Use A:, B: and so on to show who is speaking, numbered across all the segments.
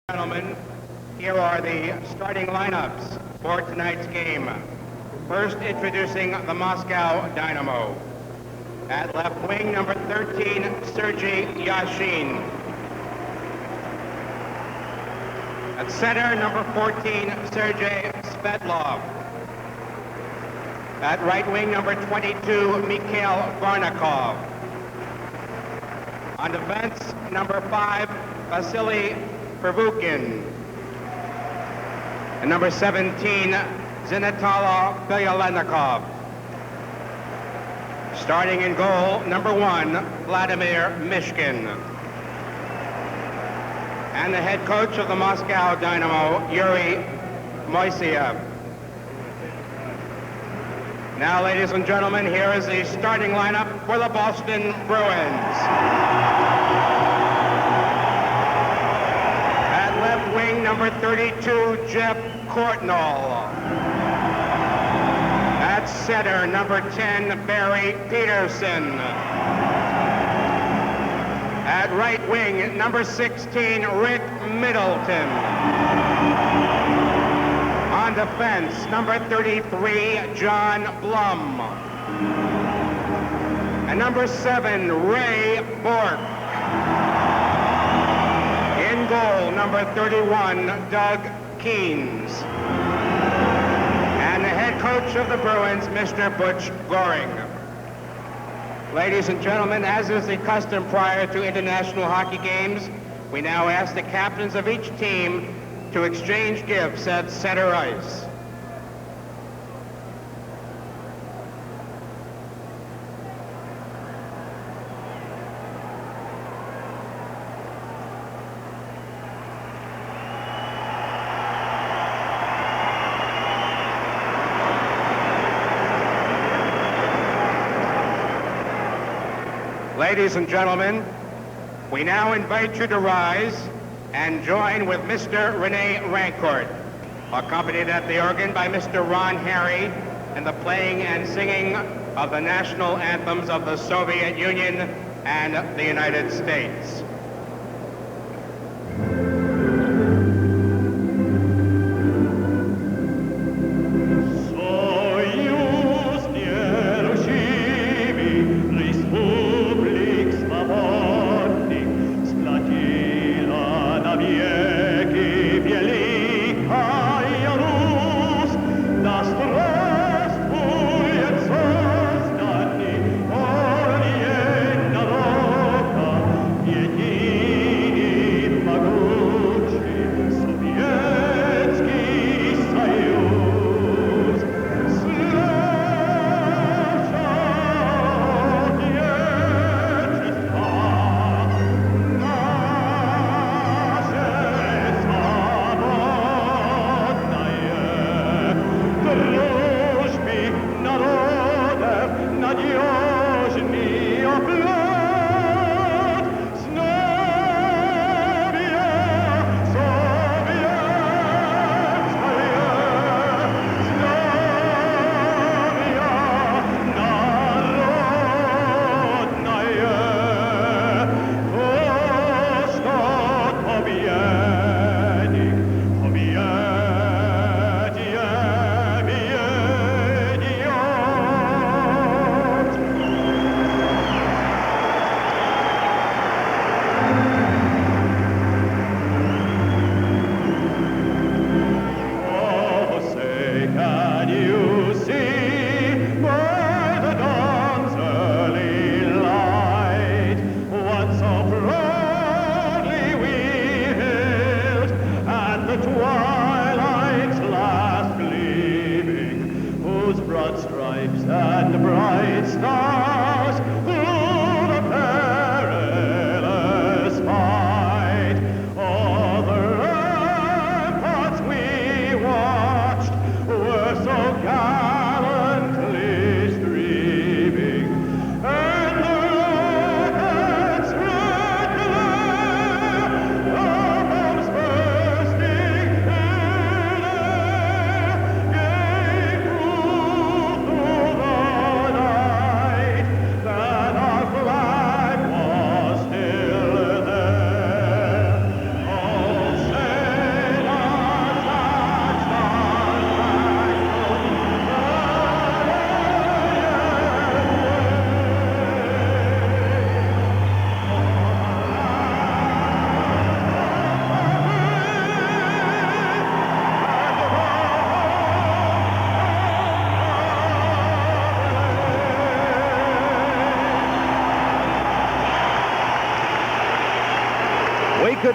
A: Gentlemen, here are the starting lineups for tonight's game. First, introducing the Moscow Dynamo. At left wing, number 13, Sergei Yashin. At center, number 14, Sergei Svetlov. At right wing, number 22, Mikhail Varnakov. On defense, number 5, Vasily Pervukin. And number 17, Zinatala Belyalenikov. Starting in goal, number 1, Vladimir Mishkin. And the head coach of the Moscow Dynamo, Yuri Moiseyev. Now, ladies and gentlemen, here is the starting lineup for the Boston Bruins. At left wing, number 32, Jeff Courtnall. At center, number 10, Barry Peterson. At right wing, number 16, Rick Middleton. On defense, number 33, John Blum. And number 7, Ray Bork. In goal, number 31, Doug Keynes. And the head coach of the Bruins, Mr. Butch Goring. Ladies and gentlemen, as is the custom prior to international hockey games, we now ask the captains of each team to exchange gifts at center ice. Ladies and gentlemen, we now invite you to rise and join with Mr. Rene Rancourt, accompanied at the organ by Mr. Ron Harry, in the playing and singing of the national anthems of the Soviet Union and the United States.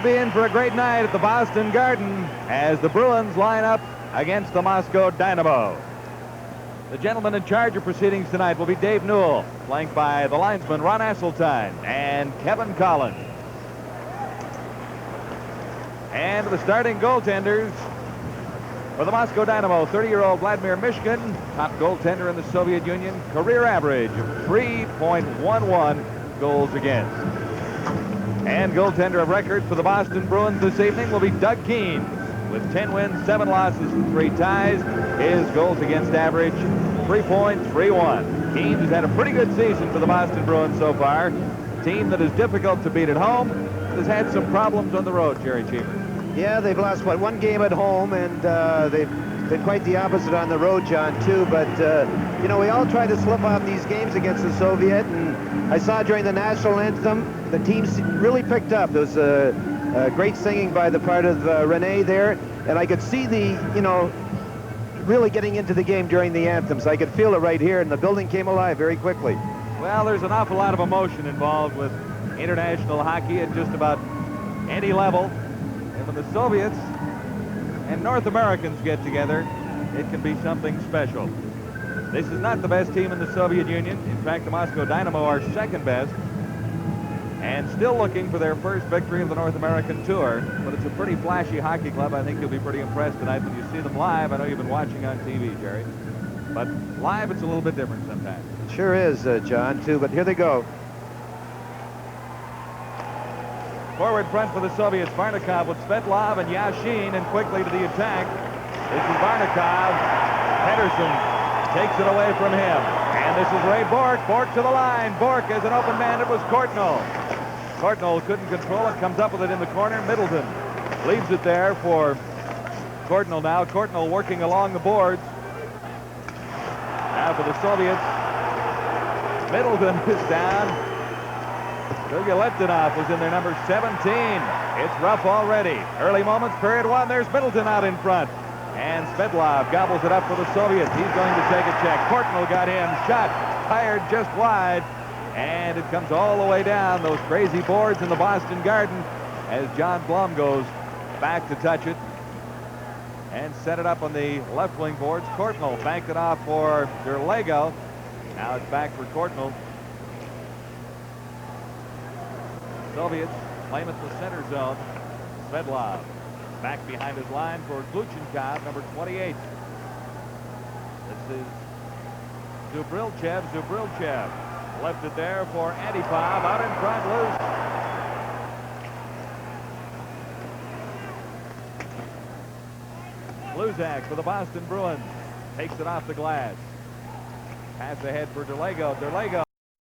B: should be in for a great night at the Boston Garden as the Bruins line up against the Moscow Dynamo. The gentleman in charge of proceedings tonight will be Dave Newell, flanked by the linesman Ron Asseltine and Kevin Collins. And the starting goaltenders for the Moscow Dynamo, 30-year-old Vladimir Mishkin, top goaltender in the Soviet Union, career average of 3.11 goals against. And goaltender of record for the Boston Bruins this evening will be Doug Keane, with 10 wins, 7 losses, and 3 ties. His goals against average, 3.31. Keane has had a pretty good season for the Boston Bruins so far. A team that is difficult to beat at home, has had some problems on the road, Jerry Cheever.
C: Yeah, they've lost, one game at home, and they've been quite the opposite on the road, John, too. But, you know, we all try to slip up these games against the Soviet, and I saw during the national anthem, the team really picked up. There was great singing by the part of Rene there, and I could see the, you know, really getting into the game during the anthems. I could feel it right here, and the building came alive very quickly.
B: Well, there's an awful lot of emotion involved with international hockey at just about any level. And when the Soviets and North Americans get together, it can be something special. This is not the best team in the Soviet Union. In fact, the Moscow Dynamo are second best and still looking for their first victory of the North American tour. But it's a pretty flashy hockey club. I think you'll be pretty impressed tonight when you see them live. I know you've been watching on TV, Jerry. But live, it's a little bit different sometimes.
C: It sure is, John, too. But here they go.
B: Forward front for the Soviets, Varnikov with Svetlov and Yashin, and quickly to the attack. This is Varnikov. Henderson takes it away from him. And this is Ray Bork. Bork to the line. Bork as an open man. It was Courtnall. Courtnall couldn't control it. Comes up with it in the corner. Middleton leaves it there for Courtnall now. Courtnall working along the boards. Now for the Soviets. Middleton is down. Gulyabinov was in there, number 17. It's rough already. Early moments, period 1. There's Middleton out in front. And Svetlov gobbles it up for the Soviets. He's going to take a check. Courtnall got him. Shot fired just wide. And it comes all the way down those crazy boards in the Boston Garden as John Blum goes back to touch it and set it up on the left wing boards. Courtnall banked it off for Derlego. Now it's back for Courtnall. Soviets claim it the center zone. Svetlov back behind his line for Gluchenkov, number 28. This is Zubrilchev. Zubrilchev left it there for Antipov. Out in front, loose. Luzak for the Boston Bruins. Takes it off the glass. Pass ahead for Derlego. Derlego.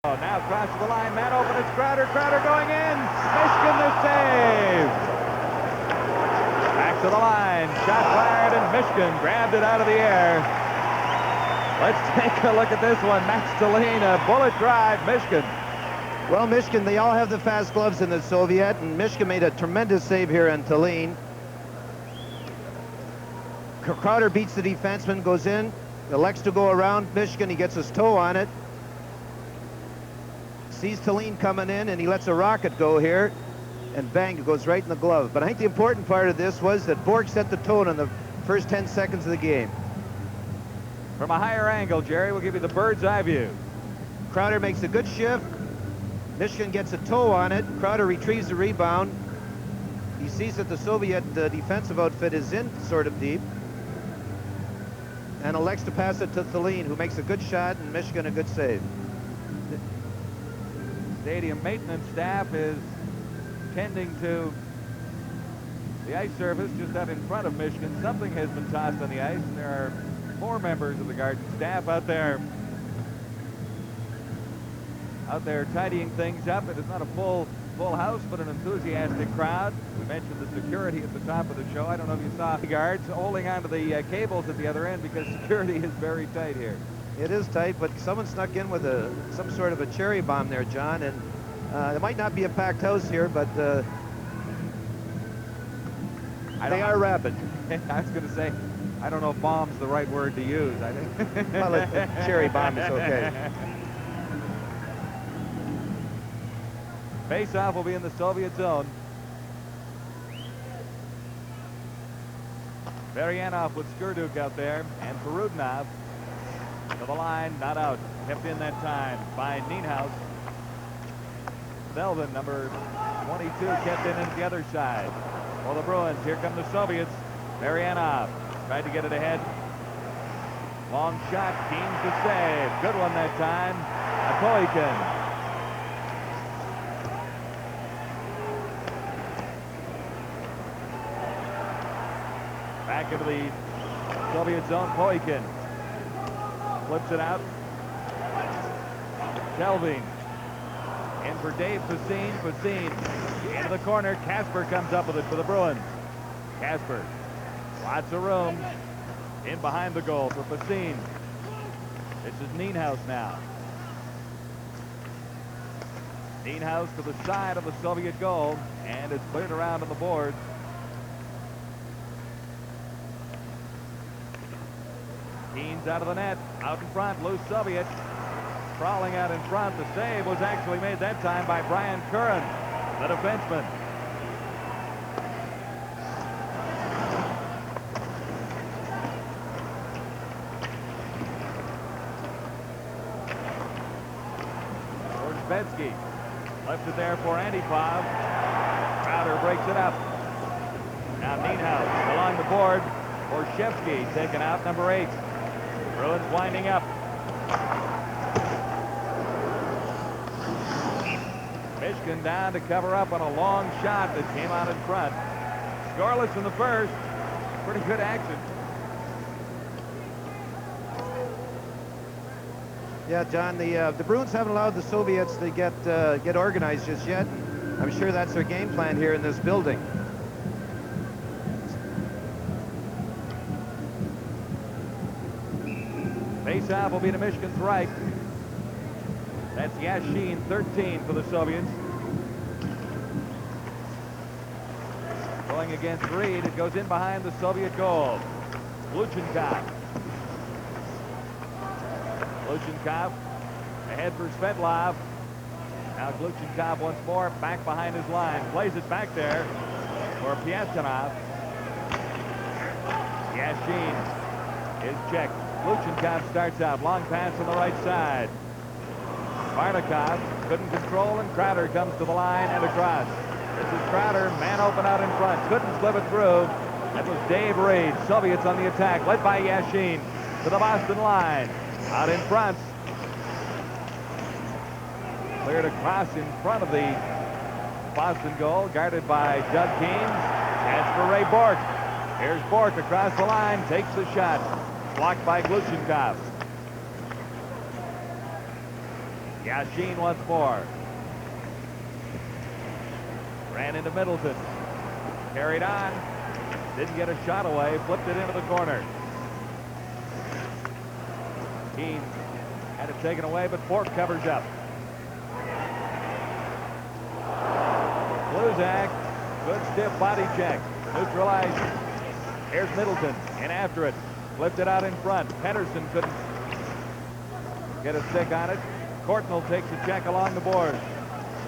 B: Now crosses the line, man open, it's Crowder. Crowder going in. Mishkin the save. Back to the line. Shot fired, and Mishkin grabbed it out of the air. Let's take a look at this one. Max Tallene, a bullet drive. Mishkin.
C: Well, Mishkin, they all have the fast gloves in the Soviet, and Mishkin made a tremendous save here on Tallene. Crowder beats the defenseman, goes in, elects to go around Mishkin. He gets his toe on it. Sees Tallene coming in, and he lets a rocket go here, and bang, it goes right in the glove. But I think the important part of this was that Bork set the tone in the first 10 seconds of the game.
B: From a higher angle, Jerry, we'll give you the bird's eye view.
C: Crowder makes a good shift. Mishkin gets a toe on it. Crowder retrieves the rebound. He sees that the Soviet defensive outfit is in sort of deep, and elects to pass it to Tallene, who makes a good shot, and Mishkin a good save.
B: Stadium maintenance staff is tending to the ice surface just out in front of Michigan. Something has been tossed on the ice, and there are 4 members of the Garden staff out there tidying things up. It is not a full house, but an enthusiastic crowd. We mentioned the security at the top of the show. I don't know if you saw the guards holding onto the cables at the other end because security is very tight here.
C: It is tight, but someone snuck in with some sort of a cherry bomb there, John, and it might not be a packed house here, but they are rapid.
B: I was going to say, I don't know if bomb's the right word to use. I think.
C: Well, a cherry bomb is okay.
B: Face-off will be in the Soviet zone. Varianov with Skurduk out there, and Perudnov to the line, not out. Kept in that time by Nienhuis. Selvin, number 22, kept in the other side. For the Bruins, here come the Soviets. Varianov tried to get it ahead. Long shot, Keens to save. Good one that time. Akoikin. Back into the Soviet zone, Poikin. Flips it out. Selvin. In for Dave Facine. Facine into the corner. Kasper comes up with it for the Bruins. Kasper. Lots of room. In behind the goal for Facine. This is Nienhuis now. Nienhuis to the side of the Soviet goal. And it's cleared around on the boards. Keens out of the net. Out in front. Loose Soviet. Crawling out in front. The save was actually made that time by Brian Curran, the defenseman. Orzbetsky left it there for Antipov. Crowder breaks it up. Now Nienhuis along the board. Orshevsky taken out, number 8. Bruins winding up. Mishkin down to cover up on a long shot that came out in front. Scoreless in the first. Pretty good action.
C: Yeah, John, the Bruins haven't allowed the Soviets to get organized just yet. I'm sure that's their game plan here in this building.
B: Faceoff will be to Mishkin's right. That's Yashin, 13 for the Soviets. Going against Reed. It goes in behind the Soviet goal. Gluchenkov. Gluchenkov ahead for Svetlov. Now Gluchenkov once more back behind his line. Plays it back there for Piatanov. Yashin is checked. Gluchenkov starts out. Long pass on the right side. Barnikov couldn't control, and Crowder comes to the line and across. This is Crowder, man open out in front. Couldn't slip it through. That was Dave Reed. Soviets on the attack, led by Yashin to the Boston line. Out in front. Cleared across in front of the Boston goal, guarded by Doug Keens. Chance for Ray Bork. Here's Bork across the line, takes the shot. Blocked by Gluchenkov. Yashin once more. Ran into Middleton. Carried on. Didn't get a shot away. Flipped it into the corner. Keens had it taken away, but Bork covers up. Bluzak. Good stiff body check. Neutralized. Here's Middleton. In after it. Flipped it out in front. Pedersen couldn't get a stick on it. Courtnall takes a check along the board.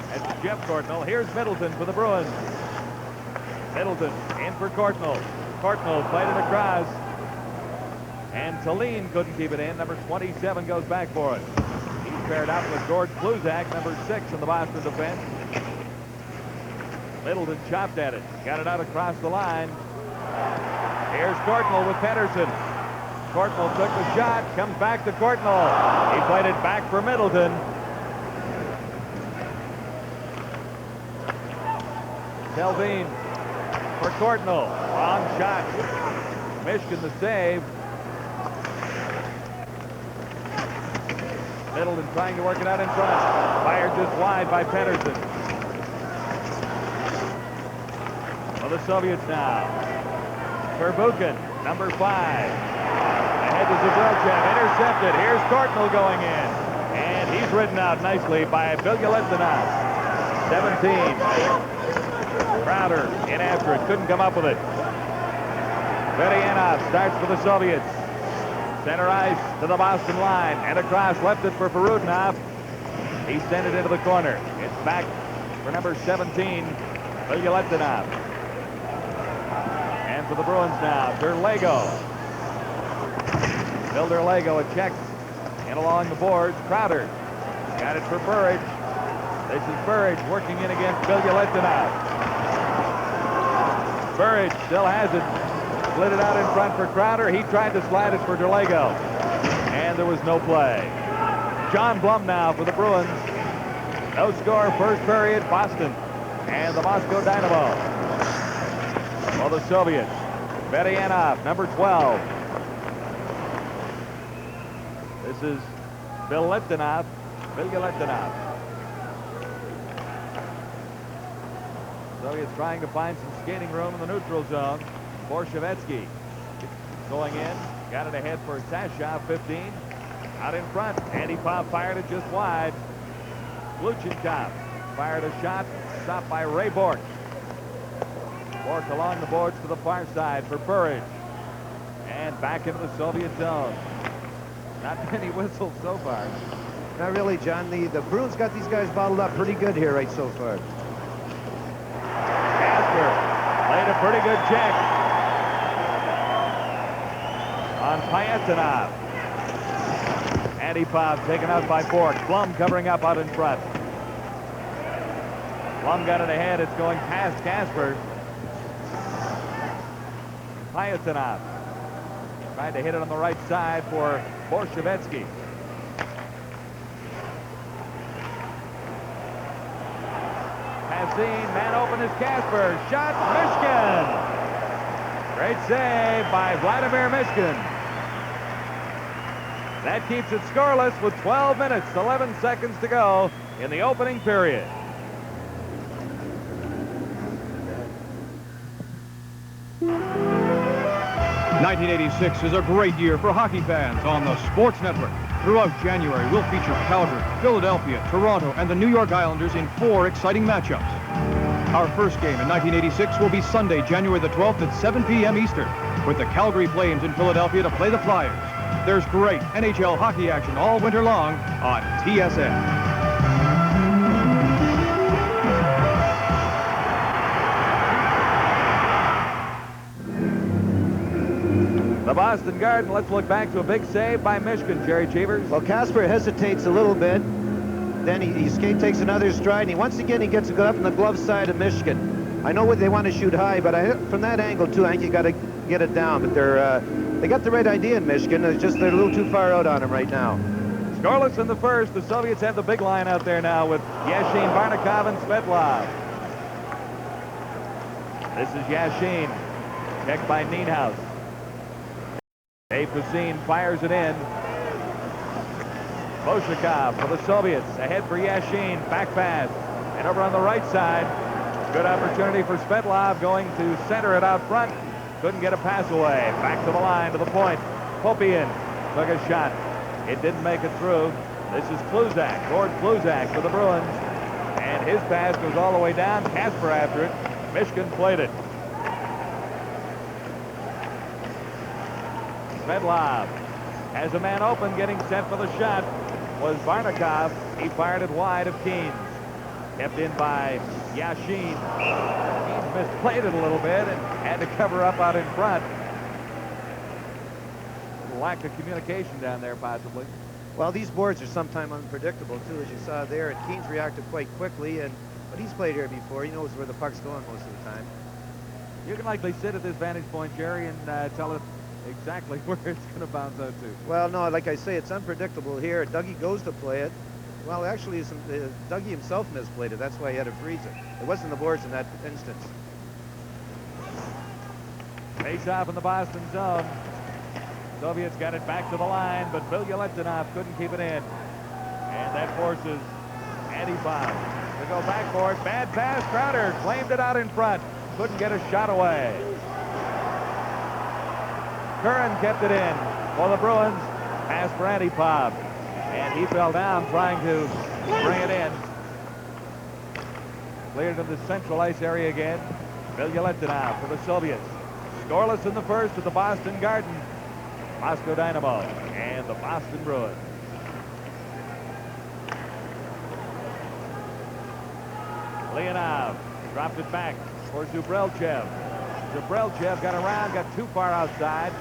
B: That's Jeff Courtnall. Here's Middleton for the Bruins. Middleton in for Courtnall. Courtnall played it across. And Tallene couldn't keep it in. Number 27 goes back for it. He's paired up with George Bluzak, number 6 in the Boston defense. Middleton chopped at it. Got it out across the line. Here's Courtnall with Pedersen. Courtnall took the shot, comes back to Courtnall. He played it back for Middleton. Selvin for Courtnall. Long shot. Mishkin the save. Middleton trying to work it out in front. Fired just wide by Pedersen. For the Soviets now. Verbuchen, number 5. Ahead to Zabrelchev, intercepted. Here's Courtnall going in. And he's ridden out nicely by Bilyuletdinov. 17. Crowder in after it. Couldn't come up with it. Varianov starts for the Soviets. Center ice to the Boston line. And across, left it for Perudnov. He sent it into the corner. It's back for number 17, Bilyuletdinov. And for the Bruins now. Derlego. Bill Derlego, a check in along the boards. Crowder got it for Burridge. This is Burridge working in against Bilyaletdinov. Burridge still has it. Slid it out in front for Crowder. He tried to slide it for Derlego. And there was no play. John Blum now for the Bruins. No score first period. Boston and the Moscow Dynamo. For the Soviets. Bedyanov, number 12. This is Bilyaletdinov. Soviets trying to find some skating room in the neutral zone. Borshevetsky going in. Got it ahead for Sashov, 15. Out in front. Andy Pop fired it just wide. Gluchenkov fired a shot. Stopped by Ray Bork. Bork along the boards to the far side for Burridge. And back into the Soviet zone. Not many whistles so far.
C: Not really, John. The Bruins got these guys bottled up pretty good here right so far.
B: Casper played a pretty good check on Pyatanov. Antipov taken out by Bork. Blum covering up out in front. Blum got it ahead. It's going past Casper. Pyatanov tried to hit it on the right side for Borshevetsky. Passing, man open is Casper. Shot, Mishkin. Great save by Vladimir Mishkin. That keeps it scoreless with 12 minutes, 11 seconds to go in the opening period.
D: '86 is a great year for hockey fans on the Sports Network. Throughout January, we'll feature Calgary, Philadelphia, Toronto, and the New York Islanders in 4 exciting matchups. Our first game in 1986 will be Sunday, January the 12th at 7 p.m. Eastern, with the Calgary Flames in Philadelphia to play the Flyers. There's great NHL hockey action all winter long on TSN.
B: The Boston Garden, let's look back to a big save by Mishkin, Jerry Cheevers.
C: Well, Casper hesitates a little bit. Then he takes another stride, and once again he gets it up in the glove side of Mishkin. I know they want to shoot high, but from that angle, too, I think you got to get it down. But they got the right idea in Michigan. It's just they're a little too far out on him right now.
B: Scoreless in the first. The Soviets have the big line out there now with Yashin, Varnikov, and Svetlov. This is Yashin. Checked by Nienhaus. Dave Kusin fires it in. Boshikov for the Soviets. Ahead for Yashin. Back pass. And over on the right side. Good opportunity for Svetlov going to center it out front. Couldn't get a pass away. Back to the line, to the point. Popian took a shot. It didn't make it through. This is Kluzak. Gord Kluzak for the Bruins. And his pass goes all the way down. Casper after it. Mishkin played it. Svetlov has a man open, getting set for the shot. Was Varnikov. He fired it wide of Keynes. Kept in by Yashin. Keynes misplayed it a little bit and had to cover up out in front. Lack of communication down there, possibly.
C: Well, these boards are sometimes unpredictable, too, as you saw there. And Keynes reacted quite quickly. But he's played here before. He knows where the puck's going most of the time.
B: You can likely sit at this vantage point, Jerry, and tell us exactly where it's going to bounce out to.
C: Well, no, like I say, it's unpredictable here. Dougie goes to play it. Well, actually, Dougie himself misplayed it. That's why he had to freeze it. It wasn't the boards in that instance.
B: Face off in the Boston zone. Soviets got it back to the line, but Bilyaletdinov couldn't keep it in. And that forces Antipov to go back for it. Bad pass. Crowder claimed it out in front. Couldn't get a shot away. Curran kept it in for the Bruins. Pass for Antipov. And he fell down trying to bring it in. Cleared to the central ice area again. Bilyaletdinov for the Soviets. Scoreless in the first at the Boston Garden. Moscow Dynamo and the Boston Bruins. Leonov dropped it back for Zubrelchev. Jabrelchev got around, got too far outside.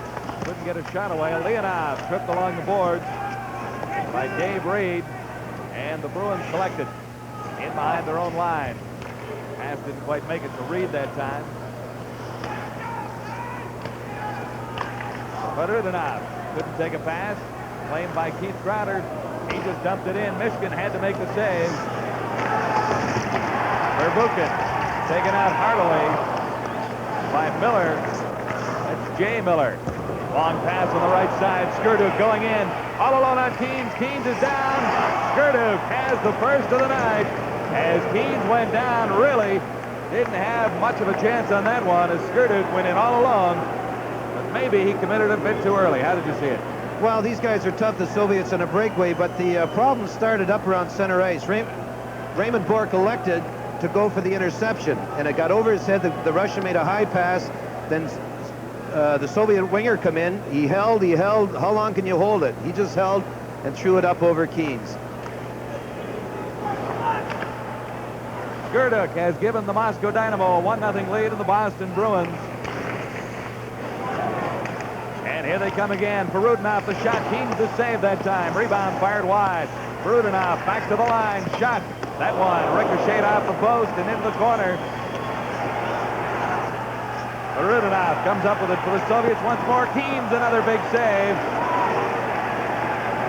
B: Couldn't get a shot away. Leonov tripped along the boards by Dave Reed. And the Bruins collected in behind their own line. Pass didn't quite make it to Reed that time. But Rudenov couldn't take a pass. Claimed by Keith Crowder. He just dumped it in. Michigan had to make the save. Verbuchen taken out heartily by Miller. That's Jay Miller. Long pass on the right side. Skurduk going in. All alone on Keens. Keens is down. Skurduk has the first of the night. As Keens went down, really didn't have much of a chance on that one as Skurduk went in all alone. But maybe he committed a bit too early. How did you see it?
C: Well, these guys are tough, the Soviets, in a breakaway, but the problem started up around center ice. Raymond Bourque elected to go for the interception, and it got over his head. The Russian made a high pass. Then the Soviet winger come in. He held. How long can you hold it? He just held and threw it up over Keens.
B: Skurduk has given the Moscow Dynamo a 1-0 lead in the Boston Bruins. And here they come again. For Rudenov, the shot. Keens to save that time. Rebound fired wide. Rudenov back to the line. Shot. That one ricocheted off the post and into the corner. Rudenov comes up with it for the Soviets once more. Keens, another big save.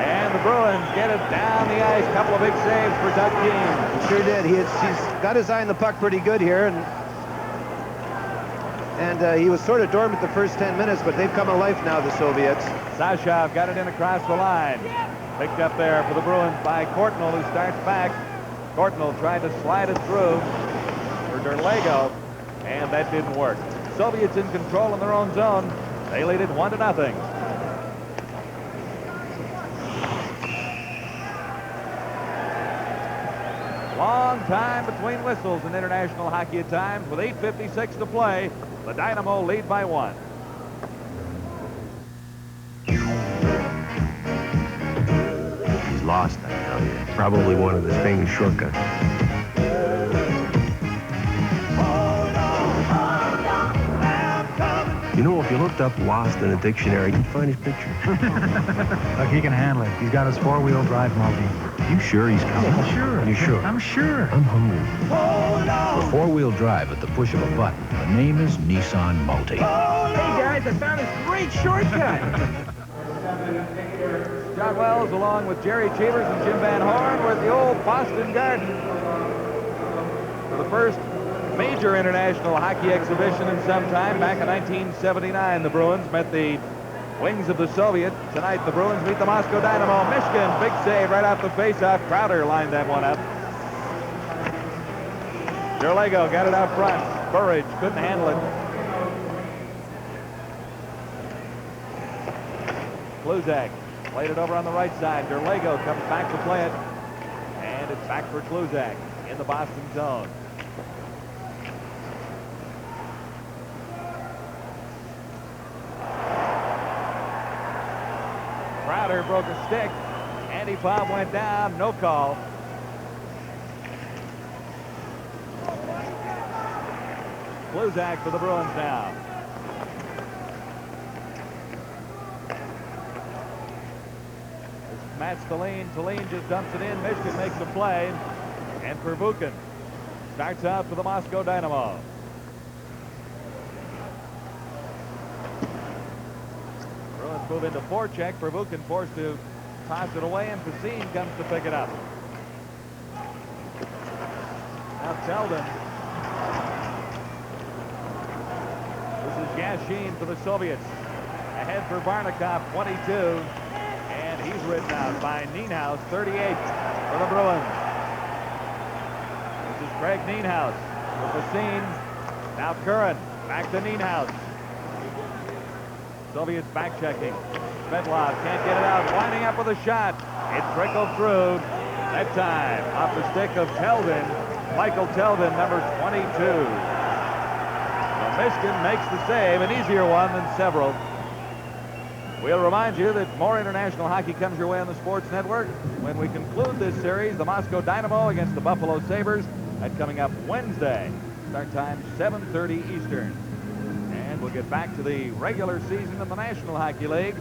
B: And the Bruins get it down the ice. Couple of big saves for Doug Keens.
C: He sure did. He's got his eye on the puck pretty good here. And he was sort of dormant the first 10 minutes, but they've come to life now, the Soviets.
B: Sashov got it in across the line. Picked up there for the Bruins by Courtnall, who starts back. Courtnall tried to slide it through for Derlego, and that didn't work. Soviets in control in their own zone. They lead it 1-0. Long time between whistles in international hockey at times. With 8:56 to play, the Dynamo lead by 1.
E: He's lost, I tell you. Probably one of his famous shortcuts. You know, if you looked up lost in a dictionary, you'd find his picture.
F: Look, he can handle it. He's got his four-wheel drive multi.
E: You sure he's coming?
F: Yeah, sure.
E: You sure?
F: I'm sure.
E: I'm hungry. For four-wheel drive at the push of a button, the name is Nissan Multi.
F: Hey, guys, I found this great shortcut.
B: John Wells, along with Jerry Cheevers and Jim Van Horn, were at the old Boston Garden for the first major international hockey exhibition in some time. Back in 1979, the Bruins met the wings of the Soviet. Tonight, the Bruins meet the Moscow Dynamo. Michigan, big save right off the faceoff. Crowder lined that one up. Derlego got it out front. Burridge couldn't handle it. Kluzak played it over on the right side. Derlego comes back to play it. And it's back for Kluzak in the Boston zone. Crowder broke a stick. Andy Pob went down. No call. Kluzak for the Bruins now. Matt Stalin. Stalin just dumps it in. Michigan makes a play. And Verbuchen starts out for the Moscow Dynamo. Bruins move into forecheck. Verbuchen forced to toss it away, and Pacine comes to pick it up. Now Teldin. This is Yashin for the Soviets. Ahead for Barnikov, 22. And he's ridden out by Nienhaus, 38 for the Bruins. This is Craig Nienhaus with the scene. Now Curran, back to Nienhaus. Soviets back checking. Svetlov can't get it out, winding up with a shot. It trickled through. That time off the stick of Teldin. Michael Teldin, number 22. Well, Michigan makes the save, an easier one than several. We'll remind you that more international hockey comes your way on the Sports Network when we conclude this series. The Moscow Dynamo against the Buffalo Sabres. That's coming up Wednesday. Start time 7:30 Eastern. will get back to the regular season in the National Hockey League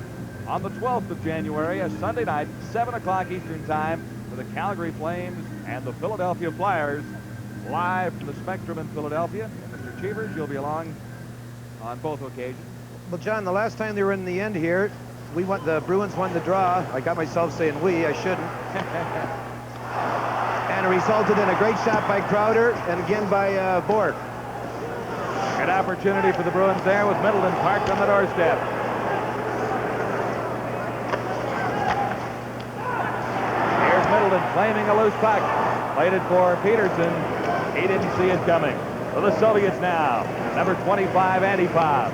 B: on the 12th of January, a Sunday night, 7 o'clock Eastern Time, for the Calgary Flames and the Philadelphia Flyers, live from the Spectrum in Philadelphia. And Mr. Cheevers, you'll be along on both occasions.
C: Well, John, the last time they were in the end here, the Bruins won the draw. I got myself saying we, I shouldn't. And it resulted in a great shot by Crowder and again by Bork.
B: Good opportunity for the Bruins there with Middleton parked on the doorstep. Here's Middleton claiming a loose puck. Played it for Peterson. He didn't see it coming. For the Soviets now, number 25, Antipov.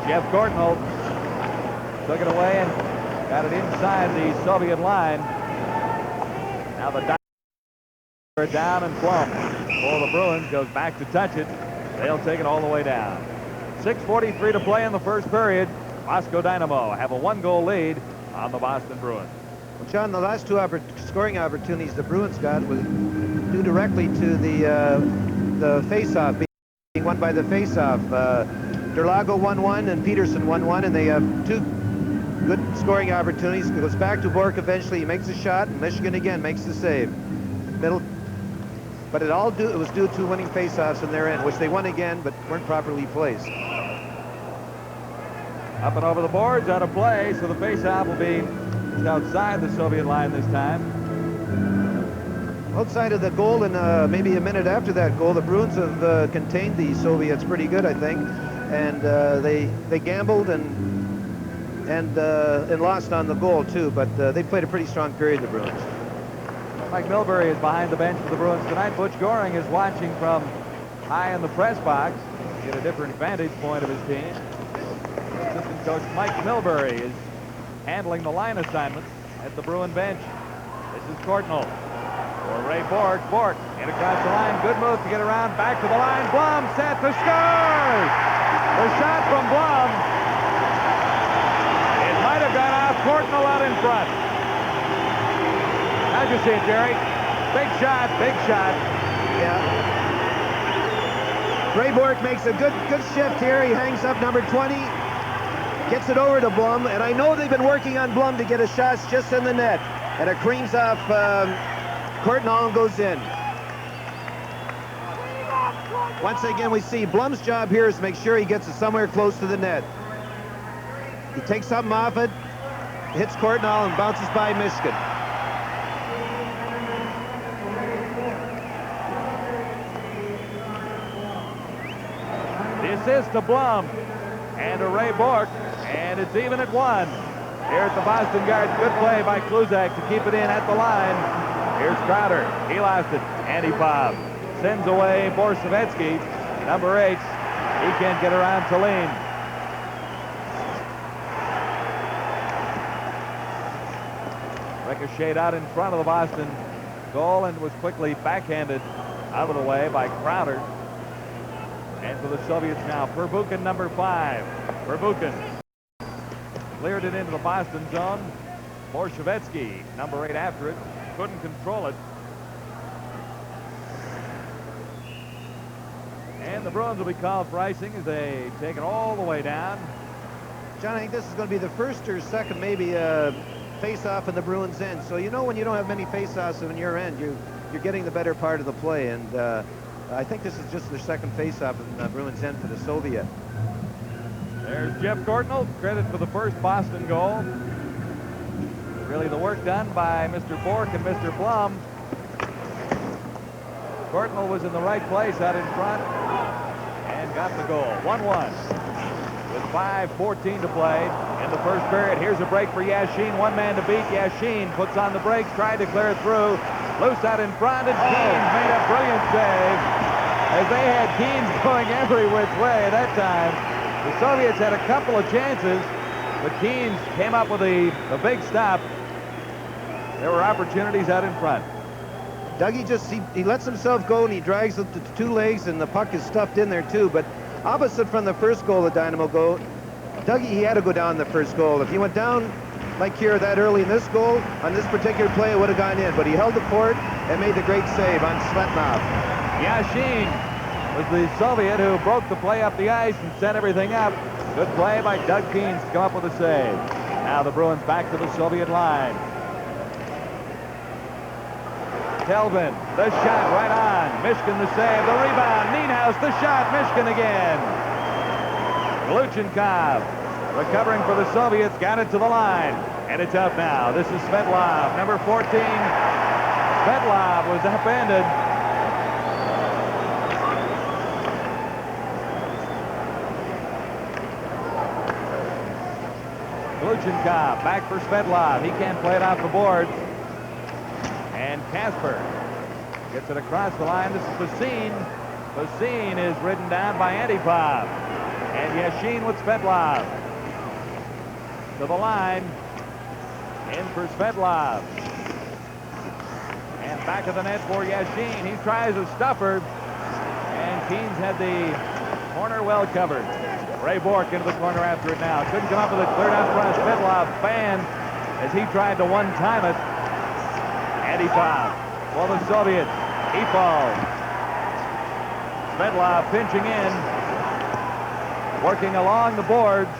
B: Jeff Courtnall took it away and got it inside the Soviet line. Now the are down and plumb. Well, the Bruins goes back to touch it. They'll take it all the way down. 6:43 to play in the first period. Moscow Dynamo have a 1-goal lead on the Boston Bruins.
C: Well, John, the last two scoring opportunities the Bruins got was due directly to the face-off, being won by the face-off. Derlago won one and Peterson won one, and they have two good scoring opportunities. It goes back to Bork eventually. He makes a shot, and Michigan again makes the save. But it was due to winning face-offs in their end, which they won again, but weren't properly placed.
B: Up and over the boards, out of play, so the face-off will be just outside the Soviet line this time.
C: Outside of the goal and maybe a minute after that goal, the Bruins have contained the Soviets pretty good, I think. And they gambled and lost on the goal too, but they played a pretty strong period, the Bruins.
B: Mike Milbury is behind the bench for the Bruins tonight. Butch Goring is watching from high in the press box to get a different vantage point of his team. Assistant coach Mike Milbury is handling the line assignments at the Bruin bench. This is Courtnall for Ray Bork. Bork in across the line. Good move to get around. Back to the line. Blum set to score. The shot from Blum. It might have gone off. Courtnall out in front. How'd you see it, Jerry? Big shot, big shot.
C: Yeah. Ray Bork makes a good shift here. He hangs up number 20, gets it over to Blum, and I know they've been working on Blum to get a shot just in the net. And it creams off Courtnall and goes in. Once again, we see Blum's job here is to make sure he gets it somewhere close to the net. He takes something off it, hits Courtnall, and bounces by Michigan.
B: The assist to Blum and to Ray Bork, and it's even at 1. Here at the Boston Garden, good play by Kluzak to keep it in at the line. Here's Crowder. He lost it. Antipov sends away Borsavetsky. Number 8. He can't get around Tallene. Ricocheted out in front of the Boston goal and was quickly backhanded out of the way by Crowder. And for the Soviets now, Perbukin, number 5. Perbukin cleared it into the Boston zone. Borsavetsky, number 8, after it. Couldn't control it. And the Bruins will be called for icing as they take it all the way down.
C: John, I think this is going to be the first or second maybe face-off in the Bruins' end. So you know when you don't have many face-offs in your end, you're getting the better part of the play. And I think this is just their second face-off in the Bruins' end for the Soviet.
B: There's Jeff Courtnall, credit for the first Boston goal. Really the work done by Mr. Bork and Mr. Blum. Courtnall was in the right place out in front and got the goal. 1-1 with 5:14 to play in the first period. Here's a break for Yashin. One man to beat. Yashin puts on the brakes, tried to clear it through. Loose out in front, and Keens made a brilliant save as they had Keens going every which way that time. The Soviets had a couple of chances, but Keens came up with a big stop. There were opportunities out in front.
C: Dougie he lets himself go and he drags it to 2 legs, and the puck is stuffed in there too. But opposite from the first goal the Dynamo go, Dougie, he had to go down the first goal. If he went down like here that early in this goal, on this particular play, it would have gone in. But he held the fort and made the great save on Svetnov.
B: Yashin was the Soviet who broke the play up the ice and sent everything up. Good play by Doug Keynes to come up with a save. Now the Bruins back to the Soviet line. Kelvin, the shot right on. Mishkin the save, the rebound. Nienhaus, the shot. Mishkin again. Gluchenkov recovering for the Soviets, got it to the line. And it's up now. This is Svetlov, number 14. Svetlov was upended. Gluchenkov back for Svetlov. He can't play it off the boards. And Casper gets it across the line. This is Basine. Basine is ridden down by Antipov. And Yashin with Svetlov. To the line. In for Svetlov. And back of the net for Yashin. He tries a stuffer. And Keynes had the corner well covered. Ray Bork into the corner after it now. Couldn't come up with it. Cleared out front. Svetlov fanned as he tried to one-time it. Antipov for the Soviets. He falls. Svetlov pinching in. Working along the boards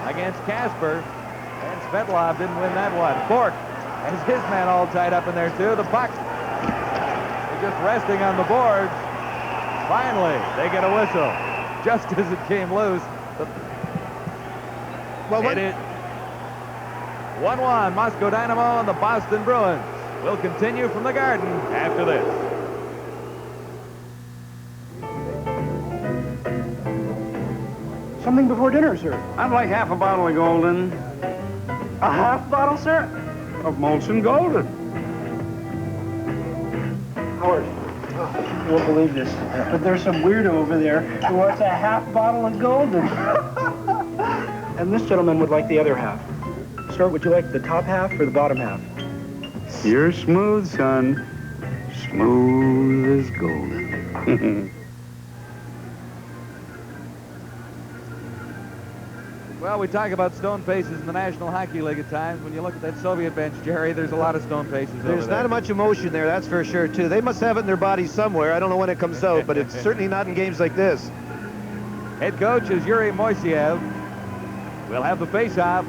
B: against Casper. And Svetlov didn't win that one. Bork has his man all tied up in there too. The puck is just resting on the boards. Finally, they get a whistle just as it came loose.
C: Well,
B: it is 1-1 Moscow Dynamo and the Boston Bruins. We'll continue from the Garden after this.
G: Something before dinner, sir.
H: I'd like half a bottle of Golden.
G: A half bottle, sir?
H: Of Molson Golden.
G: Howard, you won't believe this, but there's some weirdo over there who wants a half bottle of Golden. And this gentleman would like the other half. Sir, would you like the top half or the bottom half?
H: You're smooth, son. Smooth as golden.
B: Well, we talk about stone faces in the National Hockey League at times. When you look at that Soviet bench, Jerry, there's a lot of stone faces over there.
C: There's not much emotion there, that's for sure, too. They must have it in their bodies somewhere. I don't know when it comes out, but it's certainly not in games like this.
B: Head coach is Yuri Moiseev. We'll have the face-off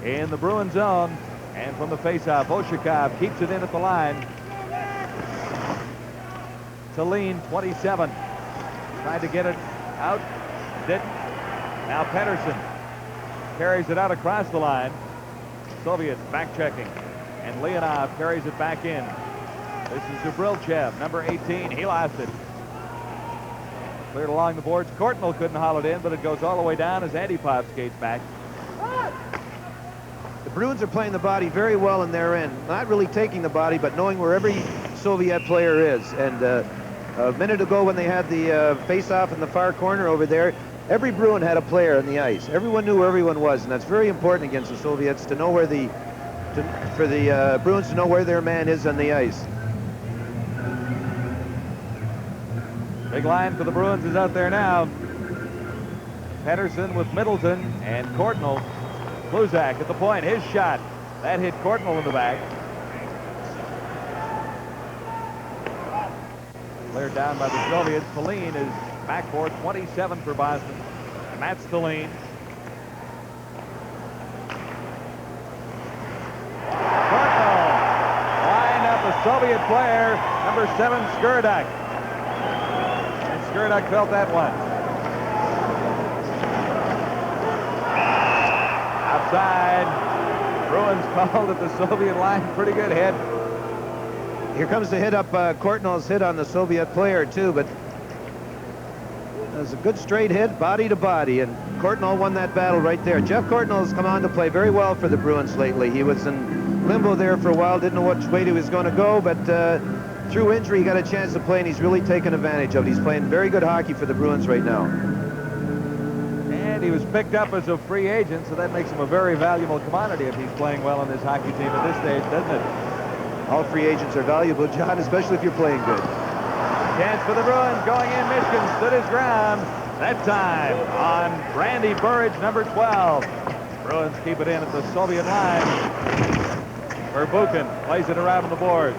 B: in the Bruin zone. And from the face-off, Bolshakov keeps it in at the line. Tallinn, 27. Tried to get it out. Didn't. Now Pedersen carries it out across the line. Soviets back checking. And Leonov carries it back in. This is Zubrilchev, number 18. He lost it. Cleared along the boards. Courtnall couldn't haul it in, but it goes all the way down as Antipov skates back.
C: The Bruins are playing the body very well in their end. Not really taking the body, but knowing where every Soviet player is. And a minute ago when they had the face-off in the far corner over there, every Bruin had a player on the ice. Everyone knew where everyone was, and that's very important against the Soviets to know where for the Bruins to know where their man is on the ice.
B: Big line for the Bruins is out there now. Pedersen with Middleton and Courtnall. Kluzak at the point. His shot. That hit Courtnall in the back. Cleared down by the Soviets. Tallinn is back for 27 for Boston. And that's Tallinn. Courtnall lined up a Soviet player, number 7, Skurduk. And Skurduk felt that one. Outside. Bruins called at the Soviet line. Pretty good hit.
C: Here comes the hit up, Courtnall's hit on the Soviet player, too, but it was a good straight hit, body to body, and Courtnall won that battle right there. Jeff Courtnall has come on to play very well for the Bruins lately. He was in limbo there for a while, didn't know which way he was going to go, but through injury, he got a chance to play, and he's really taken advantage of it. He's playing very good hockey for the Bruins right now.
B: And he was picked up as a free agent, so that makes him a very valuable commodity if he's playing well on this hockey team at this stage, doesn't it?
C: All free agents are valuable, John, especially if you're playing good.
B: Chance for the Bruins going in. Michigan stood his ground. That time on Randy Burridge, number 12. Bruins keep it in at the Soviet line. Verbuchen plays it around on the boards.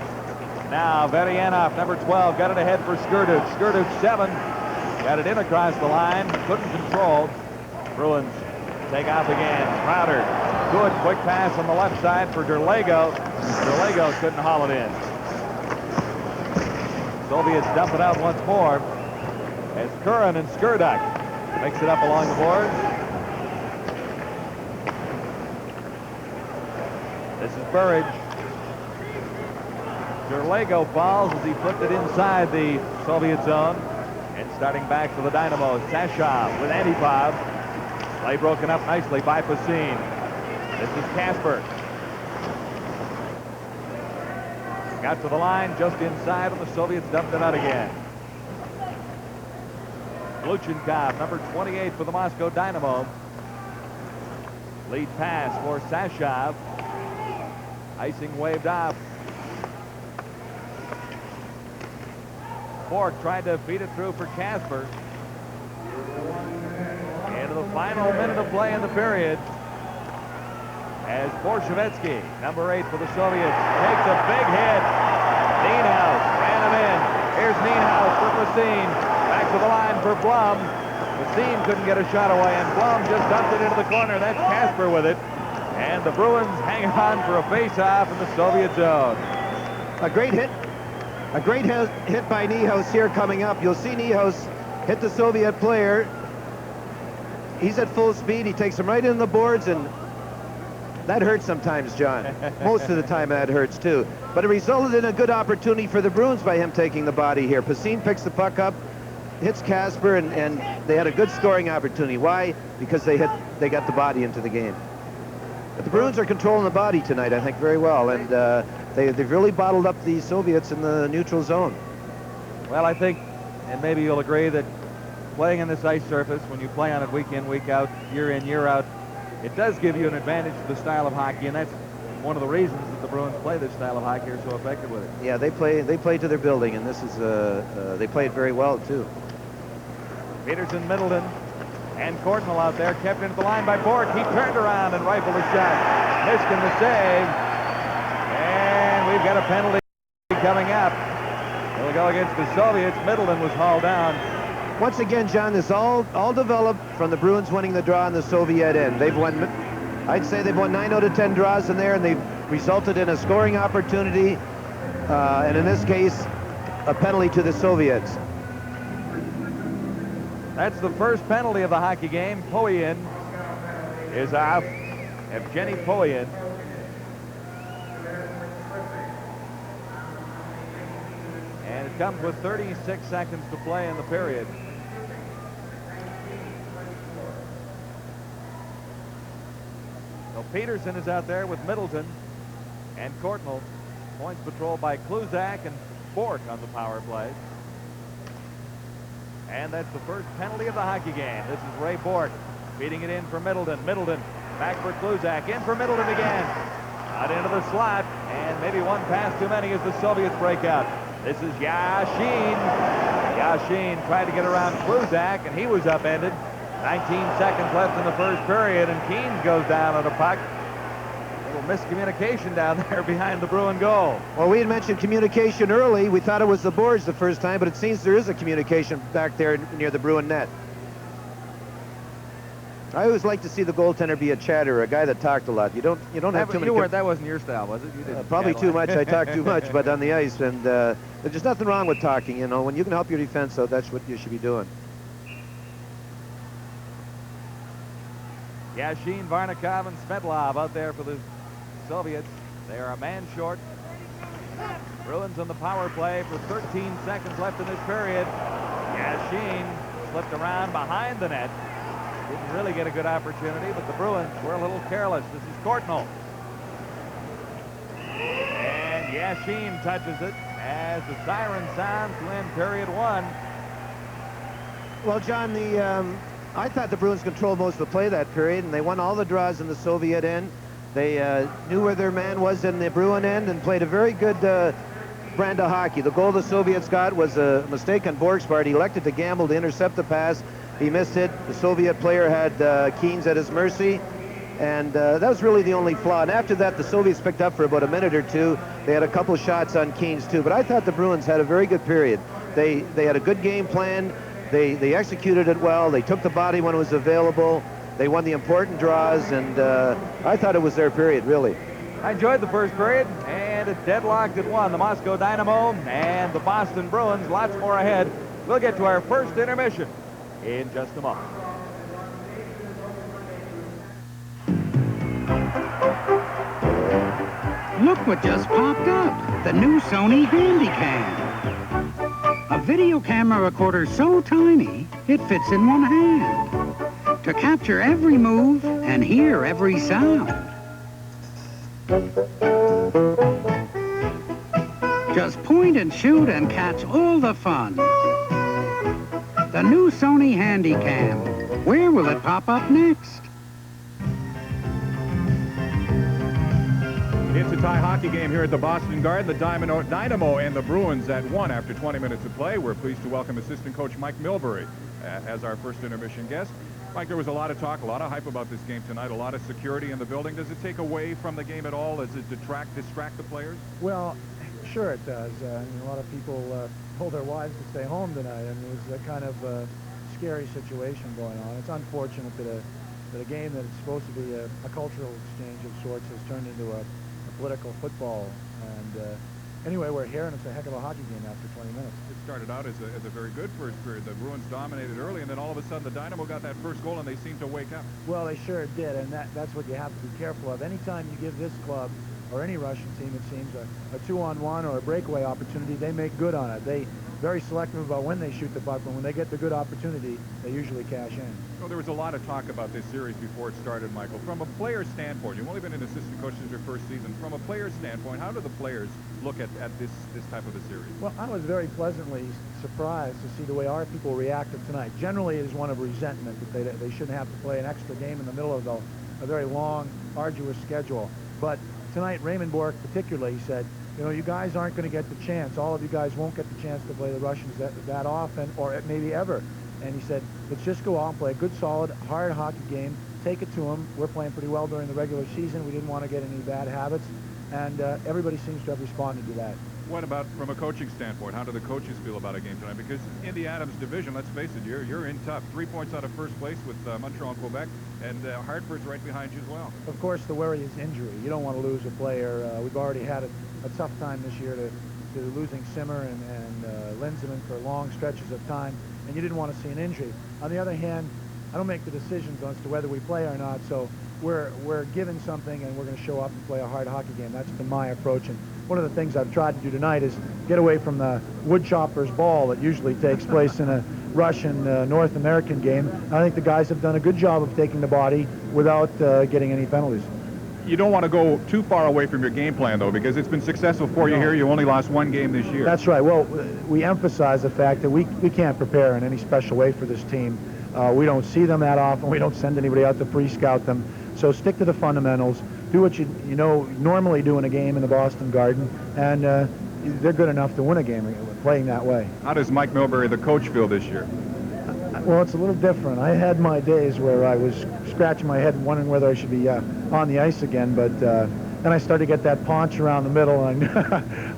B: Now Verianov, number 12, got it ahead for Skurduk. Skurduk 7, got it in across the line, couldn't control. Bruins take off again. Crowder, good quick pass on the left side for Derlego. Derlego couldn't haul it in. Soviets dump it out once more as Curran and Skurduk mix it up along the boards. This is Burridge. Derlego falls as he flipped it inside the Soviet zone. And starting back for the Dynamo, Sashov with Antipov. Play broken up nicely by Pasine. This is Casper. Got to the line just inside, and the Soviets dumped it out again. Gluchenkov, number 28 for the Moscow Dynamo. Lead pass for Sashov. Icing waved off. Bork tried to feed it through for Casper. Into the final minute of play in the period as Borshevetsky, number 8 for the Soviets, takes a big hit. Nienhaus ran him in. Here's Nienhaus for Pasine. Back to the line for Blum. Pasine couldn't get a shot away, and Blum just dumped it into the corner. That's Casper with it. And the Bruins hang on for a face-off in the Soviet zone.
C: A great hit. A great hit by Nienhaus here coming up. You'll see Nienhaus hit the Soviet player. He's at full speed. He takes him right in the boards, and that hurts sometimes, John. Most of the time that hurts, too. But it resulted in a good opportunity for the Bruins by him taking the body here. Pasine picks the puck up, hits Casper, and they had a good scoring opportunity. Why? Because they got the body into the game. But the Bruins are controlling the body tonight, I think, very well. And they've really bottled up the Soviets in the neutral zone.
B: Well, I think, and maybe you'll agree, that playing on this ice surface, when you play on it week in, week out, year in, year out, it does give you an advantage to the style of hockey, and that's one of the reasons that the Bruins play this style of hockey, are so effective with it.
C: Yeah, they play to their building, and this is they play it very well too.
B: Peterson, Middleton, and Courtnall out there, kept into the line by Bork. He turned around and rifled a shot. Mishkin the save, and we've got a penalty coming up. It'll go against the Soviets. Middleton was hauled down.
C: Once again, John, this all developed from the Bruins winning the draw on the Soviet end. They've won, I'd say they've won 9 out of 10 draws in there, and they've resulted in a scoring opportunity, and in this case, a penalty to the Soviets.
B: That's the first penalty of the hockey game. Poyen is off. Evgeny Poyen. And it comes with 36 seconds to play in the period. So Peterson is out there with Middleton and Courtnall. Points patrolled by Kluzak and Bork on the power play. And that's the first penalty of the hockey game. This is Ray Bork feeding it in for Middleton. Middleton back for Kluzak. In for Middleton again. Out into the slot. And maybe one pass too many as the Soviets break out. This is Yashin. Yashin tried to get around Kluzak, and he was upended. 19 seconds left in the first period, and Keynes goes down on a puck. A little miscommunication down there behind the Bruin goal.
C: Well, we had mentioned communication early. We thought it was the boards the first time, but it seems there is a communication back there near the Bruin net. I always like to see the goaltender be a chatterer, a guy that talked a lot. You don't have too many.
B: That wasn't your style, was it? You didn't
C: probably too much. I talk too much, but on the ice, and there's nothing wrong with talking. You know, when you can help your defense out, that's what you should be doing.
B: Yashin, Varnikov, and Svetlov out there for the Soviets. They are a man short. Bruins on the power play for 13 seconds left in this period. Yashin slipped around behind the net. Didn't really get a good opportunity, but the Bruins were a little careless. This is Courtnall. And Yashin touches it as the siren sounds to end period 1.
C: Well, John, I thought the Bruins controlled most of the play that period, and they won all the draws in the Soviet end. They knew where their man was in the Bruin end and played a very good brand of hockey. The goal the Soviets got was a mistake on Bork's part. He elected to gamble to intercept the pass. He missed it. The Soviet player had Keynes at his mercy, and that was really the only flaw. And after that, the Soviets picked up for about a minute or two. They had a couple shots on Keynes too, but I thought the Bruins had a very good period. They had a good game plan. They executed it well. They took the body when it was available. They won the important draws, and I thought it was their period, really.
B: I enjoyed the first period, and it deadlocked at 1. The Moscow Dynamo and the Boston Bruins. Lots more ahead. We'll get to our first intermission in just a moment.
I: Look what just popped up. The new Sony Handycam. A video camera recorder so tiny, it fits in one hand. To capture every move and hear every sound. Just point and shoot and catch all the fun. The new Sony Handycam. Where will it pop up next?
D: It's a tie hockey game here at the Boston Garden. The Dynamo and the Bruins at 1 after 20 minutes of play. We're pleased to welcome assistant coach Mike Milbury as our first intermission guest. Mike, there was a lot of talk, a lot of hype about this game tonight, a lot of security in the building. Does it take away from the game at all? Does it distract the players?
F: Well, sure it does. I mean, a lot of people told their wives to stay home tonight. I mean, it was a kind of scary situation going on. It's unfortunate that a game that is supposed to be a cultural exchange of sorts has turned into a political football. And anyway, we're here, and it's a heck of a hockey game after 20 minutes.
D: It started out as a very good first period. The Bruins dominated early, and then all of a sudden the Dynamo got that first goal, and they seemed to wake up.
F: Well, they sure did, and that's what you have to be careful of. Anytime you give this club or any Russian team, it seems, a 2-on-1 or a breakaway opportunity, they make good on it. They very selective about when they shoot the puck, but when they get the good opportunity, they usually cash in.
D: Well, there was a lot of talk about this series before it started, Michael. From a player standpoint, you've only been an assistant coach since your first season. From a player standpoint, how do the players look at this type of a series?
F: Well, I was very pleasantly surprised to see the way our people reacted tonight. Generally, it is one of resentment that they shouldn't have to play an extra game in the middle of a very long, arduous schedule. But tonight, Raymond Bork particularly said, you know, you guys aren't going to get the chance. All of you guys won't get the chance to play the Russians that often, or maybe ever. And he said, let's just go out and play a good, solid, hard hockey game. Take it to them. We're playing pretty well during the regular season. We didn't want to get any bad habits. And everybody seems to have responded to that.
D: What about from a coaching standpoint? How do the coaches feel about a game tonight? Because in the Adams division, let's face it, you're in tough. 3 points out of first place with Montreal and Quebec, and Hartford's right behind you as well.
F: Of course, the worry is injury. You don't want to lose a player. We've already had a tough time this year to losing Simmer and Linseman for long stretches of time, and you didn't want to see an injury. On the other hand, I don't make the decisions as to whether we play or not, so we're given something and we're going to show up and play a hard hockey game. That's been my approach, and one of the things I've tried to do tonight is get away from the wood chopper's ball that usually takes place in a Russian North American game. I think the guys have done a good job of taking the body without getting any penalties.
D: You don't want to go too far away from your game plan, though, because it's been successful for you here. You only lost 1 game this year.
F: That's right. Well, we emphasize the fact that we can't prepare in any special way for this team. We don't see them that often. We don't send anybody out to pre-scout them. So stick to the fundamentals. Do what you normally do in a game in the Boston Garden, and they're good enough to win a game playing that way.
D: How does Mike Milbury, the coach, feel this year?
F: Well, it's a little different. I had my days where I was scratching my head and wondering whether I should be on the ice again, but then I started to get that paunch around the middle, and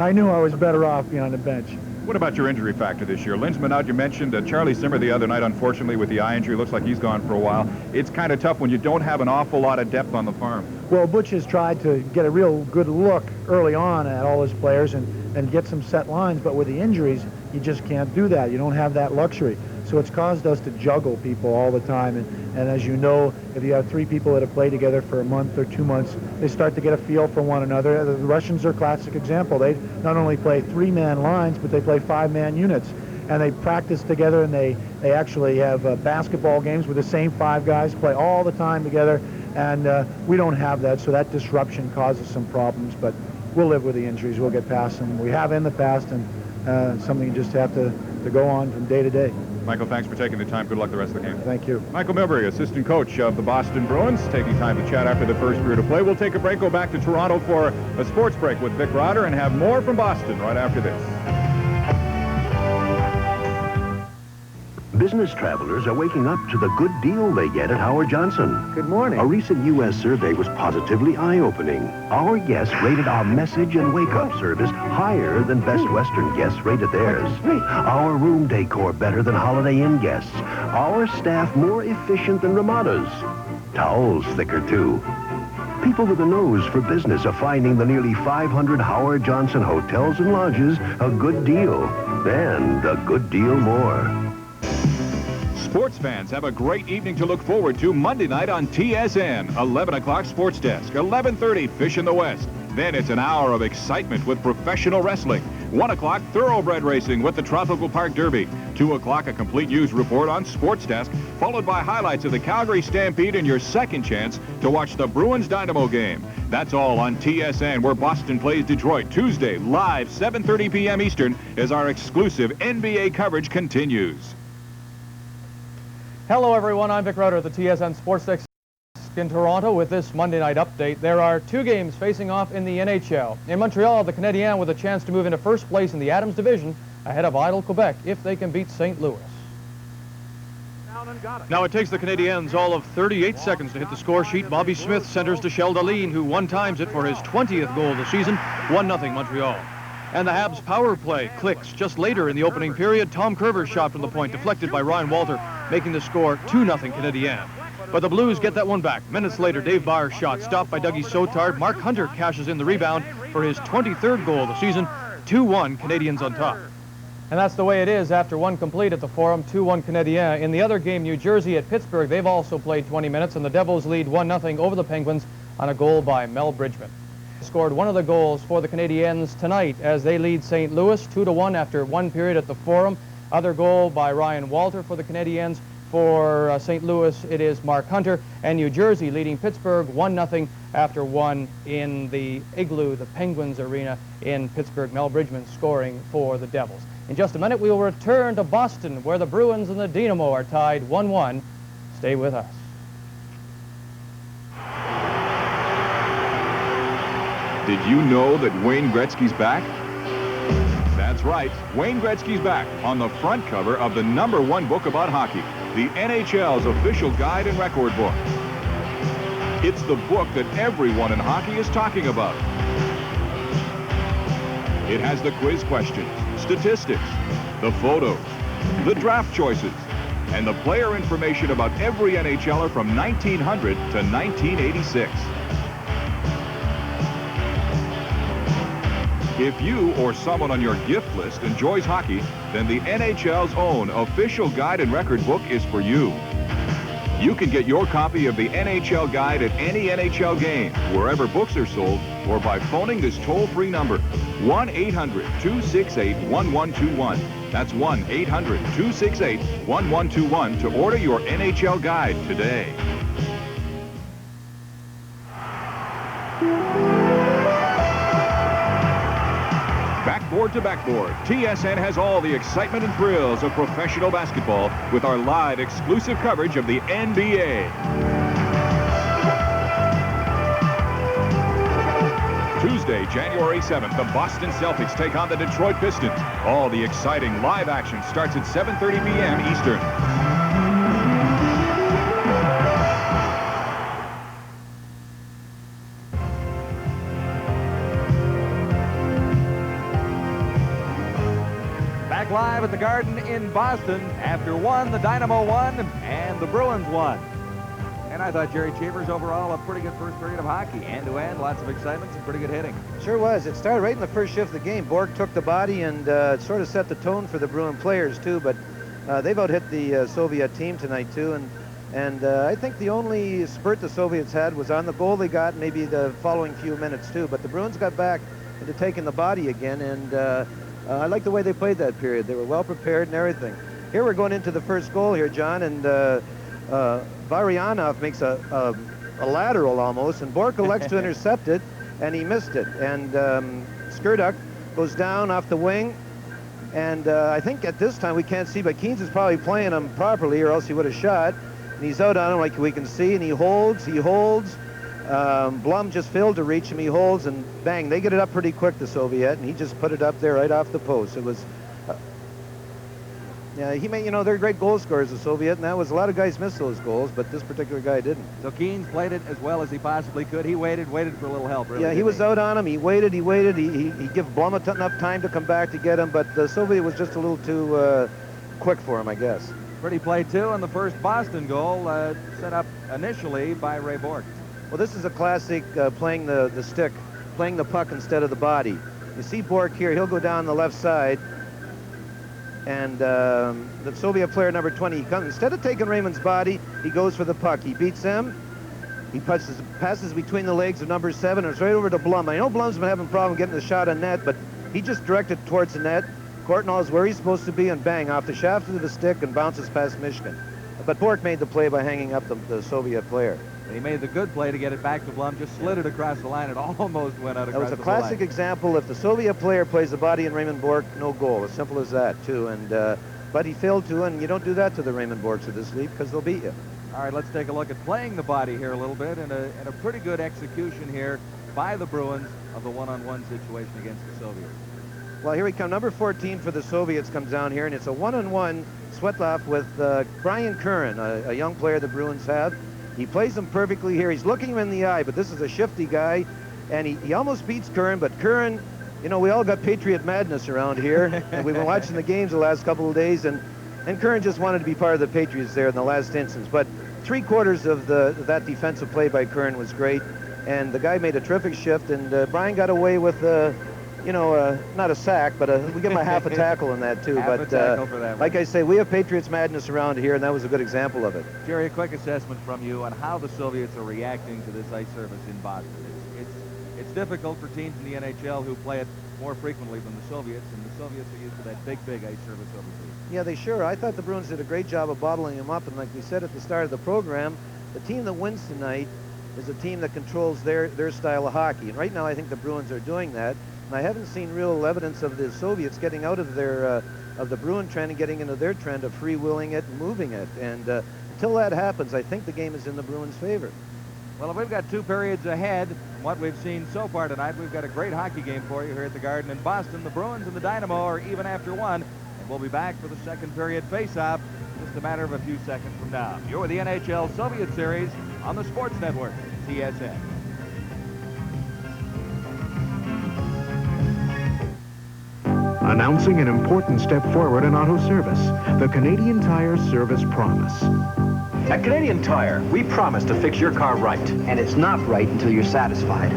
F: I knew I was better off being on the bench.
H: What about your injury factor this year? Linseman out, you mentioned Charlie Simmer the other night, unfortunately, with the eye injury. Looks like he's gone for a while. It's kind of tough when you don't have an awful lot of depth on the farm.
F: Well, Butch has tried to get a real good look early on at all his players and get some set lines, but with the injuries, you just can't do that. You don't have that luxury. So it's caused us to juggle people all the time. And as you know, if you have 3 people that have played together for a month or 2 months, they start to get a feel for one another. The Russians are a classic example. They not only play 3-man lines, but they play 5-man units. And they practice together, and they actually have basketball games with the same 5 guys, play all the time together. And we don't have that, so that disruption causes some problems. But we'll live with the injuries. We'll get past them. We have in the past, and something you just have to go on from day to day.
H: Michael, thanks for taking the time. Good luck the rest of the game.
F: Thank you.
H: Michael Milbury, assistant coach of the Boston Bruins, taking time to chat after the first period of play. We'll take a break, go back to Toronto for a sports break with Vic Rotter, and have more from Boston right after this.
J: Business travelers are waking up to the good deal they get at Howard Johnson.
C: Good morning.
J: A recent U.S. survey was positively eye-opening. Our guests rated our message and wake-up service higher than Best Western guests rated theirs. Our room decor better than Holiday Inn guests. Our staff more efficient than Ramada's. Towels thicker, too. People with a nose for business are finding the nearly 500 Howard Johnson hotels and lodges a good deal. And a good deal more.
H: Sports fans have a great evening to look forward to Monday night on TSN. 11 o'clock Sports Desk, 11:30 Fish in the West. Then it's an hour of excitement with professional wrestling. 1 o'clock Thoroughbred Racing with the Tropical Park Derby. 2 o'clock a complete news report on Sports Desk, followed by highlights of the Calgary Stampede and your second chance to watch the Bruins Dynamo game. That's all on TSN, where Boston plays Detroit Tuesday, live 7:30 p.m. Eastern, as our exclusive NBA coverage continues.
K: Hello, everyone. I'm Vic Rudder at the TSN Sports Desk in Toronto with this Monday night update. There are two games facing off in the NHL. In Montreal, the Canadiens with a chance to move into first place in the Adams division ahead of Idle Quebec if they can beat St. Louis.
D: Now it takes the Canadiens all of 38 seconds to hit the score sheet. Bobby Smith centers to Sheldalene, who one-times it for his 20th goal of the season. 1-0 Montreal. And the Habs power play clicks just later in the opening period. Tom Kerber's shot from the point deflected by Ryan Walter, making the score 2-0 Canadiens. But the Blues get that one back. Minutes later, Dave Barr's shot stopped by Dougie Sotard. Mark Hunter cashes in the rebound for his 23rd goal of the season. 2-1 Canadiens on top.
K: And that's the way it is after one complete at the Forum, 2-1 Canadiens. In the other game, New Jersey at Pittsburgh, they've also played 20 minutes, and the Devils lead 1-0 over the Penguins on a goal by Mel Bridgman. Scored one of the goals for the Canadiens tonight as they lead St. Louis 2-1 after one period at the Forum. Other goal by Ryan Walter for the Canadiens. For St. Louis, it is Mark Hunter. And New Jersey leading Pittsburgh 1-0 after one in the Igloo, the Penguins Arena in Pittsburgh. Mel Bridgman scoring for the Devils. In just a minute, we will return to Boston, where the Bruins and the Dinámo are tied 1-1. Stay with us.
H: Did you know that Wayne Gretzky's back? That's right, Wayne Gretzky's back on the front cover of the #1 book about hockey, the NHL's official guide and record book. It's the book that everyone in hockey is talking about. It has the quiz questions, statistics, the photos, the draft choices, and the player information about every NHLer from 1900 to 1986. If you or someone on your gift list enjoys hockey, then the NHL's own official guide and record book is for you. You can get your copy of the NHL guide at any NHL game, wherever books are sold, or by phoning this toll-free number, 1-800-268-1121. That's 1-800-268-1121 to order your NHL guide today. Backboard to backboard, TSN has all the excitement and thrills of professional basketball with our live exclusive coverage of the NBA. Tuesday, January 7th, the Boston Celtics take on the Detroit Pistons. All the exciting live action starts at 7:30 p.m. Eastern.
B: Live at the Garden in Boston. After one, the Dynamo won and the Bruins won. And I thought Jerry Chambers overall a pretty good first period of hockey. End-to-end, lots of excitement, some pretty good hitting.
C: Sure was. It started right in the first shift of the game. Borg took the body and sort of set the tone for the Bruin players, too. But they've out-hit the Soviet team tonight, too. And I think the only spurt the Soviets had was on the goal they got, maybe the following few minutes, too. But the Bruins got back into taking the body again, and I like the way they played that period. They were well prepared and everything. Here we're going into the first goal here, John, and Varyanov makes a lateral almost, and Bork elects to intercept it, and he missed it. And Skurduk goes down off the wing, and I think at this time we can't see, but Keynes is probably playing him properly, or else he would have shot. And he's out on him like we can see, and he holds. Blum just failed to reach him. He holds, and bang, they get it up pretty quick, the Soviet, and he just put it up there right off the post. It was Yeah, he may, you know, they're great goal scorers, the Soviet, and that was a lot of guys missed those goals, but this particular guy didn't.
B: So Keynes played it as well as he possibly could. He waited for a little help, really.
C: Yeah, he was out on him. He waited. He gave Blum enough time to come back to get him, but the Soviet was just a little too quick for him, I guess.
B: Pretty play, too, on the first Boston goal, set up initially by Ray Bork.
C: Well, this is a classic playing the stick, playing the puck instead of the body. You see Bork here. He'll go down the left side. And the Soviet player, number 20, he comes, instead of taking Raymond's body, he goes for the puck. He beats him. He passes between the legs of number 7, and it's right over to Blum. I know Blum's been having a problem getting the shot on net, but he just directed towards the net. Courtnall is where he's supposed to be, and bang, off the shaft of the stick and bounces past Mishkin. But Bork made the play by hanging up the Soviet player.
B: He made the good play to get it back to Blum, just slid it across the line. It almost went out across the line.
C: That was a classic example. If the Soviet player plays the body in Raymond Bork, no goal. As simple as that, too. And but he failed to, and you don't do that to the Raymond Borks of this league because they'll beat you.
B: All right, let's take a look at playing the body here a little bit, and a pretty good execution here by the Bruins of the one-on-one situation against the Soviets.
C: Well, here we come. Number 14 for the Soviets comes down here, and it's a one-on-one sweat-off with Brian Curran, a young player the Bruins have. He plays him perfectly here. He's looking him in the eye, but this is a shifty guy, and he almost beats Curran, but Curran, you know, we all got Patriot madness around here, and we've been watching the games the last couple of days, and Curran just wanted to be part of the Patriots there in the last instance. But three-quarters of that defensive play by Curran was great, and the guy made a terrific shift, and Brian got away with, you know, not a sack, but we give him a half a tackle in that, too.
B: Half a tackle for that one.
C: Like I say, we have Patriots madness around here, and that was a good example of it.
B: Jerry, a quick assessment from you on how the Soviets are reacting to this ice surface in Boston. It's difficult for teams in the NHL who play it more frequently than the Soviets, and the Soviets are used to that big ice surface overseas.
C: Yeah, they sure. I thought the Bruins did a great job of bottling them up, and like we said at the start of the program, the team that wins tonight is a team that controls their style of hockey. And right now, I think the Bruins are doing that. And I haven't seen real evidence of the Soviets getting out of their of the Bruin trend and getting into their trend of free-willing it and moving it. And until that happens, I think the game is in the Bruins' favor.
B: Well, if we've got 2 periods ahead from what we've seen so far tonight, we've got a great hockey game for you here at the Garden in Boston. The Bruins and the Dynamo are even after 1, and we'll be back for the second period face-off just a matter of a few seconds from now. You're with the NHL Soviet Series on the Sports Network, TSN.
L: Announcing an important step forward in auto service, the Canadian Tire Service Promise.
M: At Canadian Tire, we promise to fix your car right.
N: And it's not right until you're satisfied.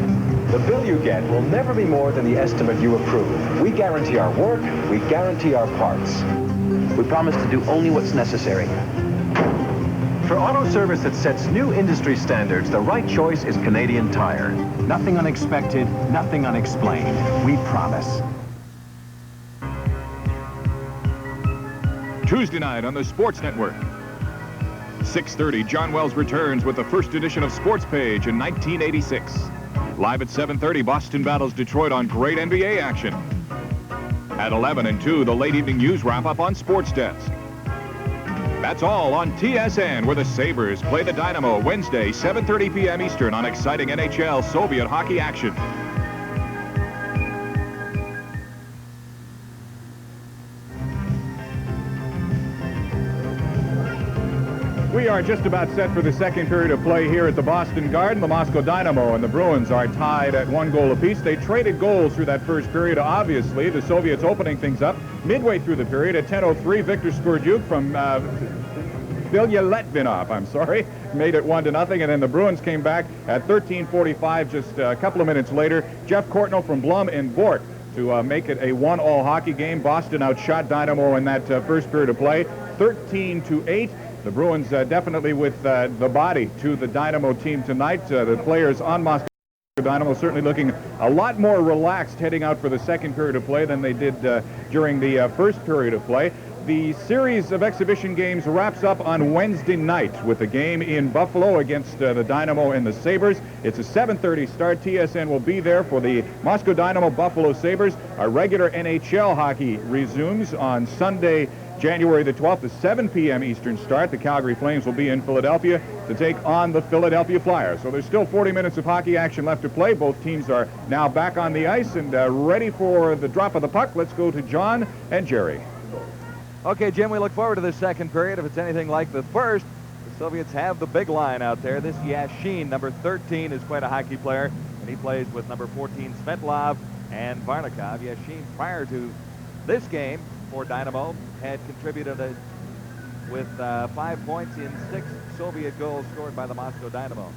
M: The bill you get will never be more than the estimate you approve. We guarantee our work, we guarantee our parts.
N: We promise to do only what's necessary.
M: For auto service that sets new industry standards, the right choice is Canadian Tire. Nothing unexpected, nothing unexplained. We promise.
H: Tuesday night on the Sports Network. 6:30, John Wells returns with the first edition of Sports Page in 1986. Live at 7:30, Boston battles Detroit on great NBA action. At 11 and 2, the late evening news wrap-up on Sports Desk. That's all on TSN, where the Sabres play the Dynamo Wednesday, 7:30 p.m. Eastern on exciting NHL Soviet hockey action.
D: We are just about set for the second period of play here at the Boston Garden. The Moscow Dynamo and the Bruins are tied at 1 goal apiece. They traded goals through that first period. Obviously, the Soviets opening things up midway through the period at 10:03. Victor Skurdyuk from Vilya Letvinov, made it 1-0, and then the Bruins came back at 13:45, just a couple of minutes later. Jeff Courtnall from Blum and Bork to make it a 1-all hockey game. Boston outshot Dynamo in that first period of play, 13-8. The Bruins definitely with the body to the Dynamo team tonight. The players on Moscow Dynamo certainly looking a lot more relaxed heading out for the second period of play than they did during the first period of play. The series of exhibition games wraps up on Wednesday night with a game in Buffalo against the Dynamo and the Sabres. It's a 7:30 start. TSN will be there for the Moscow Dynamo Buffalo Sabres. Our regular NHL hockey resumes on Sunday, January the 12th, at 7 p.m. Eastern start. The Calgary Flames will be in Philadelphia to take on the Philadelphia Flyers. So there's still 40 minutes of hockey action left to play. Both teams are now back on the ice and ready for the drop of the puck. Let's go to John and Jerry.
B: Okay, Jim, we look forward to this second period. If it's anything like the first, the Soviets have the big line out there. This Yashin, number 13, is quite a hockey player, and he plays with number 14, Svetlov, and Varnikov. Yashin, prior to this game for Dynamo, had contributed with 5 points in 6 Soviet goals scored by the Moscow Dynamo.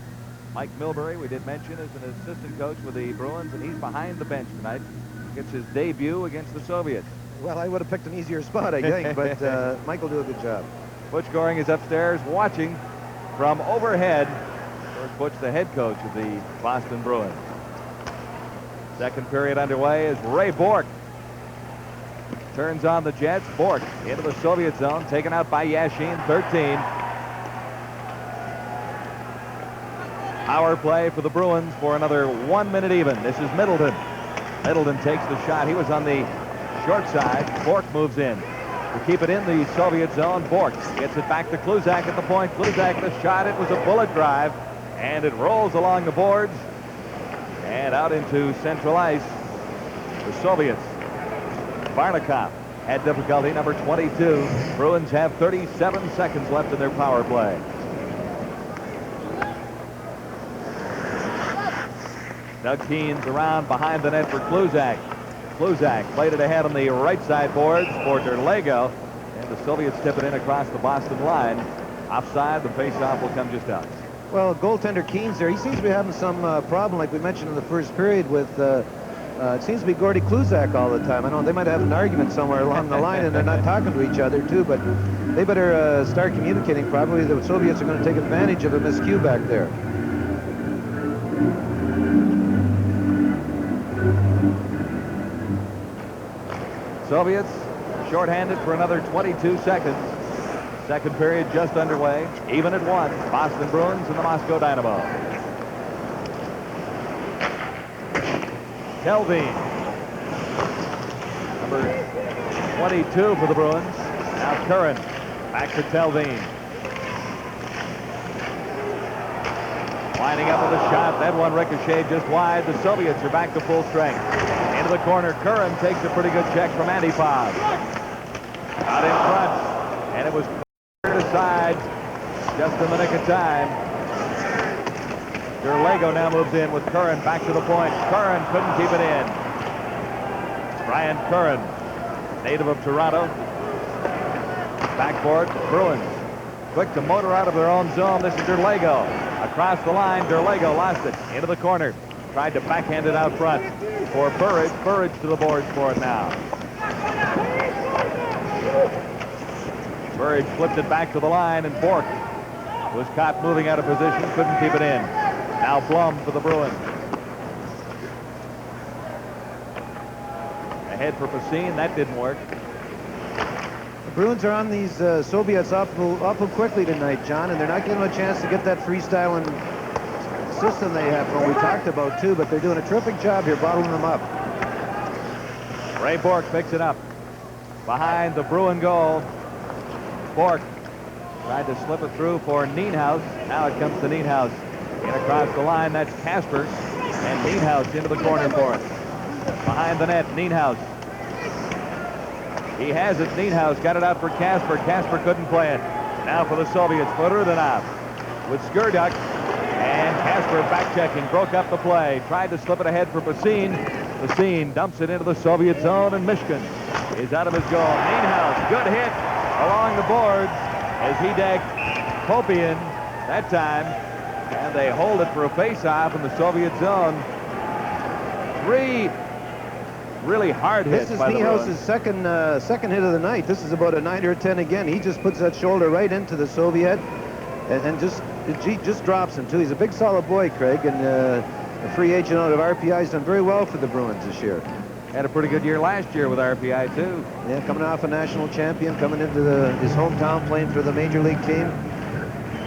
B: Mike Milbury, we did mention, is an assistant coach with the Bruins, and he's behind the bench tonight. Gets his debut against the Soviets.
C: Well, I would have picked an easier spot, I think, but Mike will do a good job.
B: Butch Goring is upstairs watching from overhead. George Butch, the head coach of the Boston Bruins. Second period underway as Ray Bourque turns on the Jets. Bourque into the Soviet zone, taken out by Yashin, 13. Power play for the Bruins for another 1 minute even. This is Middleton. Middleton takes the shot. He was on the short side. Bourque moves in to keep it in the Soviet zone. Bourque gets it back to Kluzak at the point. Kluzak the shot. It was a bullet drive, and it rolls along the boards and out into central ice. The Soviets. Varnikov had difficulty, number 22. Bruins have 37 seconds left in their power play. Doug Keen's around behind the net for Kluzak. Kluzak played it ahead on the right side boards for Derlego, and the Soviets tip it in across the Boston line. Offside, the faceoff will come just out.
C: Well, goaltender Keen's there. He seems to be having some problem, like we mentioned in the first period, with it seems to be Gordy Kluzak all the time. I know they might have an argument somewhere along the line, and they're not talking to each other, too, but they better start communicating. Probably the Soviets are going to take advantage of a miscue back there.
B: Soviets shorthanded for another 22 seconds. Second period just underway. Even at 1. Boston Bruins and the Moscow Dynamo. Telvin. Number 22 for the Bruins. Now Curran. Back to Telvin. Lining up with a shot. That one ricocheted just wide. The Soviets are back to full strength. Into the corner. Curran takes a pretty good check from Antipov. Out in front. And it was cleared aside just in the nick of time. Derlego now moves in with Curran back to the point. Curran couldn't keep it in. Brian Curran, native of Toronto. Backboard, Bruins. Quick to motor out of their own zone. This is Derlego. Across the line, Derlego lost it. Into the corner. Tried to backhand it out front for Burridge. Burridge to the boards for it now. Burridge flipped it back to the line, and Bourque was caught moving out of position. Couldn't keep it in. Now Blum for the Bruins. Ahead for Pasine. That didn't work.
C: The Bruins are on these Soviets awful quickly tonight, John, and they're not giving them a chance to get that freestyling system they have, what we talked about, too, but they're doing a terrific job here bottling them up.
B: Ray Bourque picks it up. Behind the Bruin goal. Bourque tried to slip it through for Nienhuis. Now it comes to Nienhuis. In across the line, that's Casper. And Nienhuis into the corner for it. Behind the net, Nienhuis. He has it. Nienhuis got it out for Casper. Casper couldn't play it. Now for the Soviets, for Rudanov with Skurduk. And Casper back-checking, broke up the play. Tried to slip it ahead for Pasine. Pasine dumps it into the Soviet zone, and Mishkin is out of his goal. Nienhuis, good hit along the boards as he decked Popian that time. And they hold it for a face-off in the Soviet zone. 3 really hard hits.
C: This is
B: by the Bruins.
C: Niehaus's second hit of the night. This is about a 9 or 10 again. He just puts that shoulder right into the Soviet, and just drops him too. He's a big, solid boy, Craig, and a free agent out of RPI. He's done very well for the Bruins this year.
B: Had a pretty good year last year with RPI too.
C: Yeah, coming off a national champion, coming into his hometown, playing for the major league team.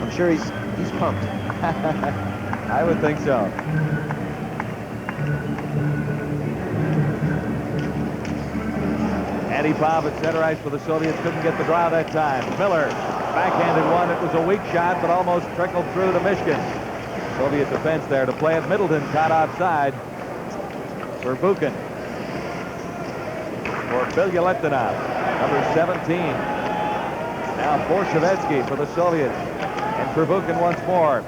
C: I'm sure he's pumped.
B: I would think so. Antipov at center ice for the Soviets. Couldn't get the draw that time. Miller backhanded one. It was a weak shot, but almost trickled through to Mishkin. Soviet defense there to play it. Middleton caught outside for Buchan. for Bilyaletdinov, number 17. Now Borshevetsky for the Soviets. And Pervukin once more.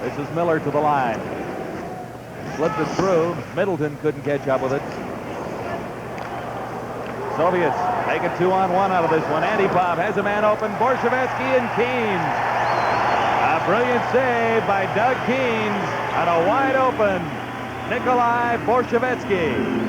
B: This is Miller to the line. Slipped it through. Middleton couldn't catch up with it. Soviets make a 2-on-1 out of this one. Antipov has a man open. Borshevetsky and Keynes. A brilliant save by Doug Keynes on a wide open Nikolai Borshevetsky.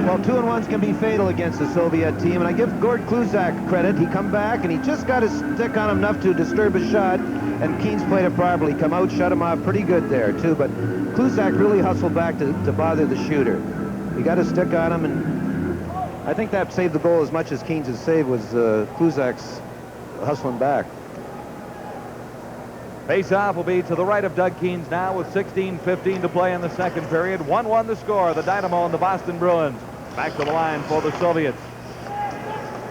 C: Well, 2-on-1s can be fatal against the Soviet team, and I give Gord Kluzak credit. He come back, and he just got his stick on him enough to disturb his shot, and Keynes played it properly. Come out, shut him off pretty good there, too, but Kluzak really hustled back to bother the shooter. He got his stick on him, and I think that saved the goal as much as Keynes' save was Kluzak's hustling back.
B: Face-off will be to the right of Doug Keynes now with 16:15 to play in the second period. 1-1 the score. The Dynamo and the Boston Bruins. Back to the line for the Soviets.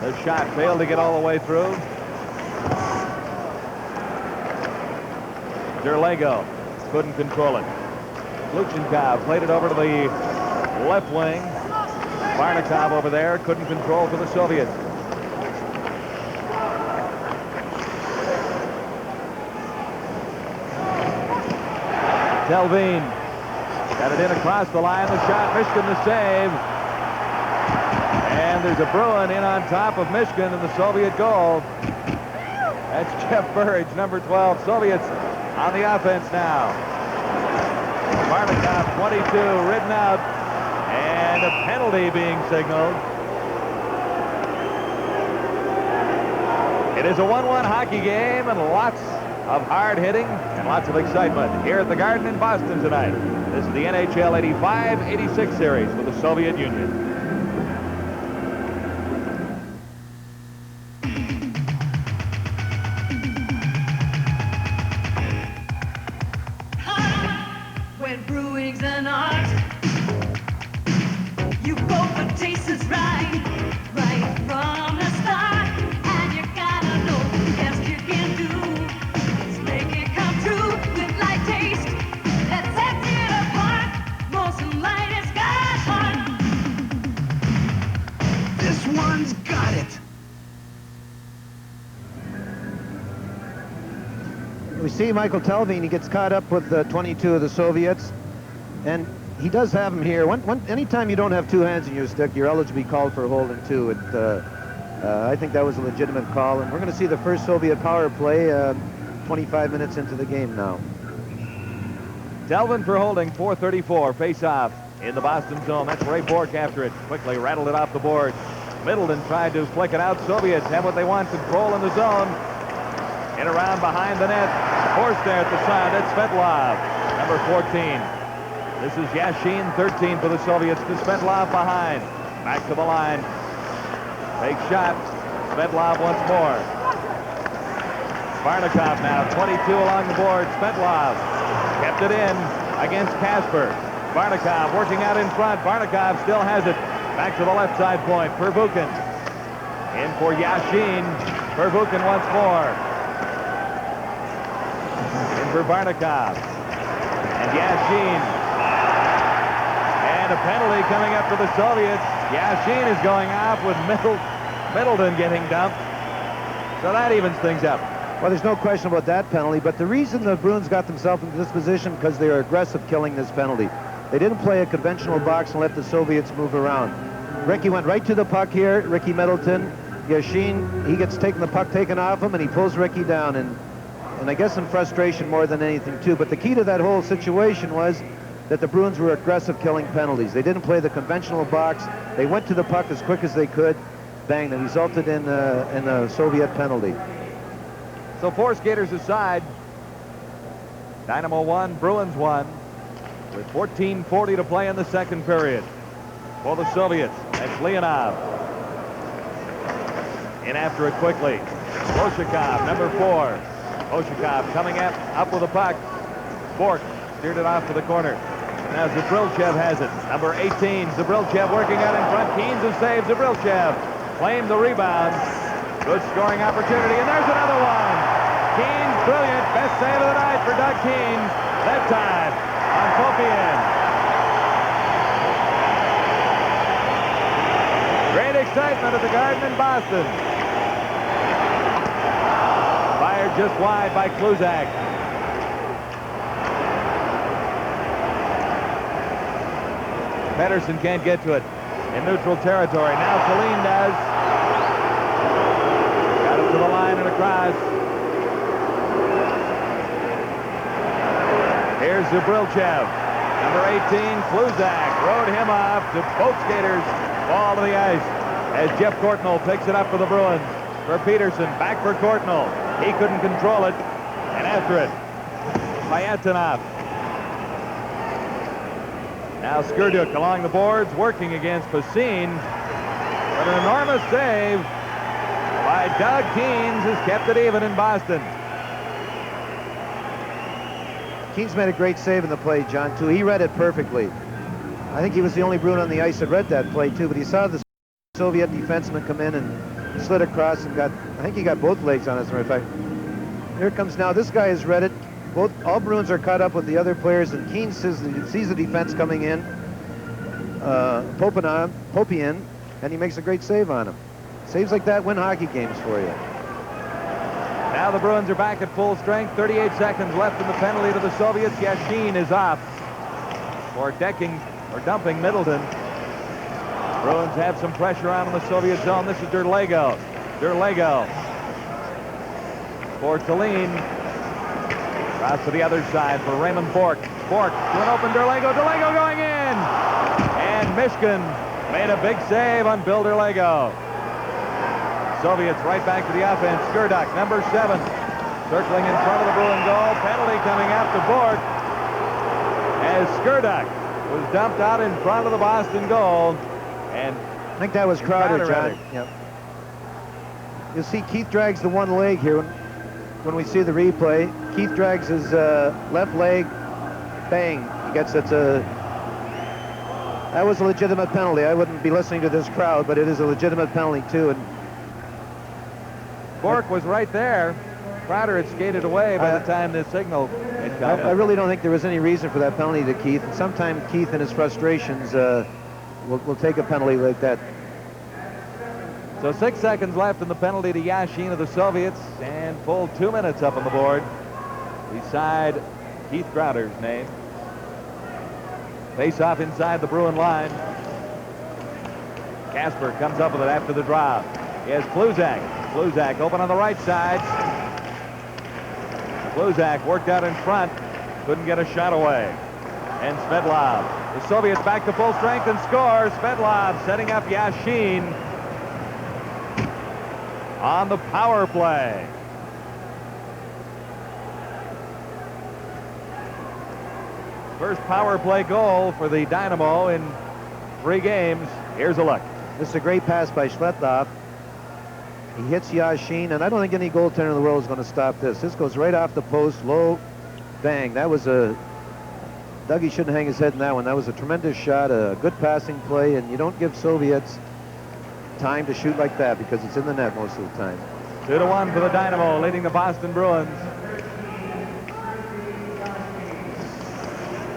B: The shot failed to get all the way through. Derlego couldn't control it. Luchenkov played it over to the left wing. Varnikov over there couldn't control for the Soviets. Delvine got it in across the line. The shot, Mishkin the save. And there's a Bruin in on top of Mishkin in the Soviet goal. That's Jeff Burridge, number 12. Soviets on the offense now. Varnikov, 22, ridden out. And a penalty being signaled. It is a 1-1 hockey game and lots of hard hitting and lots of excitement here at the Garden in Boston tonight. This is the NHL 85-86 series with the Soviet Union.
O: When brewing's an art, you go for tastes is right from the start, and you gotta know the best you can do is make it come true with light taste that sets it apart. Molson Light has got heart.
L: This one's got it.
C: We see Michael Telvin. He gets caught up with 22 of the Soviets, and he does have him here. Anytime you don't have two hands in your stick, you're eligible to be called for holding two. I think that was a legitimate call, and we're going to see the first Soviet power play 25 minutes into the game now.
B: Delvin for holding, 4:34, face-off in the Boston zone. That's Ray Bork after it. Quickly rattled it off the board. Middleton tried to flick it out. Soviets have what they want, control in the zone. In around behind the net. Forced there at the side. That's Svetlov, number 14. This is Yashin, 13 for the Soviets. To Svetlov behind. Back to the line. Fake shot. Svetlov once more. Varnikov now, 22 along the board. Svetlov kept it in against Kasper. Varnikov working out in front. Varnikov still has it. Back to the left side point. Pervukin. In for Yashin. Pervukin once more. In for Varnikov. And Yashin. And a penalty coming up for the Soviets. Yashin is going off with Middleton getting dumped. So that evens things up.
C: Well, there's no question about that penalty, but the reason the Bruins got themselves into this position because they are aggressive killing this penalty. They didn't play a conventional box and let the Soviets move around. Ricky went right to the puck here, Ricky Middleton. Yashin, he gets the puck taken off him, and he pulls Ricky down, and I guess in frustration more than anything, too. But the key to that whole situation was that the Bruins were aggressive killing penalties. They didn't play the conventional box. They went to the puck as quick as they could. Bang, that resulted in a Soviet penalty.
B: So four skaters aside. Dynamo 1, Bruins 1, with 14:40 to play in the second period. For the Soviets, that's Leonov. In after it quickly. Oshikov, number 4. Oshikov coming up with the puck. Bork steered it off to the corner. Now Zabrilchev has it. Number 18, Zabrilchev working out in front. Keynes has saved. Zabrilchev claimed the rebound. Good scoring opportunity, and there's another one. Keynes, brilliant. Best save of the night for Doug Keynes. That time on Popian. Great excitement at the Garden in Boston. Fired just wide by Kluzak. Pedersen can't get to it in neutral territory. Now Celine does. Got it to the line and across. Here's Zubrilchev. Number 18, Kluzak. Rode him off to both skaters. Ball to the ice as Jeff Courtnall picks it up for the Bruins. For Peterson, back for Courtnall. He couldn't control it. And after it, Payatinov. Now Skurduk along the boards, working against Pasine. But an enormous save by Doug Keynes has kept it even in Boston.
C: Keynes made a great save in the play, John, too. He read it perfectly. I think he was the only Bruin on the ice that read that play, too, but he saw the Soviet defenseman come in and slid across and got, I think he got both legs on his right. Here comes now, this guy has read it. All Bruins are caught up with the other players, and Keynes sees the defense coming in, Popian, and he makes a great save on him. Saves like that win hockey games for you.
B: Now the Bruins are back at full strength. 38 seconds left in the penalty to the Soviets. Yashin is off for dumping Middleton. Bruins have some pressure on in the Soviet zone. This is Derlego. Derlego for Tallinn. Cross to the other side for Raymond Bork. Bork to an open Derlego. Derlego going in. And Mishkin made a big save on Bill Derlego. Soviets right back to the offense. Skurduk, number 7, circling in front of the Bruin goal. Penalty coming after Bork as Skurduk was dumped out in front of the Boston goal. And
C: I think that was Crowder, John. Yep. You'll see Keith drags the one leg here when we see the replay. Keith drags his left leg. Bang. He gets it. That was a legitimate penalty. I wouldn't be listening to this crowd, but it is a legitimate penalty, too. And
B: Bork was right there. Crowder had skated away by the time the signal had come.
C: I really don't think there was any reason for that penalty to Keith. Sometimes Keith, in his frustrations, will take a penalty like that.
B: So 6 seconds left in the penalty to Yashin of the Soviets, and full 2 minutes up on the board beside Keith Crowder's name. Face off inside the Bruin line. Casper comes up with it after the draw. Here's Kluzak. Kluzak open on the right side. Kluzak worked out in front. Couldn't get a shot away. And Svedlov. The Soviets back to full strength and score. Svedlov setting up Yashin on the power play. First power play goal for the Dynamo in 3 games. Here's a look.
C: This is a great pass by Svedlov. He hits Yashin, and I don't think any goaltender in the world is going to stop this. This goes right off the post, low, bang. That was a... Dougie shouldn't hang his head in that one. That was a tremendous shot, a good passing play, and you don't give Soviets time to shoot like that because it's in the net most of the time.
B: 2-1 for the Dynamo, leading the Boston Bruins.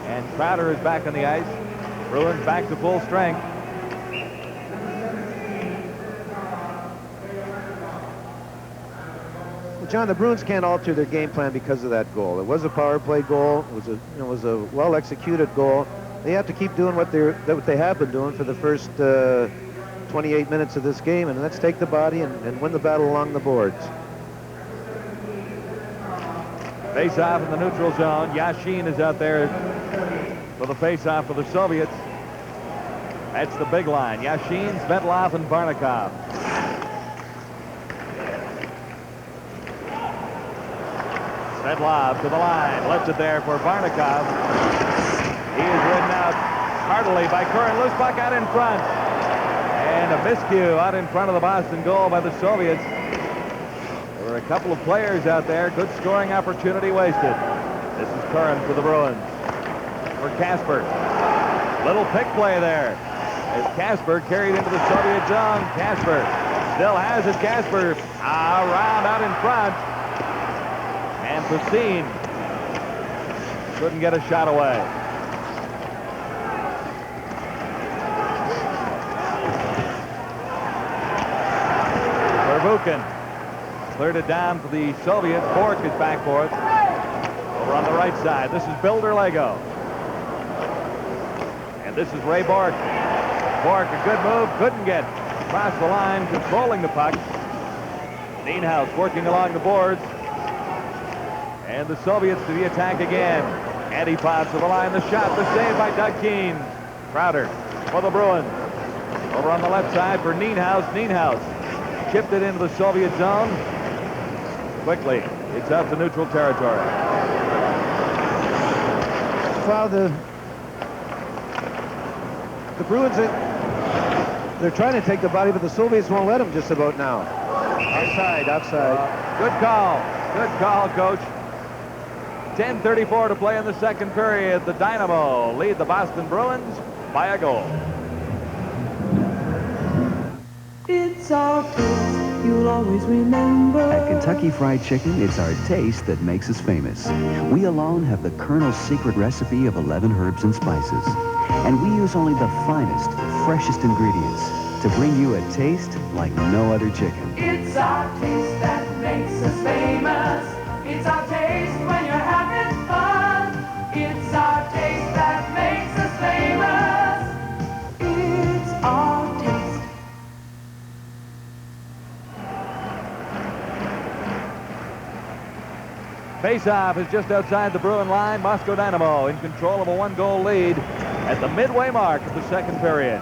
B: And Crowder is back on the ice. Bruins back to full strength.
C: Well, John, the Bruins can't alter their game plan because of that goal. It was a power play goal. It was a well-executed goal. They have to keep doing what they have been doing for the first 28 minutes of this game, and let's take the body and win the battle along the boards.
B: Face-off in the neutral zone. Yashin is out there for the face-off for the Soviets. That's the big line. Yashin, Svetlov, and Varnikov. Svetlov to the line. Left it there for Varnikov. He is ridden out heartily by Curran. Loose puck out in front. And a miscue out in front of the Boston goal by the Soviets. There were a couple of players out there. Good scoring opportunity wasted. This is Curran for the Bruins. For Casper. Little pick play there. As Casper carried into the Soviet zone. Casper still has it. Casper around out in front. And Pasine Couldn't get a shot away. Verbuchen cleared it down for the Soviets. Bork is back for it. Over on the right side. This is Builder Lego. And this is Ray Bork. Bork, a good move. Couldn't get across the line, controlling the puck. Nienhuis working along the boards. And the Soviets to the attack again. Antipod to the line. The shot, the save by Doug Keane. Crowder for the Bruins. Over on the left side for Nienhuis. Nienhuis chipped it into the Soviet zone. Quickly, it's out to neutral territory.
C: Well, the Bruins, they're trying to take the body, but the Soviets won't let them just about now. Offside, offside.
B: Good call. Good call, Coach. 10:34 to play in the second period. The Dynamo lead the Boston Bruins by a goal.
O: It's our taste you'll always remember.
P: At Kentucky Fried Chicken, it's our taste that makes us famous. We alone have the Colonel's secret recipe of 11 herbs and spices. And we use only the finest, freshest ingredients to bring you a taste like no other chicken.
O: It's our taste that makes us famous. It's our taste when you're having fun. It's our taste that makes us famous. It's our taste.
B: Face-off is just outside the Bruin line. Moscow Dynamo in control of a one-goal lead at the midway mark of the second period.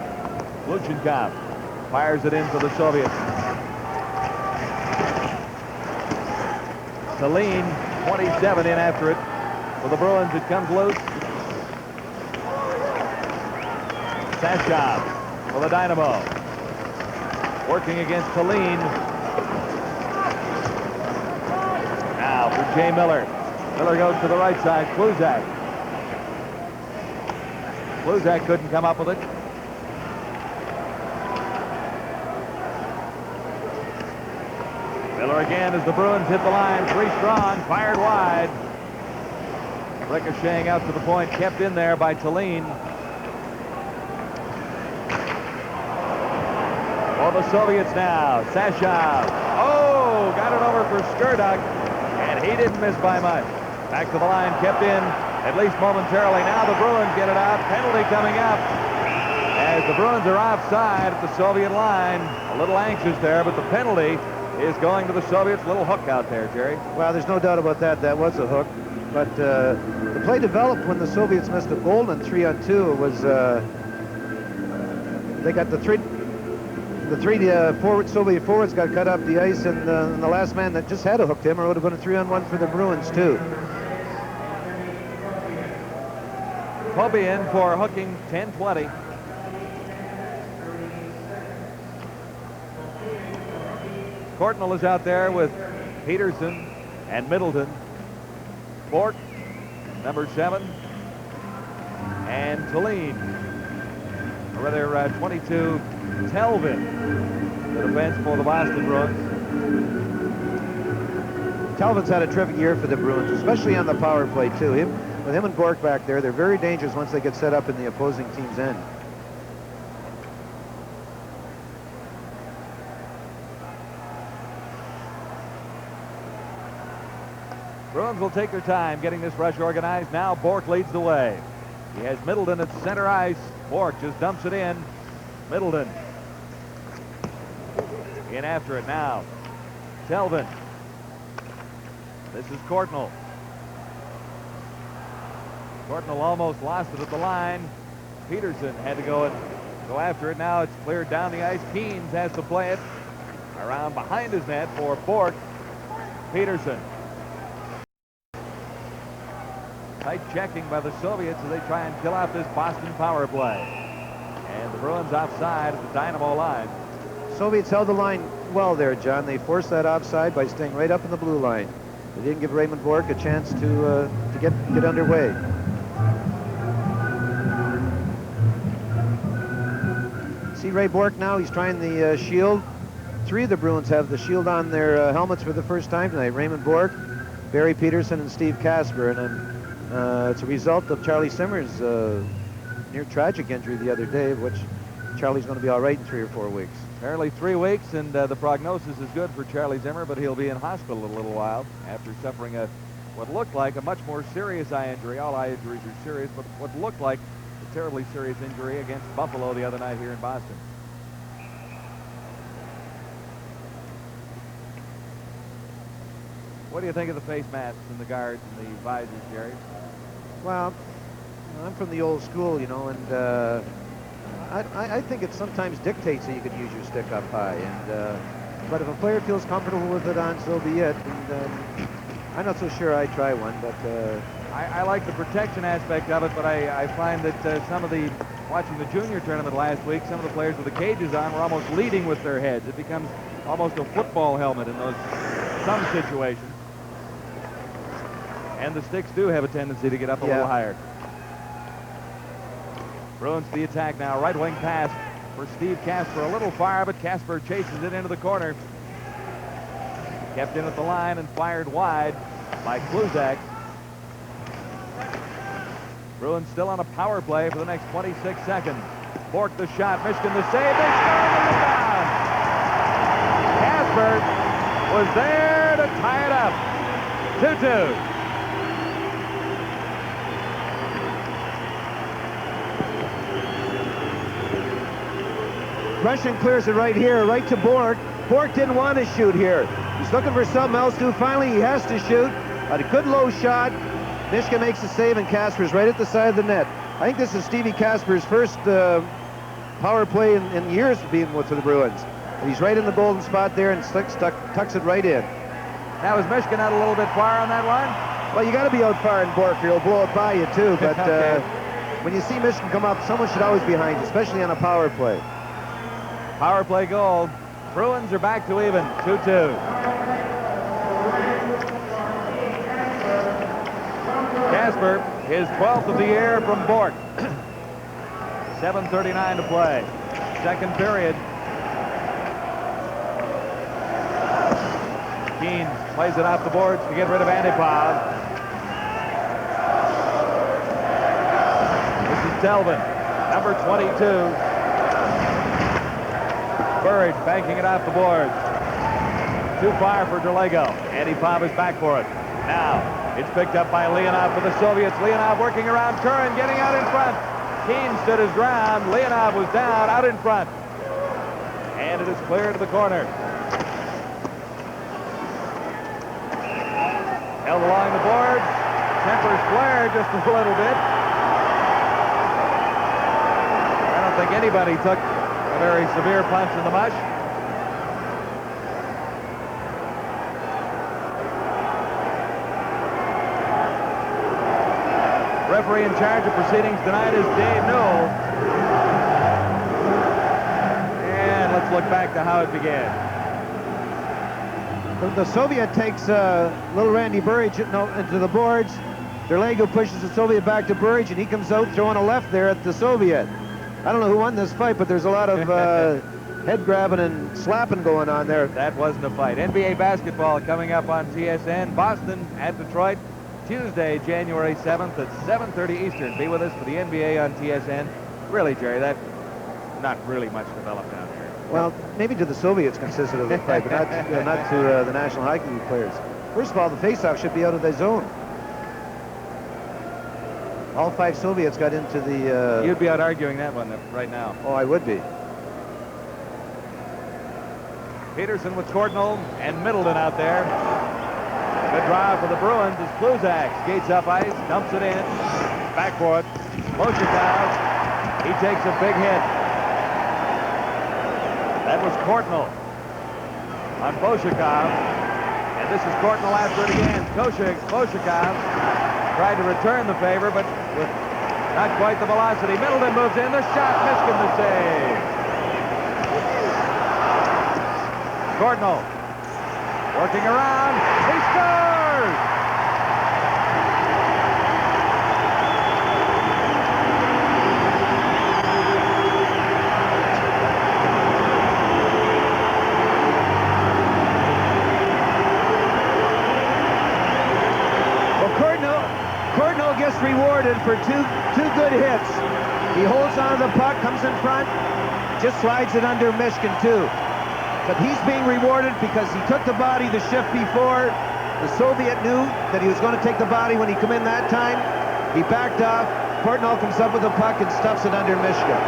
B: Luchenkov fires it in for the Soviets. Celine, 27 in after it. For the Bruins, it comes loose. Sashov for the Dynamo. Working against Celine. Now for Jay Miller. Miller goes to the right side. Kluzak. Kluzak couldn't come up with it. Miller again as the Bruins hit the line. Three strong, fired wide. Ricocheting out to the point, kept in there by Tallene. For the Soviets now, Sashov. Oh, got it over for Skurduk, and he didn't miss by much. Back to the line, kept in, at least momentarily. Now the Bruins get it out. Penalty coming up. As the Bruins are offside at the Soviet line. A little anxious there, but the penalty is going to the Soviets. Little hook out there, Jerry.
C: Well, there's no doubt about that. That was a hook. But the play developed when the Soviets missed a goal in 3-on-2. It was they got the three Soviet forwards got cut up the ice, and the last man that just had to hooked him, or it would have been a 3-on-1 for the Bruins too.
B: Kobe in for hooking 10-20. Courtnall is out there with Peterson and Middleton. Bork, number 7, and Tallene, or rather 22, Telvin, the defense for the Boston Bruins.
C: Telvin's had a terrific year for the Bruins, especially on the power play too. With him and Bork back there, they're very dangerous once they get set up in the opposing team's end.
B: Bruins will take their time getting this rush organized. Now Bork leads the way. He has Middleton at center ice. Bork just dumps it in. Middleton in after it now. Telvin. This is Courtnall. Courtnall almost lost it at the line. Peterson had to go after it. Now it's cleared down the ice. Keens has to play it around behind his net for Bork. Peterson. Tight checking by the Soviets as they try and kill out this Boston power play. And the Bruins offside at the Dynamo line.
C: Soviets held the line well there, John. They forced that offside by staying right up in the blue line. They didn't give Raymond Bork a chance to get underway. See Ray Bork now, he's trying the shield. 3 of the Bruins have the shield on their helmets for the first time tonight. Raymond Bork, Barry Peterson, and Steve Casper. And It's a result of Charlie Simmer's near tragic injury the other day, which Charlie's going to be all right in 3 or 4 weeks.
B: Apparently 3 weeks, and the prognosis is good for Charlie Zimmer, but he'll be in hospital a little while after suffering what looked like a much more serious eye injury. All eye injuries are serious, but what looked like a terribly serious injury against Buffalo the other night here in Boston. What do you think of the face masks and the guards and the visors, Jerry?
C: Well, I'm from the old school, you know, and I think it sometimes dictates that you could use your stick up high. And but if a player feels comfortable with it on, so be it. And I'm not so sure I'd try one, but
B: I like the protection aspect of it, but I find that some of the, watching the junior tournament last week, some of the players with the cages on were almost leading with their heads. It becomes almost a football helmet in some situations. And the sticks do have a tendency to get up a little higher. Bruins to the attack now. Right wing pass for Steve Casper. A little fire, but Casper chases it into the corner. Kept in at the line and fired wide by Kluzak. Bruins still on a power play for the next 26 seconds. Bork the shot. Michigan the save. They score the rebound. Casper was there to tie it up. 2-2.
C: Russian clears it right here, right to Bork. Bork didn't want to shoot here. He's looking for something else to. Finally, he has to shoot. A good low shot. Michigan makes the save, and Casper's right at the side of the net. I think this is Stevie Casper's first power play in years being with the Bruins. He's right in the golden spot there and tucks it right in.
B: Now, is Michigan out a little bit far on that one?
C: Well, you got to be out far in Bork, or he'll blow it by you too. But
B: okay.
C: When you see Michigan come up, someone should always be behind you, especially on a power play.
B: Power play goal. Bruins are back to even. 2-2. Casper, his 12th of the year from Bork. 7:39 to play. Second period. Keene plays it off the boards to get rid of Antipov. This is Delvin, number 22. Burridge banking it off the boards. Too far for Derlego. Antipov is back for it. Now, it's picked up by Leonov for the Soviets. Leonov working around Curran, getting out in front. Keene stood his ground. Leonov was down, out in front. And it is clear to the corner. Held along the boards. Tempers flared just a little bit. I don't think anybody took a very severe punch in the mush. Referee in charge of proceedings tonight is Dave Newell. And let's look back to how it began.
C: The Soviet takes little Randy Burridge into the boards. Derlego pushes the Soviet back to Burridge, and he comes out throwing a left there at the Soviet. I don't know who won this fight, but there's a lot of head grabbing and slapping going on there.
B: That wasn't a fight. NBA basketball coming up on TSN. Boston at Detroit, Tuesday, January 7th at 7:30 Eastern. Be with us for the NBA on TSN. Really, Jerry, that's not really much developed down here.
C: Well, maybe to the Soviets considered of a fight, but not to the National Hockey League players. First of all, the faceoff should be out of their zone. All 5 Soviets got into the...
B: You'd be out arguing that one right now.
C: Oh, I would be.
B: Peterson with Cordnell and Middleton out there. Good drive for the Bruins as Kluzak skates up ice, dumps it in. Back for it. Moshikov. He takes a big hit. That was Cordnell on Moshikov. And this is Cordnell after it again. Moshikov tried to return the favor, but with not quite the velocity. Middleton moves in. The shot. Michigan the save. Cordnell working around. He scores!
C: Well, Cordnell rewarded for two good hits. He holds on to the puck, comes in front, just slides it under Mishkin too. But he's being rewarded because he took the body the shift before. The Soviet knew that he was going to take the body when he come in that time. He backed off. Courtnall comes up with the puck and stuffs it under Mishkin.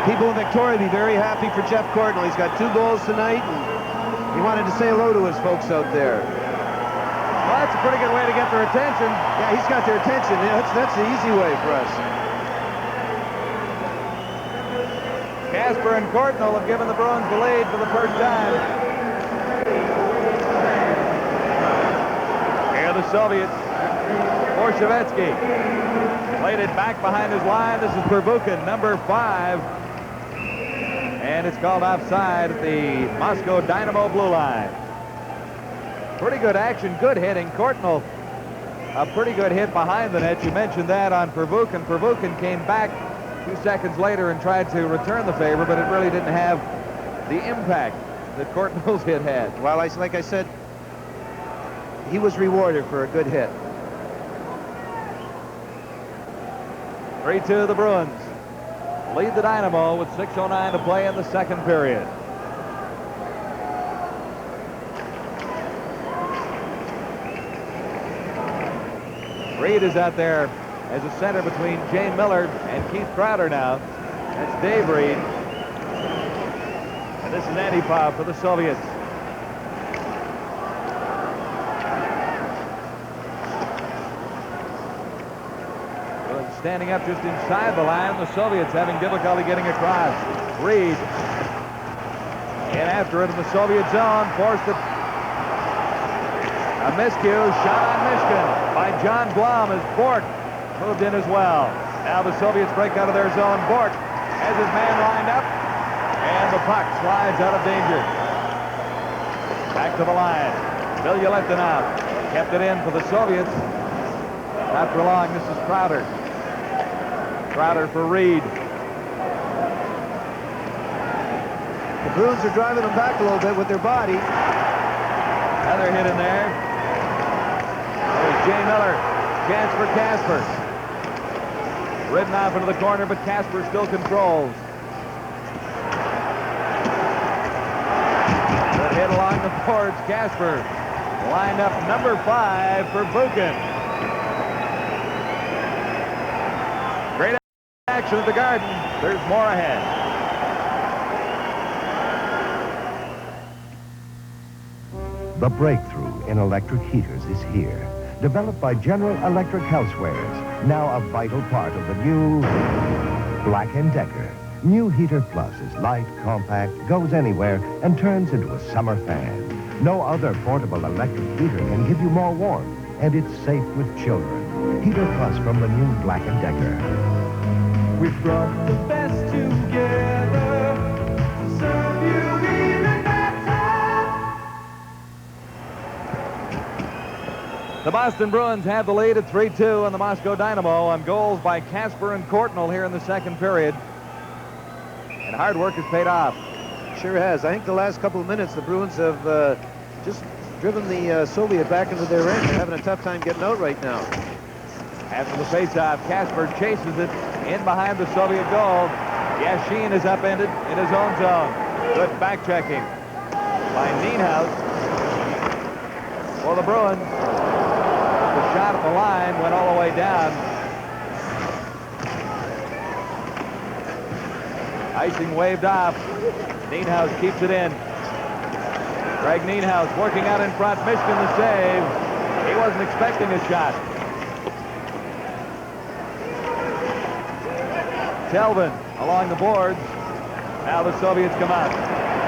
C: People in Victoria will be very happy for Jeff Courtnall. He's got 2 goals tonight, and he wanted to say hello to his folks out there.
B: Well, that's a pretty good way to get their attention.
C: Yeah, he's got their attention. That's the easy way for us.
B: Casper and Courtnall have given the Bruins the lead for the first time. Here are the Soviets. Borshevetsky played it back behind his line. This is Pervukin, number 5. And it's called offside at the Moscow Dynamo blue line. Pretty good action, good hitting. Courtnall, a pretty good hit behind the net. You mentioned that on Pervukin. Pervukin came back 2 seconds later and tried to return the favor, but it really didn't have the impact that Courtnall's hit had.
C: Well, like I said, he was rewarded for a good hit.
B: 3-2 the Bruins lead the Dynamo with 6:09 to play in the second period. Reed is out there as a center between Jay Miller and Keith Crowder now. That's Dave Reed. And this is Antipov for the Soviets. Standing up just inside the line. The Soviets having difficulty getting across. Reed in after it in the Soviet zone. Forced it. A miscue. Shot on Mishkin by John Blum as Bork moved in as well. Now the Soviets break out of their zone. Bork has his man lined up. And the puck slides out of danger. Back to the line. Vilyaletdinov kept it in for the Soviets. Not for long. This is Crowder. Crowder for Reed.
C: The Bruins are driving them back a little bit with their body.
B: Another hit in there. There's Jay Miller. Chance for Casper. Ridden off into the corner, but Casper still controls. Good hit along the boards. Casper lined up number 5 for Buchan. Great action at the Garden. There's more ahead.
J: The breakthrough in electric heaters is here. Developed by General Electric Housewares, now a vital part of the new Black & Decker. New Heater Plus is light, compact, goes anywhere, and turns into a summer fan. No other portable electric heater can give you more warmth, and it's safe with children. Heater Plus from the new Black & Decker.
O: We've brought the best together to serve you even better.
B: The Boston Bruins have the lead at 3-2 on the Moscow Dynamo on goals by Casper and Courtnall here in the second period. And hard work has paid off.
C: Sure has. I think the last couple of minutes the Bruins have just driven the Soviet back into their end. They're having a tough time getting out right now.
B: After the faceoff, Casper chases it in behind the Soviet goal. Yashin is upended in his own zone. Good back checking by Nienhuis for the Bruins. The shot at the line went all the way down. Icing waved off. Nienhuis keeps it in. Greg Nienhuis working out in front. Mishkin the save. He wasn't expecting a shot. Telvin along the boards. Now the Soviets come out.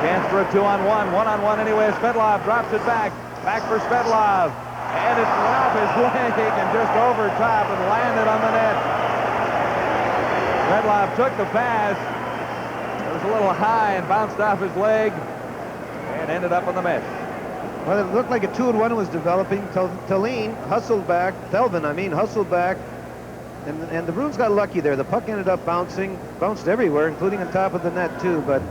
B: Chance for a 2-on-1. 1-on-1 anyway. Svetlov drops it back. Back for Svetlov. And it went off his leg and just over top and landed on the net. Svetlov took the pass. It was a little high and bounced off his leg and ended up on the mesh.
C: Well, it looked like a 2-on-1 was developing. Telvin hustled back. Hustled back. And the Bruins got lucky there. The puck ended up bounced everywhere, including on top of the net too. But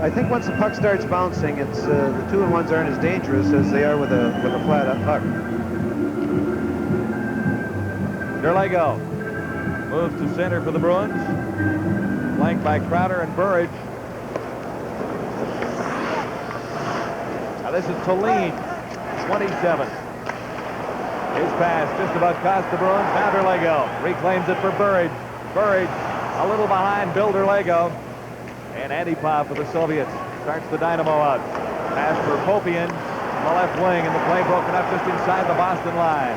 C: I think once the puck starts bouncing, it's the 2-on-1s aren't as dangerous as they are with a flat puck.
B: Derlego moves to center for the Bruins. Flanked by Crowder and Burridge. Now this is Tulane, 27. His pass just about cost the Bruins. Now Derlego reclaims it for Burridge. Burridge a little behind Bill Derlego. And Antipov for the Soviets starts the Dynamo out. Pass for Popian on the left wing, and the play broken up just inside the Boston line.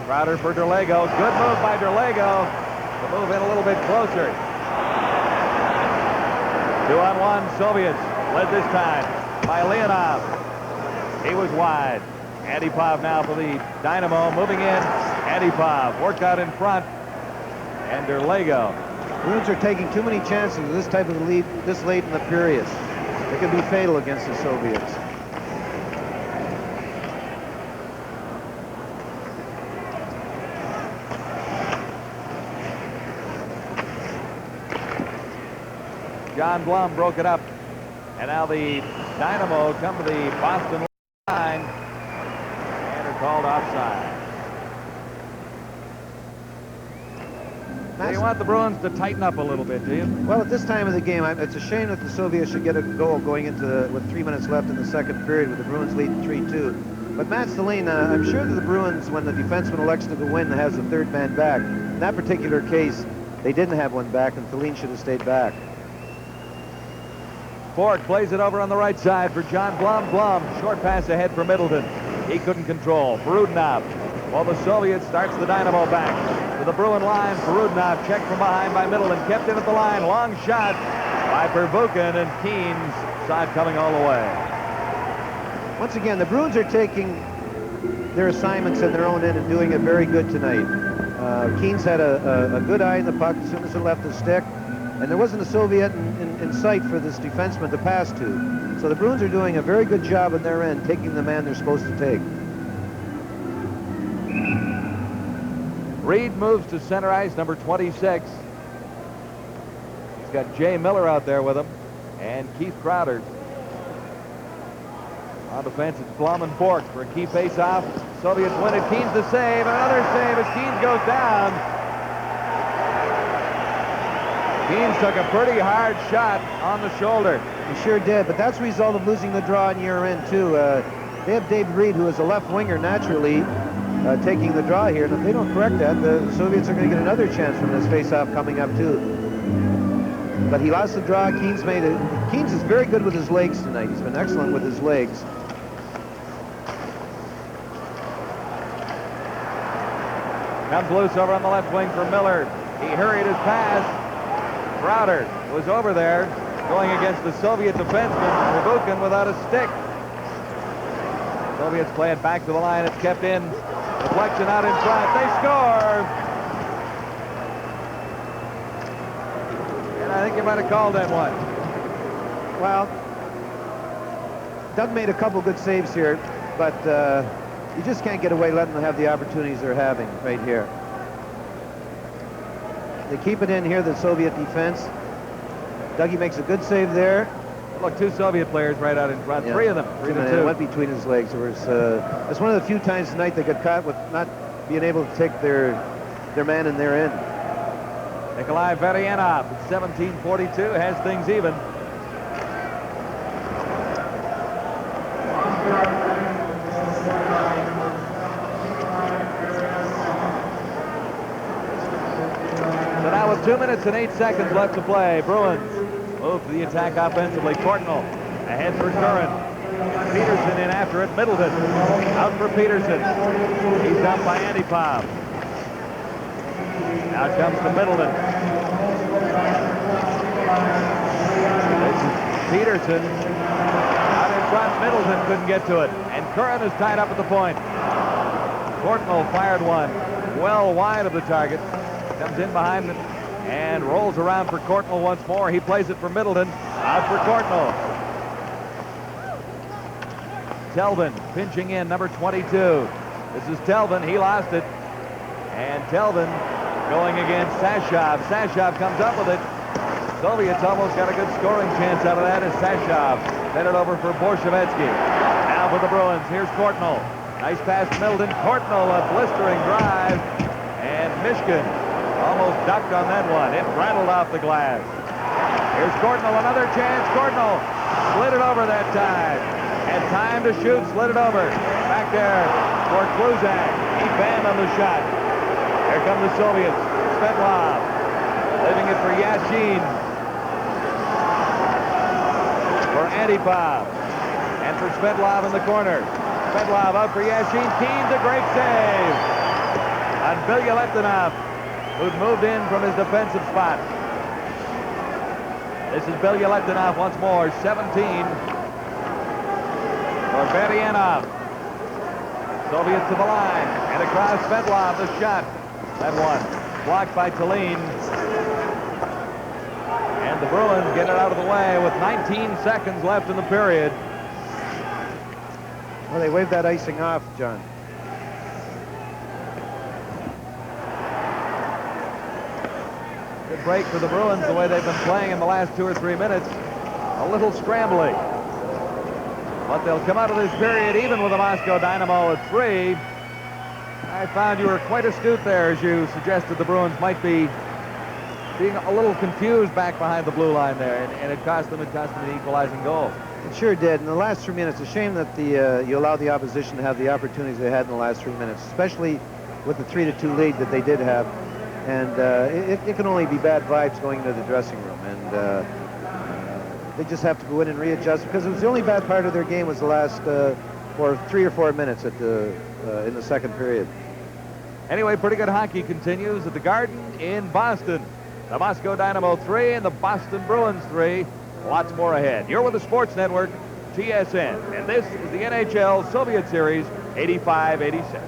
B: Crowder for Derlego. Good move by Derlego to move in a little bit closer. 2-on-1 Soviets, led this time by Leonov. He was wide. Antipov now for the Dynamo, moving in. Antipov worked out in front, and Derlego.
C: Bruins are taking too many chances with this type of lead this late in the period. It can be fatal against the Soviets.
B: John Blum broke it up, and now the Dynamo come to the Boston line and are called offside. You want the Bruins to tighten up a little bit, do you?
C: Well, at this time of the game, it's a shame that the Soviets should get a goal going into with 3 minutes left in the second period with the Bruins leading 3-2. But Matt Stalin, I'm sure that the Bruins, when the defenseman elects to go in, has the third man back. In that particular case, they didn't have one back, and Stalin should have stayed back.
B: Ford plays it over on the right side for John Blum. Blum, short pass ahead for Middleton. He couldn't control. Brudinov. While the Soviets starts the Dynamo back to the Bruin line. Brudinov checked from behind by Middleton. Kept in at the line. Long shot by Pervukin, and Keynes saw it coming all the way.
C: Once again, the Bruins are taking their assignments in their own end and doing it very good tonight. Keynes had a good eye in the puck as soon as it left the stick. And there wasn't a Soviet in sight for this defenseman to pass to. So the Bruins are doing a very good job on their end, taking the man they're supposed to take.
B: Reed moves to center ice, number 26. He's got Jay Miller out there with him, and Keith Crowder. On defense, it's Blum and Bork for a key face-off. Soviets win it. Keynes the save. Another save as Keynes goes down. Keynes took a pretty hard shot on the shoulder.
C: He sure did, but that's the result of losing the draw in year end, too. They have David Reed, who is a left winger naturally, taking the draw here. And if they don't correct that, the Soviets are going to get another chance from this face-off coming up, too. But he lost the draw. Keynes made it. Keynes is very good with his legs tonight. He's been excellent with his legs.
B: Comes loose over on the left wing for Miller. He hurried his pass. Crowder was over there going against the Soviet defenseman, Pervukin, without a stick. Soviets play it back to the line. It's kept in. Deflection out in front. They score! And I think you might have called that one.
C: Well, Doug made a couple good saves here, but you just can't get away letting them have the opportunities they're having right here. They keep it in here, the Soviet defense. Dougie makes a good save there.
B: Look, two Soviet players right out in front. Yeah. Three of them. 3-2.
C: It went between his legs. It's one of the few times tonight they got caught with not being able to take their man in their end.
B: Nikolai Varianov at 17:42 has things even. So now with 2 minutes and 8 seconds left to play, Bruins move to the attack offensively. Courtnall ahead for Curran. Peterson in after it. Middleton out for Peterson. He's dumped by Antipov. Now it comes to Middleton. This is Peterson out in front. Middleton couldn't get to it, and Curran is tied up at the point. Courtnall fired one well wide of the target. Comes in behind them and rolls around for Courtnall once more. He plays it for Middleton. Out for Courtnall. Telvin pinching in, number 22. This is Telvin. He lost it. And Telvin going against Sashov. Sashov comes up with it. Soviets almost got a good scoring chance out of that as Sashov sent it over for Borshevetsky. Now for the Bruins. Here's Courtnall. Nice pass to Middleton. Courtnall, a blistering drive. Mishkin almost ducked on that one. It rattled off the glass. Here's Gordonell, another chance. Gordonell slid it over that time. Had time to shoot, slid it over. Back there for Kluzak. He banned on the shot. Here come the Soviets. Svetlov leaving it for Yashin. For Antipov. And for Svetlov in the corner. Svetlov out for Yashin. Keane's a great save on Bilyaletdinov, who'd moved in from his defensive spot. This is Bilyaletdinov once more, 17 for Berianov. Soviets to the line, and across Svetlov, the shot. That one blocked by Tallinn. And the Bruins get it out of the way with 19 seconds left in the period.
C: Well, they waved that icing off, John.
B: Good break for the Bruins, the way they've been playing in the last 2 or 3 minutes. A little scrambling. But they'll come out of this period even with the Moscow Dynamo at 3. I found you were quite astute there as you suggested the Bruins might be being a little confused back behind the blue line there, and it cost them an equalizing goal.
C: It sure did. In the last 3 minutes, it's a shame that you allowed the opposition to have the opportunities they had in the last 3 minutes, especially with the 3-2 lead that they did have. And it can only be bad vibes going into the dressing room. And they just have to go in and readjust, because it was the only bad part of their game was the last 3 or 4 minutes at in the second period.
B: Anyway, pretty good hockey continues at the Garden in Boston. The Moscow Dynamo 3 and the Boston Bruins 3. Lots more ahead. You're with the Sports Network, TSN, and this is the NHL Soviet Series 85-86.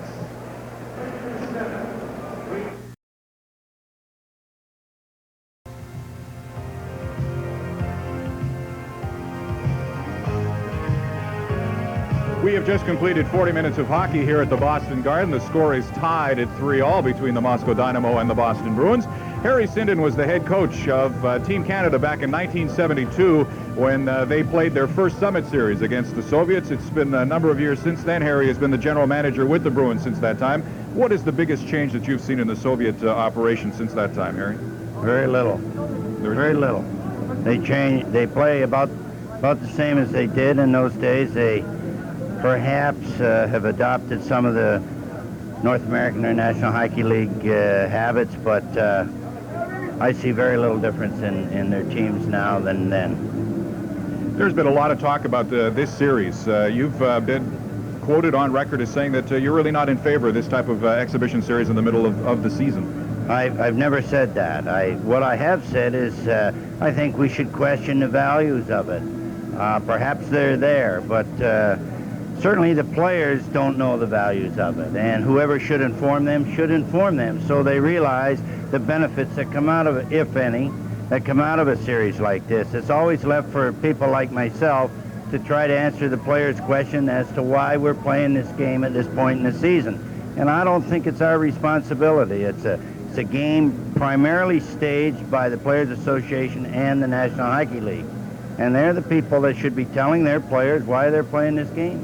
H: We have just completed 40 minutes of hockey here at the Boston Garden. The score is tied at 3-all between the Moscow Dynamo and the Boston Bruins. Harry Sinden was the head coach of Team Canada back in 1972 when they played their first Summit Series against the Soviets. It's been a number of years since then. Harry has been the general manager with the Bruins since that time. What is the biggest change that you've seen in the Soviet operation since that time, Harry?
Q: Very little. Very little. They play about the same as they did in those days. They perhaps have adopted some of the North American or National Hockey League habits, but I see very little difference in their teams now than then.
H: There's been a lot of talk about this series. You've been quoted on record as saying that you're really not in favor of this type of exhibition series in the middle of the season.
Q: I've never said that. What I have said is I think we should question the values of it. Perhaps they're there, but certainly the players don't know the values of it, and whoever should inform them so they realize the benefits that come out of it, if any, that come out of a series like this. It's always left for people like myself to try to answer the players' question as to why we're playing this game at this point in the season. And I don't think it's our responsibility. It's a game primarily staged by the Players Association and the National Hockey League. And they're the people that should be telling their players why they're playing this game.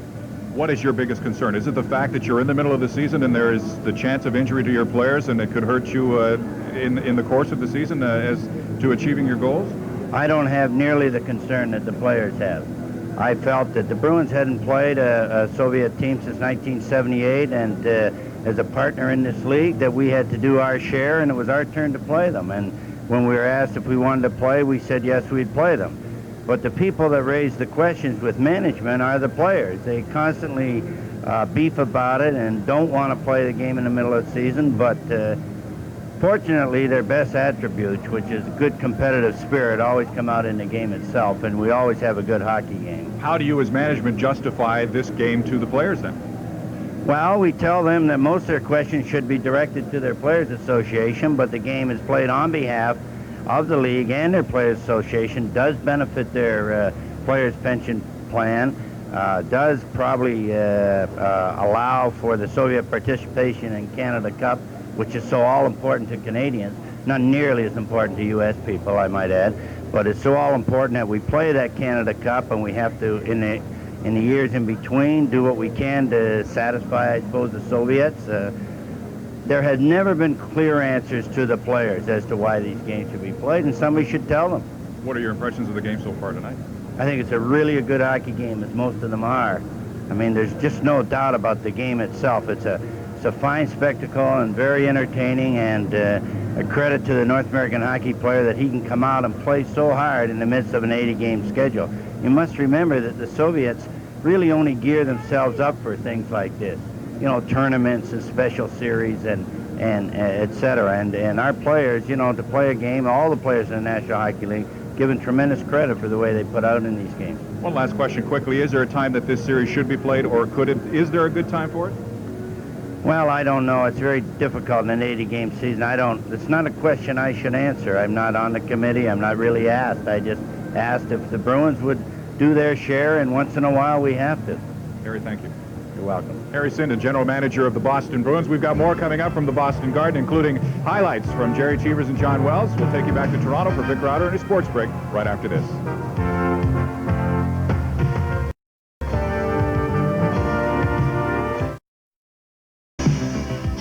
H: What is your biggest concern? Is it the fact that you're in the middle of the season and there is the chance of injury to your players and it could hurt you in the course of the season as to achieving your goals?
Q: I don't have nearly the concern that the players have. I felt that the Bruins hadn't played a Soviet team since 1978, and as a partner in this league that we had to do our share, and it was our turn to play them. And when we were asked if we wanted to play, we said yes, we'd play them. But the people that raise the questions with management are the players. They constantly beef about it and don't want to play the game in the middle of the season, but fortunately their best attributes, which is good competitive spirit, always come out in the game itself, and we always have a good hockey game.
H: How do you as management justify this game to the players then?
Q: Well, we tell them that most of their questions should be directed to their Players Association, but the game is played on behalf of the league, and their Players Association does benefit their players' pension plan, does probably allow for the Soviet participation in Canada Cup, which is so all important to Canadians, not nearly as important to U.S. people, I might add, but it's so all important that we play that Canada Cup, and we have to, in the years in between, do what we can to satisfy, I suppose, the Soviets. there had never been clear answers to the players as to why these games should be played, and somebody should tell them.
H: What are your impressions of the game so far tonight?
Q: I think it's a really good hockey game, as most of them are. I mean, there's just no doubt about the game itself. It's a fine spectacle and very entertaining, and a credit to the North American hockey player that he can come out and play so hard in the midst of an 80-game schedule. You must remember that the Soviets really only gear themselves up for things like this, you know, tournaments and special series and et cetera. And our players, you know, to play a game, all the players in the National Hockey League, given tremendous credit for the way they put out in these games.
H: One last question quickly. Is there a time that this series should be played, or is there a good time for it?
Q: Well, I don't know. It's very difficult in an 80-game season. It's not a question I should answer. I'm not on the committee. I'm not really asked. I just asked if the Bruins would do their share, and once in a while we have to.
H: Harry, thank you.
Q: You're welcome.
H: Harry Sinden, general manager of the Boston Bruins. We've got more coming up from the Boston Garden, including highlights from Jerry Cheevers and John Wells. We'll take you back to Toronto for Vic Rauter and his sports break right after this.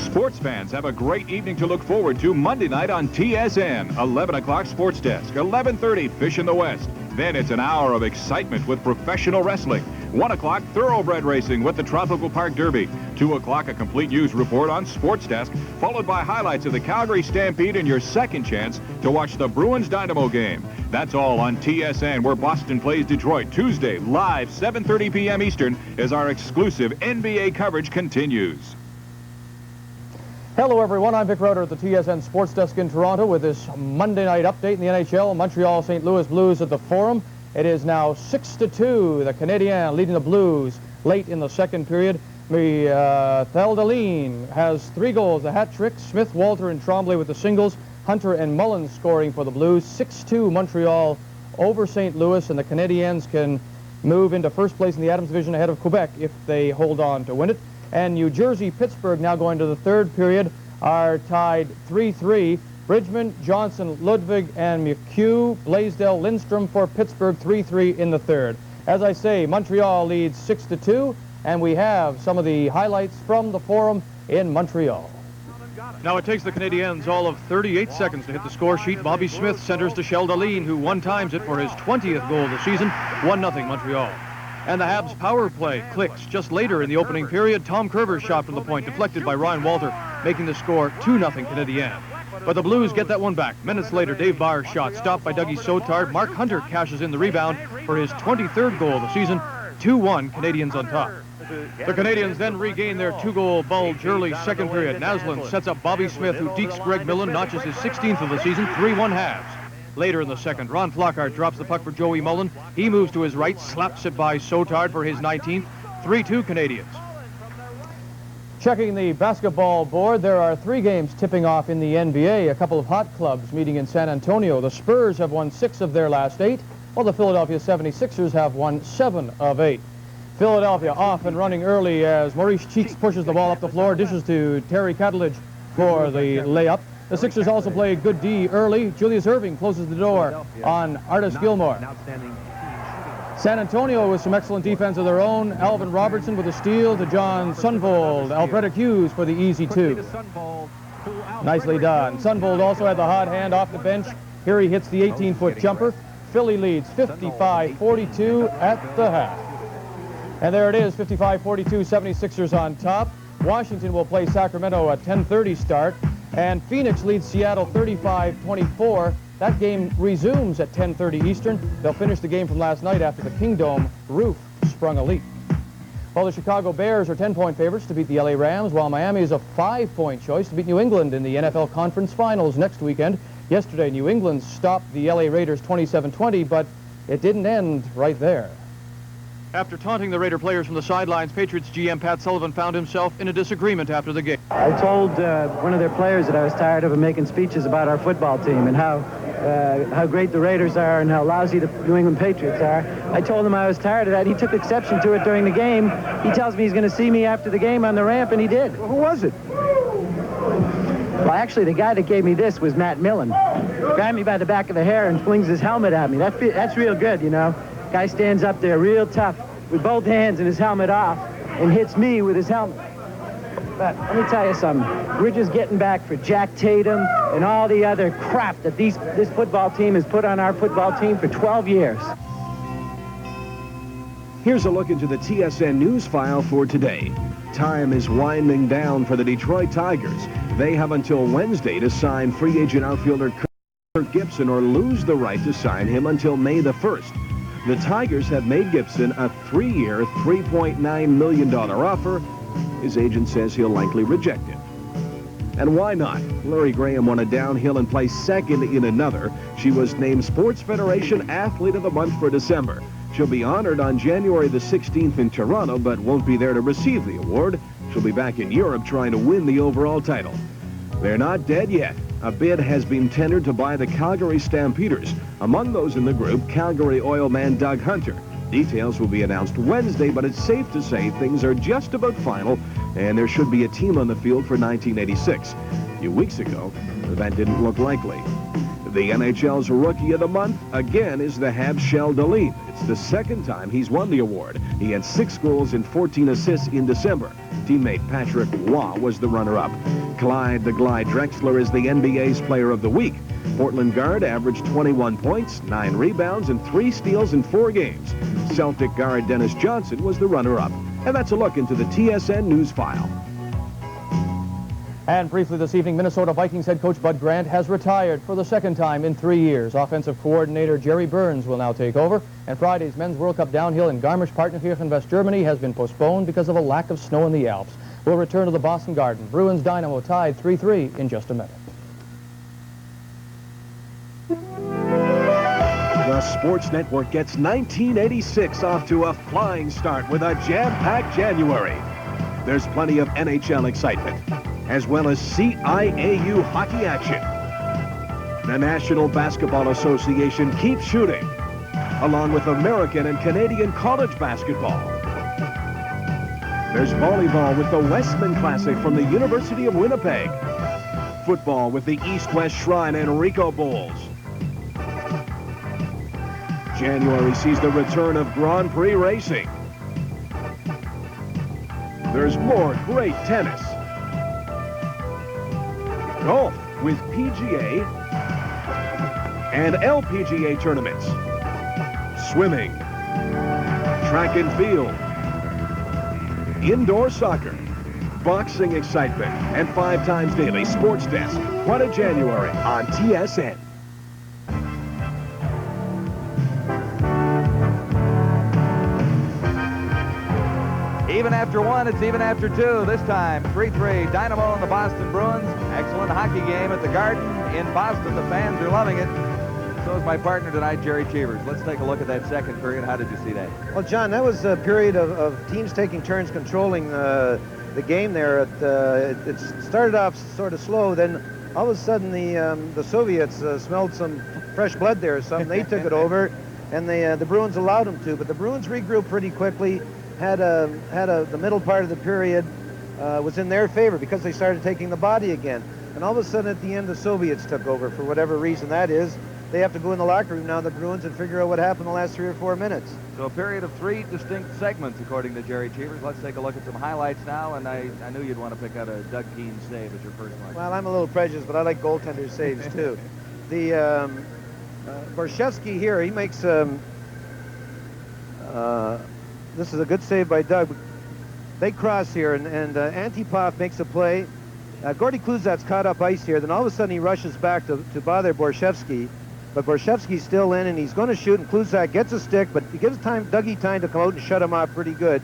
H: Sports fans have a great evening to look forward to Monday night on TSN. 11 o'clock Sports Desk, 11:30 Fish in the West. Then it's an hour of excitement with professional wrestling. 1 o'clock thoroughbred racing with the Tropical Park Derby. 2 o'clock a complete news report on Sports Desk, followed by highlights of the Calgary Stampede and your second chance to watch the Bruins Dynamo game. That's all on TSN, where Boston plays Detroit Tuesday, live 7:30 p.m. Eastern, as our exclusive NBA coverage continues.
K: Hello, everyone. I'm Vic Rauter at the TSN Sports Desk in Toronto with this Monday night update in the NHL. Montreal St. Louis Blues at the Forum. It is now 6-2. The Canadiens leading the Blues late in the second period. Theldeline has 3 goals, a hat trick. Smith, Walter, and Tremblay with the singles. Hunter and Mullins scoring for the Blues. 6-2 Montreal over St. Louis, and the Canadiens can move into first place in the Adams Division ahead of Quebec if they hold on to win it. And New Jersey, Pittsburgh, now going to the third period, are tied 3-3. Bridgman, Johnson, Ludwig, and McHugh, Blaisdell, Lindstrom for Pittsburgh, 3-3 in the third. As I say, Montreal leads 6-2, and we have some of the highlights from the Forum in Montreal.
D: Now it takes the Canadiens all of 38 seconds to hit the score sheet. Bobby Smith centers to Sheldalene, who one-times it for his 20th goal of the season. 1-0 Montreal. And the Habs power play clicks just later in the opening period. Tom Kerber's shot from the point deflected by Ryan Walter, making the score 2-0 Canadiens. But the Blues get that one back. Minutes later, Dave Barr's shot stopped by Dougie Sotard. Mark Hunter cashes in the rebound for his 23rd goal of the season. 2-1 Canadiens on top. The Canadiens then regain their 2-goal bulge early second period. Naslund sets up Bobby Smith, who dekes Greg Millen, notches his 16th of the season. 3-1 Habs. Later in the second, Ron Flockhart drops the puck for Joey Mullen. He moves to his right, slaps it by Sotard for his 19th. 3-2 Canadiens.
K: Checking the basketball board, there are 3 games tipping off in the NBA. A couple of hot clubs meeting in San Antonio. The Spurs have won 6 of their last 8, while the Philadelphia 76ers have won 7 of 8. Philadelphia off and running early as Maurice Cheeks pushes the ball up the floor, dishes to Terry Catalidge for the layup. The Sixers also play good D early. Julius Erving closes the door on Artis Gilmore. San Antonio with some excellent defense of their own. Alvin Robertson with a steal to John Sunvold. Alfreda Hughes for the easy 2. Nicely done. Sunvold also had the hot hand off the bench. Here he hits the 18-foot jumper. Philly leads 55-42 at the half. And there it is, 55-42, 76ers on top. Washington will play Sacramento at 10:30 start. And Phoenix leads Seattle 35-24. That game resumes at 10:30 Eastern. They'll finish the game from last night after the Kingdome roof sprung a leak. Well, the Chicago Bears are 10-point favorites to beat the LA Rams, while Miami is a 5-point choice to beat New England in the NFL Conference Finals next weekend. Yesterday, New England stopped the LA Raiders 27-20, but it didn't end right there.
D: After taunting the Raider players from the sidelines, Patriots GM Pat Sullivan found himself in a disagreement after the game.
R: I told one of their players that I was tired of him making speeches about our football team and how great the Raiders are and how lousy the New England Patriots are. I told him I was tired of that. He took exception to it during the game. He tells me he's going to see me after the game on the ramp, and he did.
F: Well, who was it?
R: Well, actually, the guy that gave me this was Matt Millen. Grabbed me by the back of the hair and flings his helmet at me. That's real good, you know. Guy stands up there real tough with both hands and his helmet off and hits me with his helmet. But let me tell you something. We're just getting back for Jack Tatum and all the other crap that this football team has put on our football team for 12 years.
L: Here's a look into the TSN news file for today. Time is winding down for the Detroit Tigers. They have until Wednesday to sign free agent outfielder Kirk Gibson or lose the right to sign him until May the 1st. The Tigers have made Gibson a 3-year, $3.9 million offer. His agent says he'll likely reject it. And why not? Larry Graham won a downhill and placed second in another. She was named Sports Federation Athlete of the Month for December. She'll be honored on January the 16th in Toronto, but won't be there to receive the award. She'll be back in Europe trying to win the overall title. They're not dead yet. A bid has been tendered to buy the Calgary Stampeders. Among those in the group, Calgary oil man Doug Hunter. Details will be announced Wednesday, but it's safe to say things are just about final, and there should be a team on the field for 1986. A few weeks ago, that didn't look likely. The NHL's Rookie of the Month, again, is the Habs Shell Deline. It's the second time he's won the award. He had 6 goals and 14 assists in December. Teammate Patrick Waugh was the runner-up. Clyde the Glide Drexler is the NBA's Player of the Week. Portland guard averaged 21 points, 9 rebounds, and 3 steals in 4 games. Celtic guard Dennis Johnson was the runner-up. And that's a look into the TSN news file.
K: And briefly this evening, Minnesota Vikings head coach Bud Grant has retired for the second time in 3 years. Offensive coordinator Jerry Burns will now take over. And Friday's Men's World Cup downhill in Garmisch-Partenkirchen, West Germany has been postponed because of a lack of snow in the Alps. We'll return to the Boston Garden. Bruins Dynamo tied 3-3 in just a minute.
L: The Sports Network gets 1986 off to a flying start with a jam-packed January. There's plenty of NHL excitement, as well as CIAU hockey action. The National Basketball Association keeps shooting, along with American and Canadian college basketball. There's volleyball with the Westman Classic from the University of Winnipeg. Football with the East-West Shrine and Rico Bowls. January sees the return of Grand Prix racing. There's more great tennis. Golf with PGA and LPGA tournaments. Swimming, track and field, indoor soccer, boxing excitement, and 5 times daily sports desk. What a January on TSN.
B: Even after 1, it's even after 2. This time, 3-3, Dynamo and the Boston Bruins. Excellent hockey game at the Garden in Boston. The fans are loving it. So is my partner tonight, Jerry Cheevers. Let's take a look at that second period. How did you see that?
C: Well, John, that was a period of teams taking turns controlling the game there. It started off sort of slow, then all of a sudden the Soviets smelled some fresh blood there or something. They took it over, and the Bruins allowed them to. But the Bruins regrouped pretty quickly. The middle part of the period was in their favor because they started taking the body again. And all of a sudden at the end, the Soviets took over for whatever reason that is. They have to go in the locker room now, the Bruins, and figure out what happened the last 3 or 4 minutes.
B: So a period of 3 distinct segments, according to Jerry Cheevers. Let's take a look at some highlights now, and I knew you'd want to pick out a Doug Keane save as your first one.
C: Well, I'm a little prejudiced, but I like goaltender saves, too. The Borshevsky here, he makes... this is a good save by Doug. They cross here, and Antipov makes a play. Gordy Kluzak's caught up ice here. Then all of a sudden he rushes back to bother Borshevsky. But Borshevsky's still in, and he's going to shoot, and Kluzak gets a stick, but he gives Dougie time to come out and shut him off pretty good.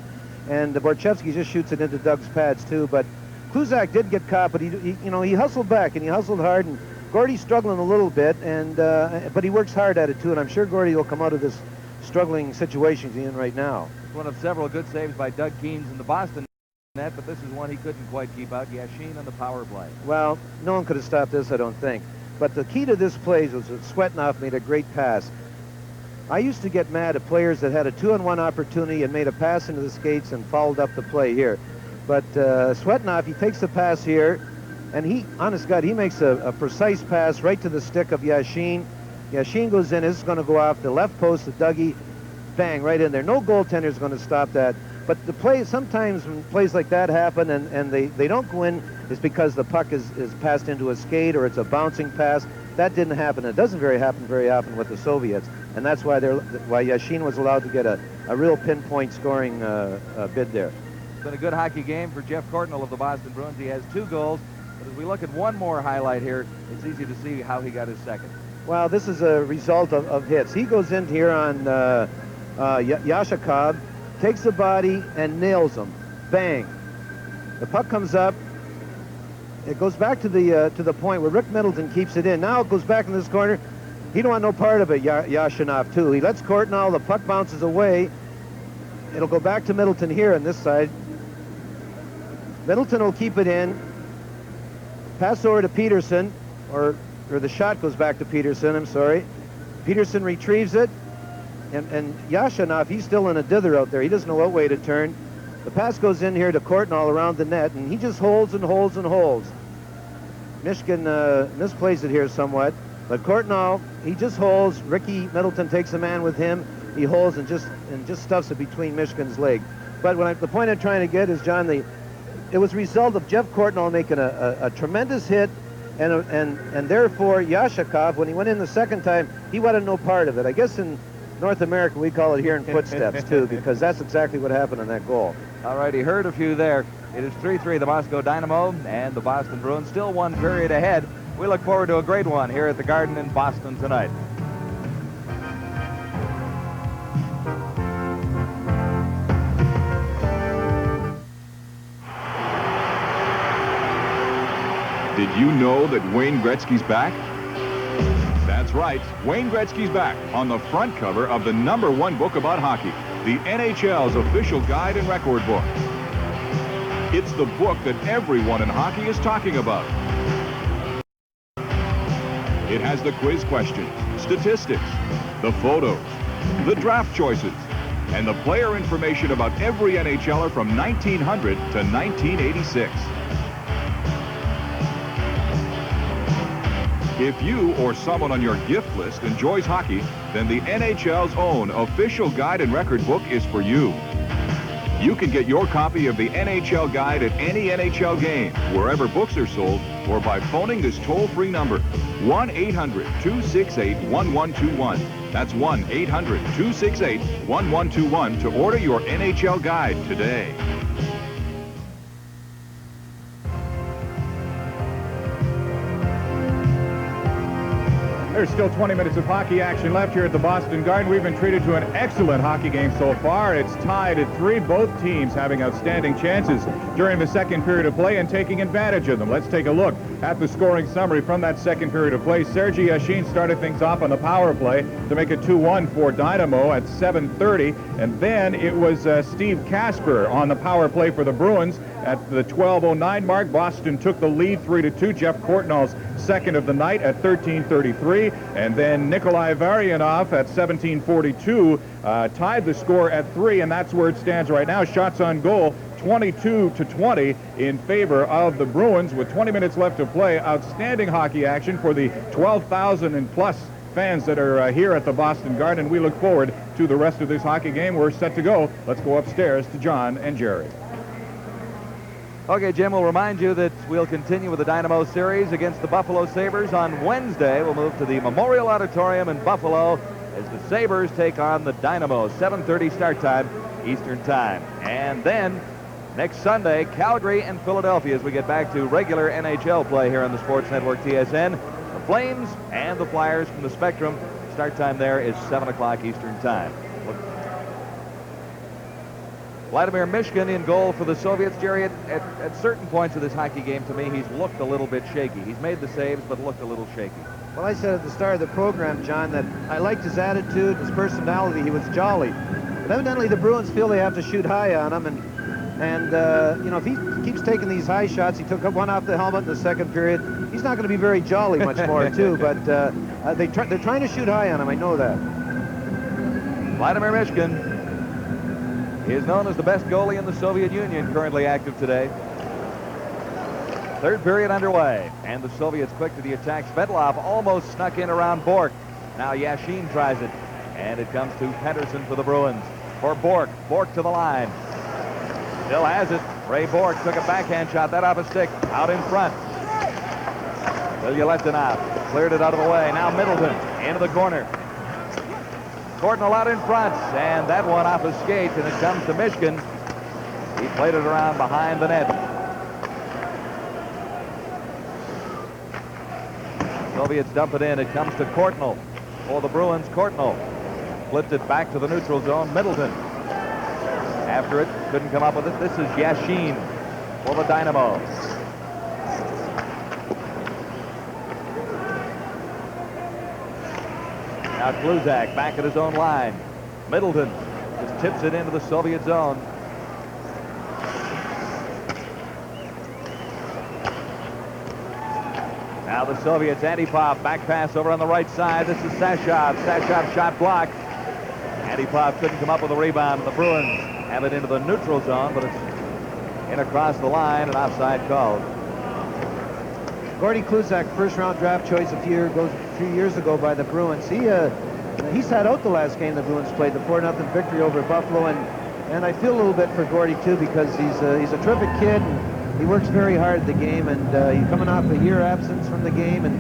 C: And Borshevsky just shoots it into Doug's pads, too. But Kluzak did get caught, but he hustled back, and he hustled hard, and Gordy's struggling a little bit, and but he works hard at it, too, and I'm sure Gordy will come out of this struggling situation he's in right now.
B: One of several good saves by Doug Keanes in the Boston net, but this is one he couldn't quite keep out. Yashin on the power play.
C: Well, no one could have stopped this, I don't think. But the key to this play was that Svetnov made a great pass. I used to get mad at players that had a 2-on-1 opportunity and made a pass into the skates and fouled up the play here. But Svetnov, he takes the pass here, and he, honest God, he makes a precise pass right to the stick of Yashin. Yashin goes in. This is going to go off the left post of Dougie. Bang, right in there. No goaltender is going to stop that. But the play, sometimes when plays like that happen and they don't go in, is because the puck is passed into a skate or it's a bouncing pass. That didn't happen. It doesn't happen very often with the Soviets, and that's why Yashin was allowed to get a real pinpoint scoring bid there.
B: It's been a good hockey game for Jeff Courtnall of the Boston Bruins. He has 2 goals, but as we look at one more highlight here, it's easy to see how he got his second.
C: Well, this is a result of hits. He goes in here on Yashakov, takes the body and nails him. Bang. The puck comes up. It goes back to the point where Rick Middleton keeps it in. Now it goes back in this corner. He don't want no part of it, Yashinov, too. He lets Courtnall. The puck bounces away. It'll go back to Middleton here on this side. Middleton will keep it in. Pass over to Peterson, or the shot goes back to Peterson, I'm sorry. Peterson retrieves it. And Yashinov, he's still in a dither out there. He doesn't know what way to turn. The pass goes in here to Courtnall around the net, and he just holds and holds and holds. Michigan misplays it here somewhat, but Courtnall, he just holds. Ricky Middleton takes a man with him. He holds and just stuffs it between Michigan's leg. But the point I'm trying to get is, John, it was a result of Jeff Courtnall making a tremendous hit, and therefore Yashakov, when he went in the second time, he wanted no part of it. I guess in North America, we call it hearing footsteps, too, because that's exactly what happened on that goal.
B: All right, he heard a few there. It is 3-3, the Moscow Dynamo and the Boston Bruins, still 1 period ahead. We look forward to a great one here at the Garden in Boston tonight.
H: Did you know that Wayne Gretzky's back? That's right, Wayne Gretzky's back on the front cover of the #1 book about hockey, the NHL's official guide and record book. It's the book that everyone in hockey is talking about. It has the quiz questions, statistics, the photos, the draft choices, and the player information about every NHLer from 1900 to 1986. If you or someone on your gift list enjoys hockey, then the NHL's own official guide and record book is for you. You can get your copy of the NHL guide at any NHL game, wherever books are sold, or by phoning this toll-free number, 1-800-268-1121. That's 1-800-268-1121 to order your NHL guide today.
D: There's still 20 minutes of hockey action left here at the Boston Garden. We've been treated to an excellent hockey game so far. It's tied at 3, both teams having outstanding chances during the second period of play and taking advantage of them. Let's take a look at the scoring summary from that second period of play. Sergei Yashin started things off on the power play to make it 2-1 for Dynamo at 7:30, and then it was Steve Casper on the power play for the Bruins at the 12:09 mark. Boston took the lead 3-2. Jeff Courtnall's second of the night at 13:33, and then Nikolai Varianov at 17:42 tied the score at 3, and that's where it stands right now. Shots on goal 22-20 in favor of the Bruins with 20 minutes left to play. Outstanding hockey action for the 12,000 and plus fans that are here at the Boston Garden. We look forward to the rest of this hockey game. We're set to go. Let's go upstairs to John and Jerry.
B: Okay, Jim, we'll remind you that we'll continue with the Dynamo series against the Buffalo Sabres on Wednesday. We'll move to the Memorial Auditorium in Buffalo as the Sabres take on the Dynamo. 7:30 start time, Eastern time. And then next Sunday, Calgary and Philadelphia as we get back to regular NHL play here on the Sports Network TSN. The Flames and the Flyers from the Spectrum. Start time there is 7 o'clock Eastern time. Vladimir Mishkin in goal for the Soviets. Jerry, at certain points of this hockey game, to me, he's looked a little bit shaky. He's made the saves, but looked a little shaky.
C: Well, I said at the start of the program, John, that I liked his attitude, his personality. He was jolly. But evidently the Bruins feel they have to shoot high on him, and you know, if he keeps taking these high shots, he took one off the helmet in the second period, he's not going to be very jolly much more, too. But they're trying to shoot high on him, I know that.
B: Vladimir Mishkin. He is known as the best goalie in the Soviet Union, currently active today. Third period underway, and the Soviets quick to the attack. Svetlov almost snuck in around Bork. Now Yashin tries it, and it comes to Pedersen for the Bruins. For Bork. Bork to the line. Still has it. Ray Bork took a backhand shot. That off a stick. Out in front. Vilja cleared it out of the way. Now Middleton into the corner. Courtnall out in front. And that one off his skate. And it comes to Mishkin. He played it around behind the net. Soviets dump it in. It comes to Courtnall. For the Bruins, Courtnall flipped it back to the neutral zone. Middleton after it, couldn't come up with it. This is Yashin for the Dynamo. Now Kluzak back at his own line. Middleton just tips it into the Soviet zone. Now the Soviets, Antipov, back pass over on the right side. This is Sashov. Sashov shot blocked. Antipov couldn't come up with a rebound. The Bruins have it into the neutral zone, but it's in across the line, and offside called.
C: Gordy Kluzak, first-round draft choice a few years ago by the Bruins. He sat out the last game the Bruins played, the 4-0 victory over Buffalo, and I feel a little bit for Gordy too, because he's a terrific kid. And he works very hard at the game, and he's coming off a year absence from the game, and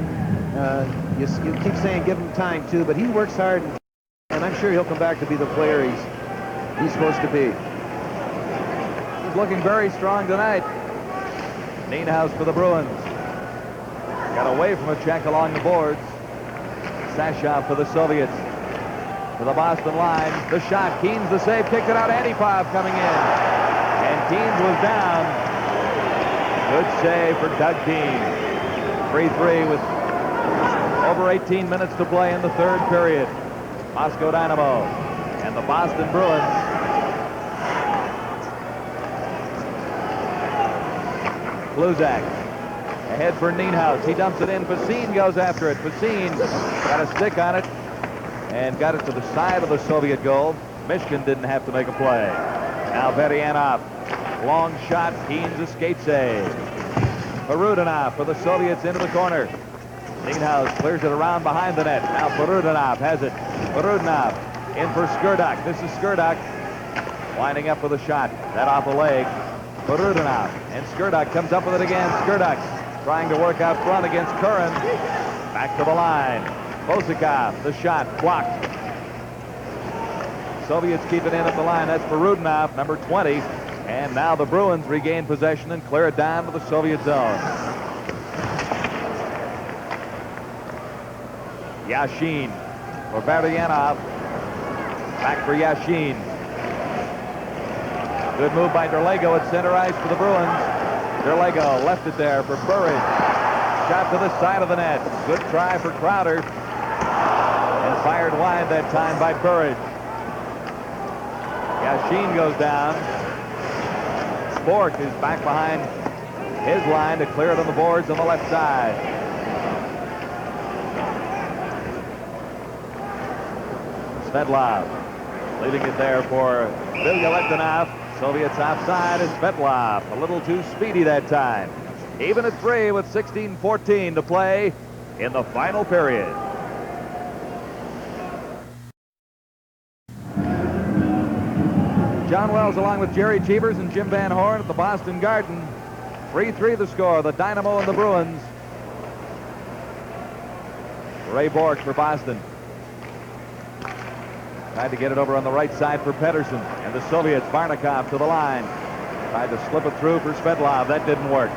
C: you keep saying give him time too, but he works hard, and I'm sure he'll come back to be the player he's supposed to be.
B: He's looking very strong tonight. Nienhuis for the Bruins. Got away from a check along the boards. Sashov for the Soviets. To the Boston line. The shot. Keenes the save. Kicked it out. Antipov coming in. And Keenes was down. Good save for Doug Keenes. 3-3 with over 18 minutes to play in the third period. Moscow Dynamo and the Boston Bruins. Kluzak ahead for Nienhuis. He dumps it in. Facine goes after it. Facine got a stick on it and got it to the side of the Soviet goal. Mishkin didn't have to make a play. Now Veryanov. Long shot. Keenes a skate save. Perudinov for the Soviets into the corner. Nienhuis clears it around behind the net. Now Perudinov has it. Perudinov in for Skirdak. This is Skirdak winding up with a shot. That off the leg. Perudinov. And Skirdak comes up with it again. Skirdak trying to work out front against Curran. Back to the line. Bozikov. The shot blocked. Soviets keep it in at the line. That's Perudinov, number 20. And now the Bruins regain possession and clear it down to the Soviet zone. Yashin for Veryanov. Back for Yashin. Good move by Derlego at center ice for the Bruins. Derlego left it there for Burridge. Shot to the side of the net. Good try for Crowder. And fired wide that time by Burridge. Yashin goes down. Bork is back behind his line to clear it on the boards on the left side. Svetlov leaving it there for Vilya. Soviets offside is Svetlov. A little too speedy that time. Even at 3 with 16:14 to play in the final period. John Wells along with Jerry Cheevers and Jim Van Horn at the Boston Garden. 3-3 the score, the Dynamo and the Bruins. Ray Bork for Boston. Tried to get it over on the right side for Pedersen. And the Soviets, Varnikov to the line. Tried to slip it through for Svetlov. That didn't work.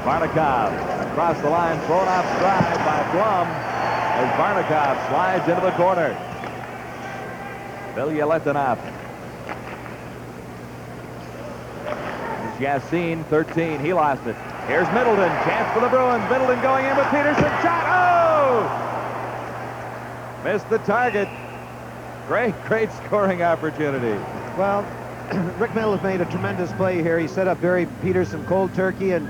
B: Varnikov across the line, thrown off stride by Blum as Varnikov slides into the corner. Vilya. Yassin, 13. He lost it. Here's Middleton. Chance for the Bruins. Middleton going in with Peterson. Shot. Oh! Missed the target. Great scoring opportunity.
C: Well, Rick Middleton made a tremendous play here. He set up Barry Peterson cold turkey, and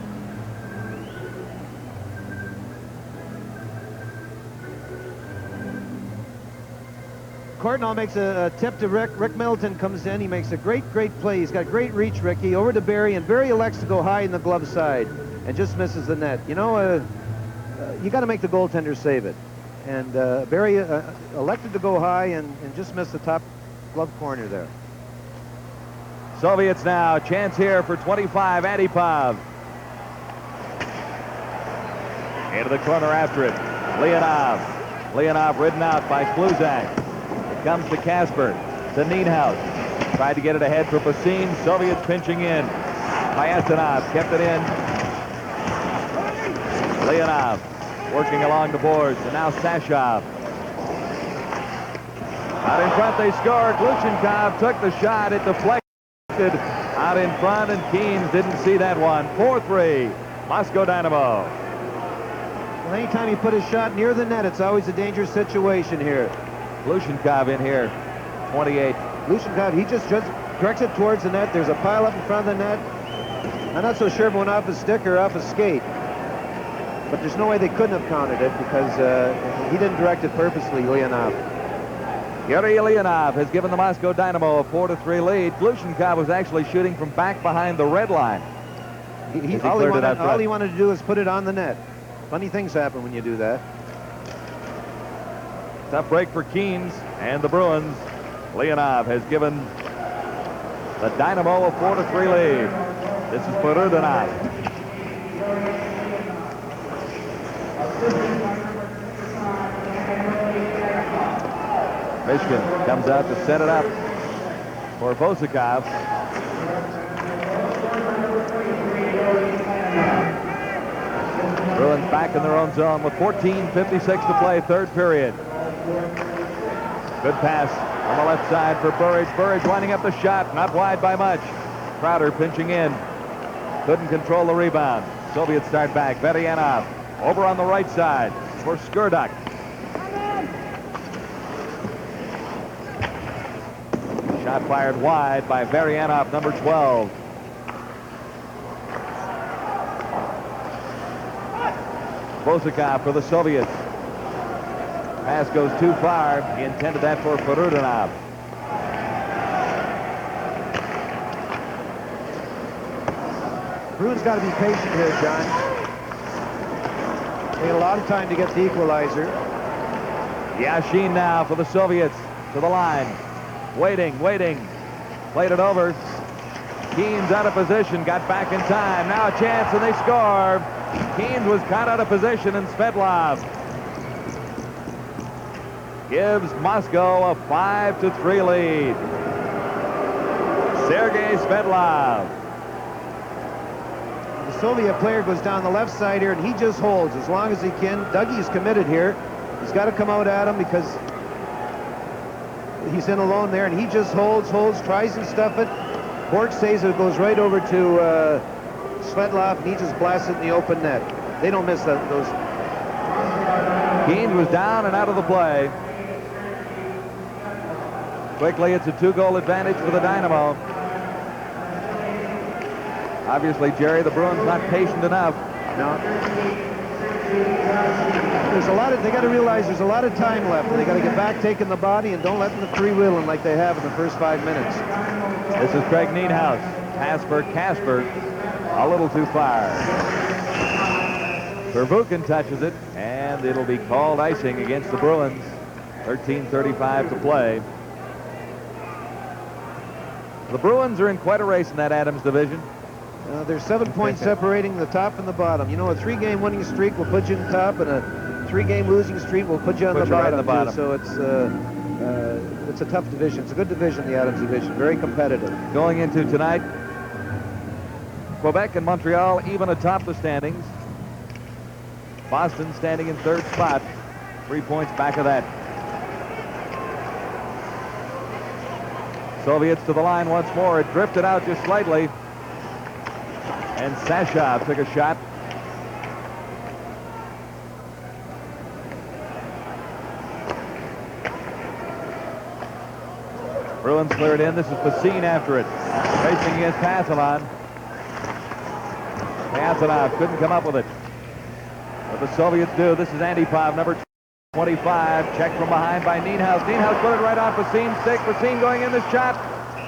C: Courtnall makes a tip to Rick. Rick Middleton comes in. He makes a great play. He's got great reach, Ricky. Over to Barry, and Barry elects to go high in the glove side and just misses the net. You know, you got to make the goaltender save it. And Barry elected to go high and just missed the top glove corner there.
B: Soviets now. Chance here for 25. Antipov. Into the corner after it. Leonov. Leonov ridden out by Kluzak. It comes to Casper. To Nienhaus. Tried to get it ahead for Basine. Soviets pinching in. Payasanov kept it in. Leonov working along the boards. And now Sashov. Out in front they score. Glushenkov took the shot. It deflected out in front, and Keens didn't see that one. 4-3, Moscow Dynamo.
C: Well, anytime you put a shot near the net, it's always a dangerous situation here.
B: Glushenkov in here, 28.
C: Glushenkov, he just directs it towards the net. There's a pile up in front of the net. I'm not so sure if it went off a stick or off a skate. But there's no way they couldn't have counted it because he didn't direct it purposely, Leonov.
B: Yuri Leonov has given the Moscow Dynamo a 4-3 lead. Glushenkov was actually shooting from back behind the red line.
C: All he wanted to do is put it on the net. Funny things happen when you do that.
B: Tough break for Keens and the Bruins. Leonov has given the Dynamo a 4-3 lead. This is Perudinov. Michigan comes out to set it up for Vosikov. Bruins back in their own zone with 14:56 to play, third period. Good pass on the left side for Burridge. Burridge lining up the shot, not wide by much. Crowder pinching in. Couldn't control the rebound. Soviets start back. Veryanov over on the right side for Skurduk. Shot fired wide by Veryanov, number 12. Vosikov for the Soviets. Pass goes too far. He intended that for Perudinov.
C: Bruins got to be patient here, John. They had a lot of time to get the equalizer.
B: Yashin now for the Soviets to the line. Waiting. Played it over. Keens out of position, got back in time. Now a chance, and they score. Keens was caught out of position, and Svetlov gives Moscow a 5-3 lead. Sergei Svetlov.
C: The Soviet player goes down the left side here, and he just holds as long as he can. Dougie's committed here. He's got to come out at him because he's in alone there, and he just holds, tries to stuff it. Bork says it goes right over to Svetlov, and he just blasts it in the open net. They don't miss those.
B: Keens was down and out of the play. Quickly, it's a 2-goal advantage for the Dynamo. Obviously, Jerry, the Bruins not patient enough.
C: No. They got to realize there's a lot of time left. They got to get back, taking the body, and don't let them freewheeling like they have in the first 5 minutes.
B: This is Craig Nienhaus. Pass for Casper. A little too far. Vervuken touches it, and it'll be called icing against the Bruins. 13:35 to play. The Bruins are in quite a race in that Adams division.
C: There's 7 points separating the top and the bottom. You know, a 3-game winning streak will put you in top, and a 3-game losing streak will put you on the bottom.
B: Right in the bottom.
C: So it's a tough division. It's a good division, the Adams division. Very competitive.
B: Going into tonight, Quebec and Montreal even atop the standings. Boston standing in third spot, 3 points back of that. Soviets to the line once more. It drifted out just slightly. And Sashov took a shot. Bruins cleared in. This is Basine after it. Racing against Passalon. Passalon couldn't come up with it. But the Soviets do. This is Antipov, number 25. Checked from behind by Nienhaus. Nienhaus put it right on Basine's stick. Basine going in the shot.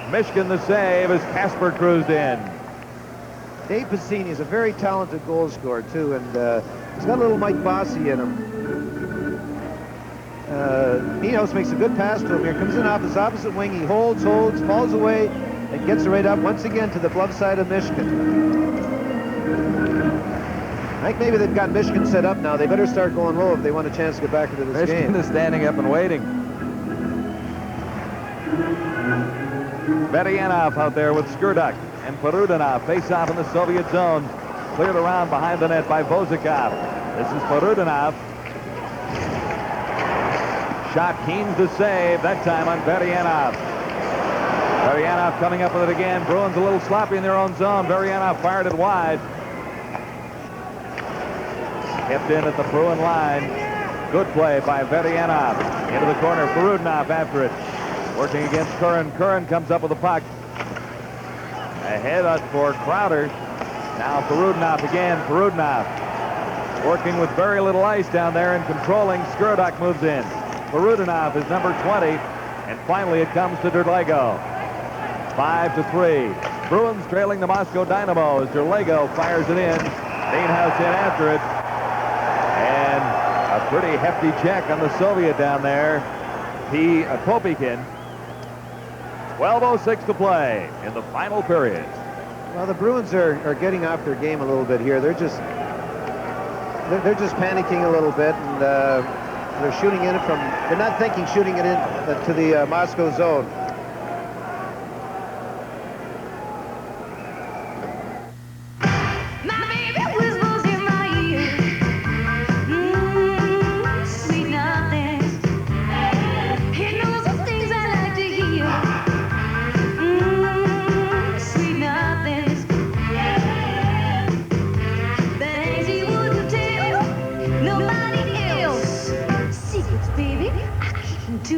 B: Michigan the save as Casper cruised in.
C: Dave Pasini is a very talented goal scorer, too, and he's got a little Mike Bossy in him. Nienhaus makes a good pass to him here. Comes in off his opposite wing. He holds, falls away, and gets it right up once again to the glove side of Michigan. I think maybe they've got Michigan set up now. They better start going low if they want a chance to get back into this
B: Michigan
C: game.
B: is standing up and waiting. Berianov out there with Skurduk, and Perudanov face off in the Soviet zone. Cleared around behind the net by Vozikov. This is Perudanov. Shot Keen's to save, that time on Berianov. Berianov coming up with it again. Bruins a little sloppy in their own zone. Berianov fired it wide. Kept in at the Bruin line. Good play by Berianov. Into the corner. Perudanov after it. Working against Curran. Curran comes up with the puck. Ahead for Crowder. Now Perudanov again. Perudanov working with very little ice down there and controlling. Skurduk moves in. Perudanov is number 20. And finally it comes to Derlego. 5-3. Bruins trailing the Moscow Dynamo as Derlego fires it in. Steenhouse in after it. And a pretty hefty check on the Soviet down there. Popikin. 12:06 to play in the final period.
C: Well, the Bruins are getting off their game a little bit here. They're just panicking a little bit, and they're shooting in from. They're not thinking shooting it in to the Moscow zone.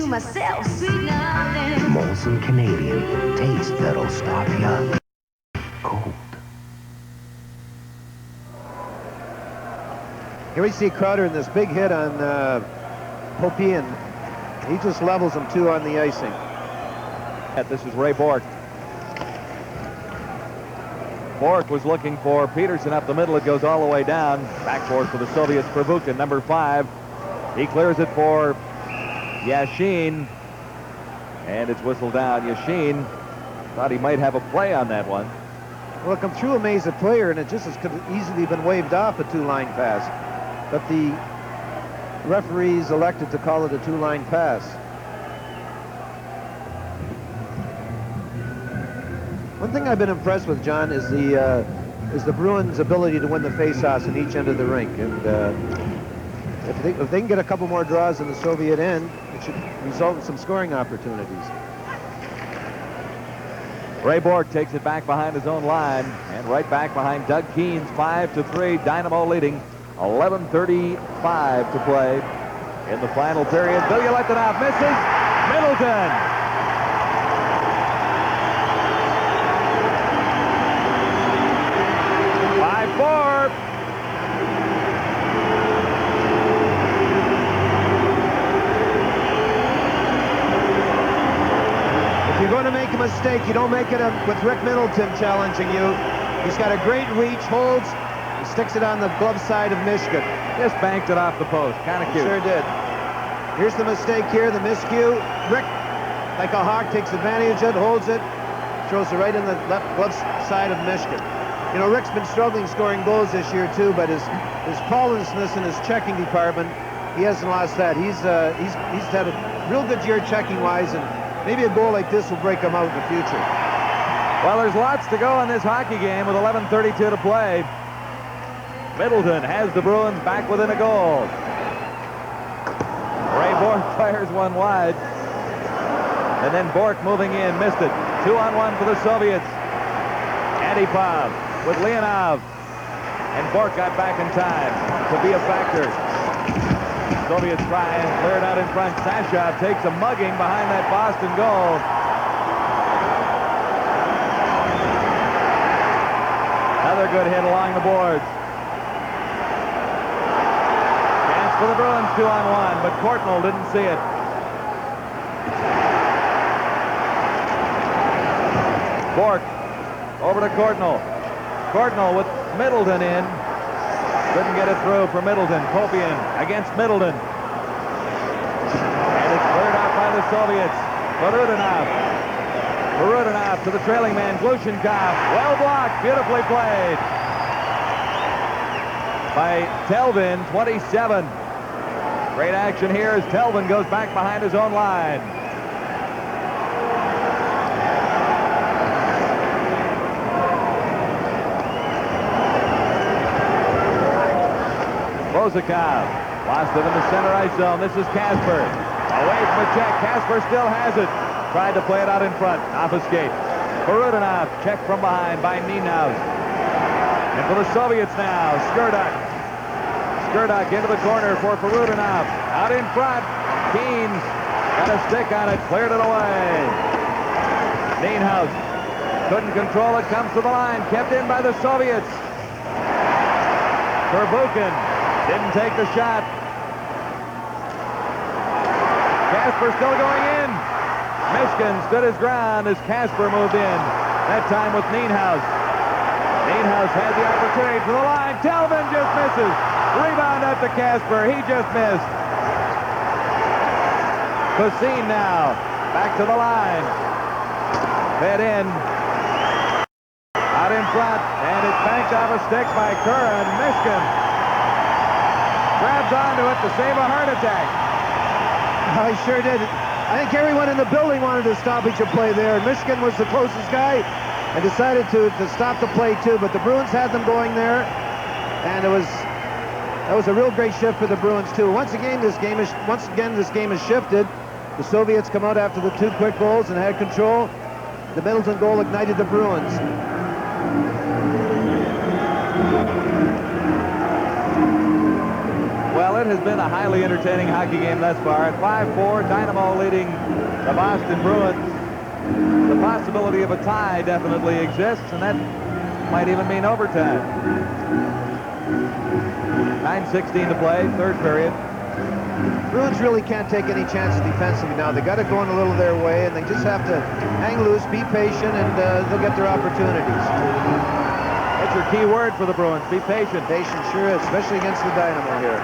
O: Myself, sweet nothing.
J: Molson Canadian. Taste that'll stop ya cold.
C: Here we see Crowder in this big hit on Popikin. He just levels him two on the icing.
B: This is Ray Bork. Bork was looking for Peterson up the middle. It goes all the way down. Backboard for the Soviets. Pervukin, number 5. He clears it for Yashin, and it's whistled down. Yashin thought he might have a play on that one.
C: Well, it come through a maze of player, and it just could have easily been waved off a two-line pass. But the referees elected to call it a two-line pass. One thing I've been impressed with, John, is the Bruins' ability to win the face-offs in each end of the rink. And if they can get a couple more draws in the Soviet end, it should result in some scoring opportunities.
B: Ray Bork takes it back behind his own line and right back behind Doug Keen's. 5-3. Dynamo leading. 11:35 to play in the final period. Bilyaletdinov misses. Middleton.
C: You're going to make a mistake. You don't make it with Rick Middleton challenging you. He's got a great reach, holds, and sticks it on the glove side of Michigan.
B: Just banked it off the post. Kind of cute.
C: Sure did. Here's the mistake here, the miscue. Rick, like a hawk, takes advantage of it, holds it, throws it right in the left glove side of Michigan. You know, Rick's been struggling scoring goals this year, too, but his powerlessness in his checking department, he hasn't lost that. He's had a real good year checking-wise, and maybe a goal like this will break him out in the future.
B: Well, there's lots to go in this hockey game with 11:32 to play. Middleton has the Bruins back within a goal. Ray Bork fires one wide. And then Bork moving in, missed it. 2-on-1 for the Soviets. Antipov with Leonov. And Bork got back in time to be a factor. Soviets try and clear it out in front. Sashov takes a mugging behind that Boston goal. Another good hit along the boards. Chance for the Bruins, 2-on-1, but Courtnall didn't see it. Bork over to Courtnall. Courtnall with Middleton in. Couldn't get it through for Middleton. Popikin against Middleton. And it's cleared out by the Soviets. Perudanov. Perudinov to the trailing man, Glushenkov. Well blocked, beautifully played by Telvin, 27. Great action here as Telvin goes back behind his own line. Bozakov lost it in the center ice zone. This is Kasper. Away from a check. Kasper still has it. Tried to play it out in front. Off escape. Perudinov checked from behind by Nienhuis. And for the Soviets now, Skurdok. Skurdok into the corner for Perudinov. Out in front. Keens got a stick on it. Cleared it away. Nienhuis couldn't control it. Comes to the line. Kept in by the Soviets. Verbuchen didn't take the shot. Kasper still going in. Mishkin stood his ground as Kasper moved in. That time with Nienhuis. Nienhuis had the opportunity for the line. Telvin just misses. Rebound up to Kasper. He just missed. Kusin now back to the line. Fed in. Out in front. And it's banked off a stick by Curran. Mishkin grabs onto it to save a heart attack.
C: I sure did. I think everyone in the building wanted a stoppage of play there. Michigan was the closest guy and decided to stop the play too, but the Bruins had them going there, and that was a real great shift for the Bruins too. Once again this game is shifted. The Soviets come out after the 2 quick goals and had control. The Middleton goal ignited the Bruins.
B: Well, it has been a highly entertaining hockey game thus far. At 5-4, Dynamo leading the Boston Bruins. The possibility of a tie definitely exists, and that might even mean overtime. 9:16 to play, third period.
C: Bruins really can't take any chances defensively now. They got it going a little their way, and they just have to hang loose, be patient, and they'll get their opportunities.
B: That's your key word for the Bruins. Be patient.
C: Patient sure is, especially against the Dynamo here.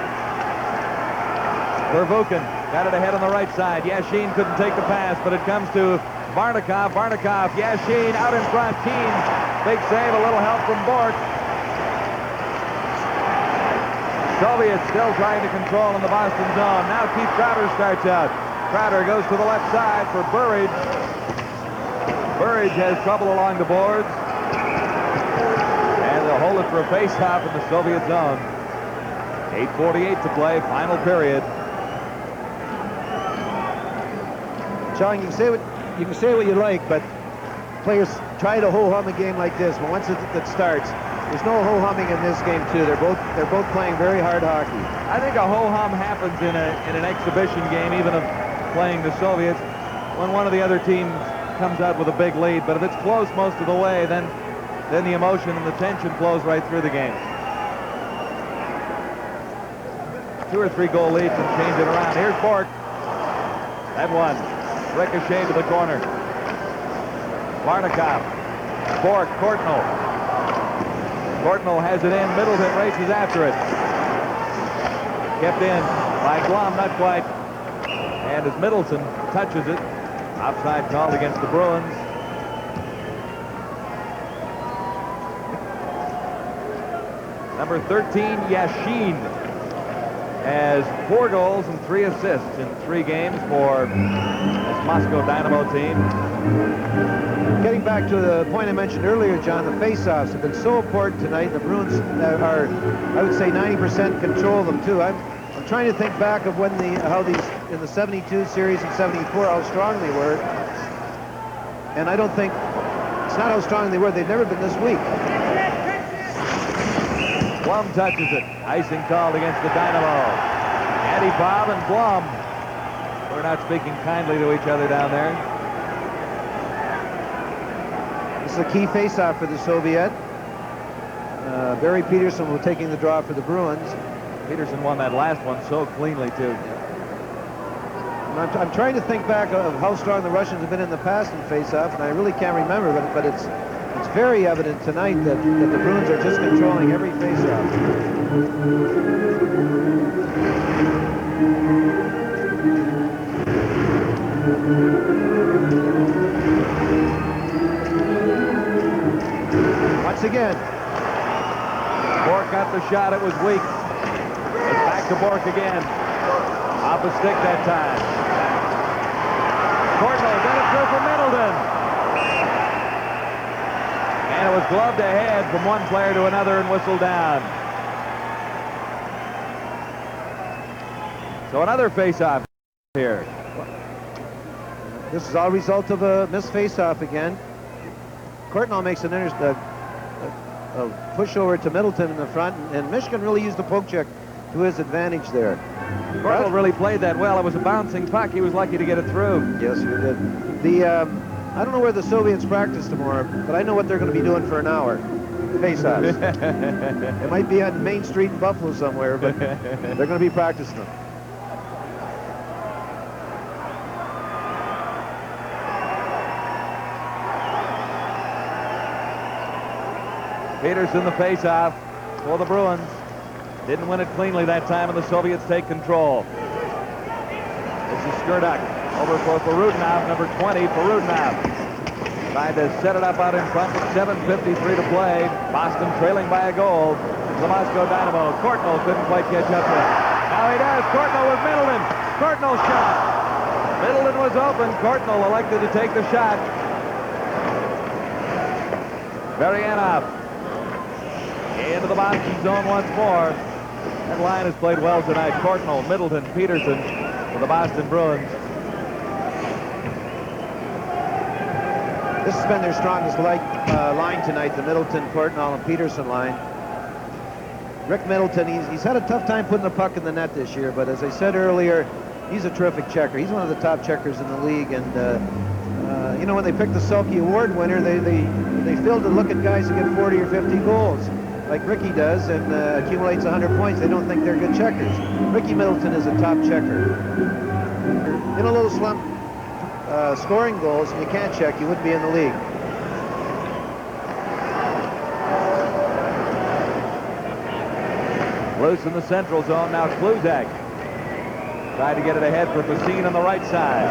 B: Verbuchen got it ahead on the right side. Yashin couldn't take the pass, but it comes to Varnikov. Varnikov, Yashin out in front. Keens, big save, a little help from Bork. Soviets still trying to control in the Boston zone. Now Keith Crowder starts out. Crowder goes to the left side for Burridge. Burridge has trouble along the boards. And they'll hold it for a face-off in the Soviet zone. 8:48 to play, final period.
C: John, you can say what you like, but players try to ho-hum a game like this. But once it starts, there's no ho-humming in this game too. They're both playing very hard hockey.
B: I think a ho-hum happens in an exhibition game, even of playing the Soviets, when one of the other teams comes out with a big lead. But if it's close most of the way, then the emotion and the tension flows right through the game. 2 or 3 goal leads and change it around. Here's Bork. That one. Ricochet to the corner. Varnikov. Bork. Courtnall. Courtnall has it in. Middleton races after it. Kept in by Glom, not quite. And as Middleton touches it, offside called against the Bruins. Number 13, Yashin, has 4 goals and 3 assists in 3 games for this Moscow Dynamo team.
C: Getting back to the point I mentioned earlier, John, the face-offs have been so important tonight. The Bruins are, I would say, 90% control of them too. I'm trying to think back of when how these in the 72 series and 74 how strong they were, and I don't think it's not how strong they were. They've never been this weak.
B: Blum touches it. Icing called against the Dynamo. Andy Bob and Blum. We're not speaking kindly to each other down there.
C: This is a key face-off for the Soviet. Barry Peterson was taking the draw for the Bruins.
B: Peterson won that last one so cleanly, too.
C: I'm trying to think back of how strong the Russians have been in the past in face-off, and I really can't remember, but it's very evident tonight that the Bruins are just controlling every face-off. once again.
B: Bork got the shot. It was weak. It's back to Bork again. Off the stick that time. Courtnall got it through for Middleton. And it was gloved ahead from one player to another and whistled down. So another face-off here.
C: This is all a result of a missed face-off again. Courtnall makes a push over to Middleton in the front, and Michigan really used the poke check to his advantage there.
B: Courtnall really played that well. It was a bouncing puck. He was lucky to get it through.
C: Yes, he did. I don't know where the Soviets practice tomorrow, but I know what they're going to be doing for an hour. Face-offs. It might be on Main Street in Buffalo somewhere, but they're going to be practicing them.
B: Peterson the face-off for the Bruins. Didn't win it cleanly that time, and the Soviets take control. This is Skurduk over for Perudinov, number 20, Perudinov. Tried to set it up out in front with 7:53 to play. Boston trailing by a goal. The Moscow Dynamo. Courtnall couldn't quite catch up to it. Now he does. Courtnall with Middleton. Courtnall shot. Middleton was open. Courtnall elected to take the shot. Varianov into the Boston zone once more. That line has played well tonight. Courtnall, Middleton, Peterson for the Boston Bruins.
C: This has been their strongest line tonight, the Middleton, Courtnall, and Peterson line. Rick Middleton, he's had a tough time putting the puck in the net this year, but as I said earlier, he's a terrific checker. He's one of the top checkers in the league, and you know, when they picked the Selke Award winner, they failed to look at guys who get 40 or 50 goals, like Ricky does, and accumulates 100 points. They don't think they're good checkers. Ricky Middleton is a top checker. In a little slump, scoring goals, and you can't check, you wouldn't be in the league.
B: Loose in the central zone. Now Kluzak tried to get it ahead for Facine on the right side.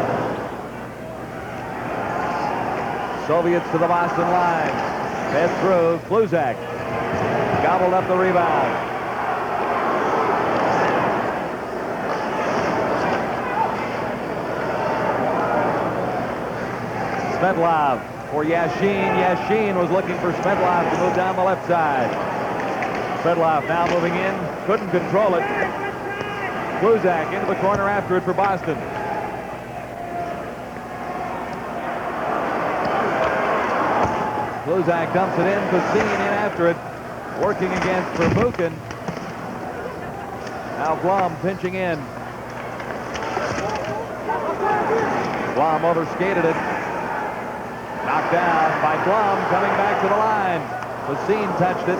B: Soviets to the Boston line. Fed through. Kluzak gobbled up the rebound. Svetlov for Yashin. Yashin was looking for Svetlov to move down the left side. Svetlov now moving in. Couldn't control it. Kluzak into the corner after it for Boston. Kluzak dumps it in. Facine in after it. Working against Verbuchen. Now Blum pinching in. Blum overskated it. Knocked down by Blum, coming back to the line. Facine touched it.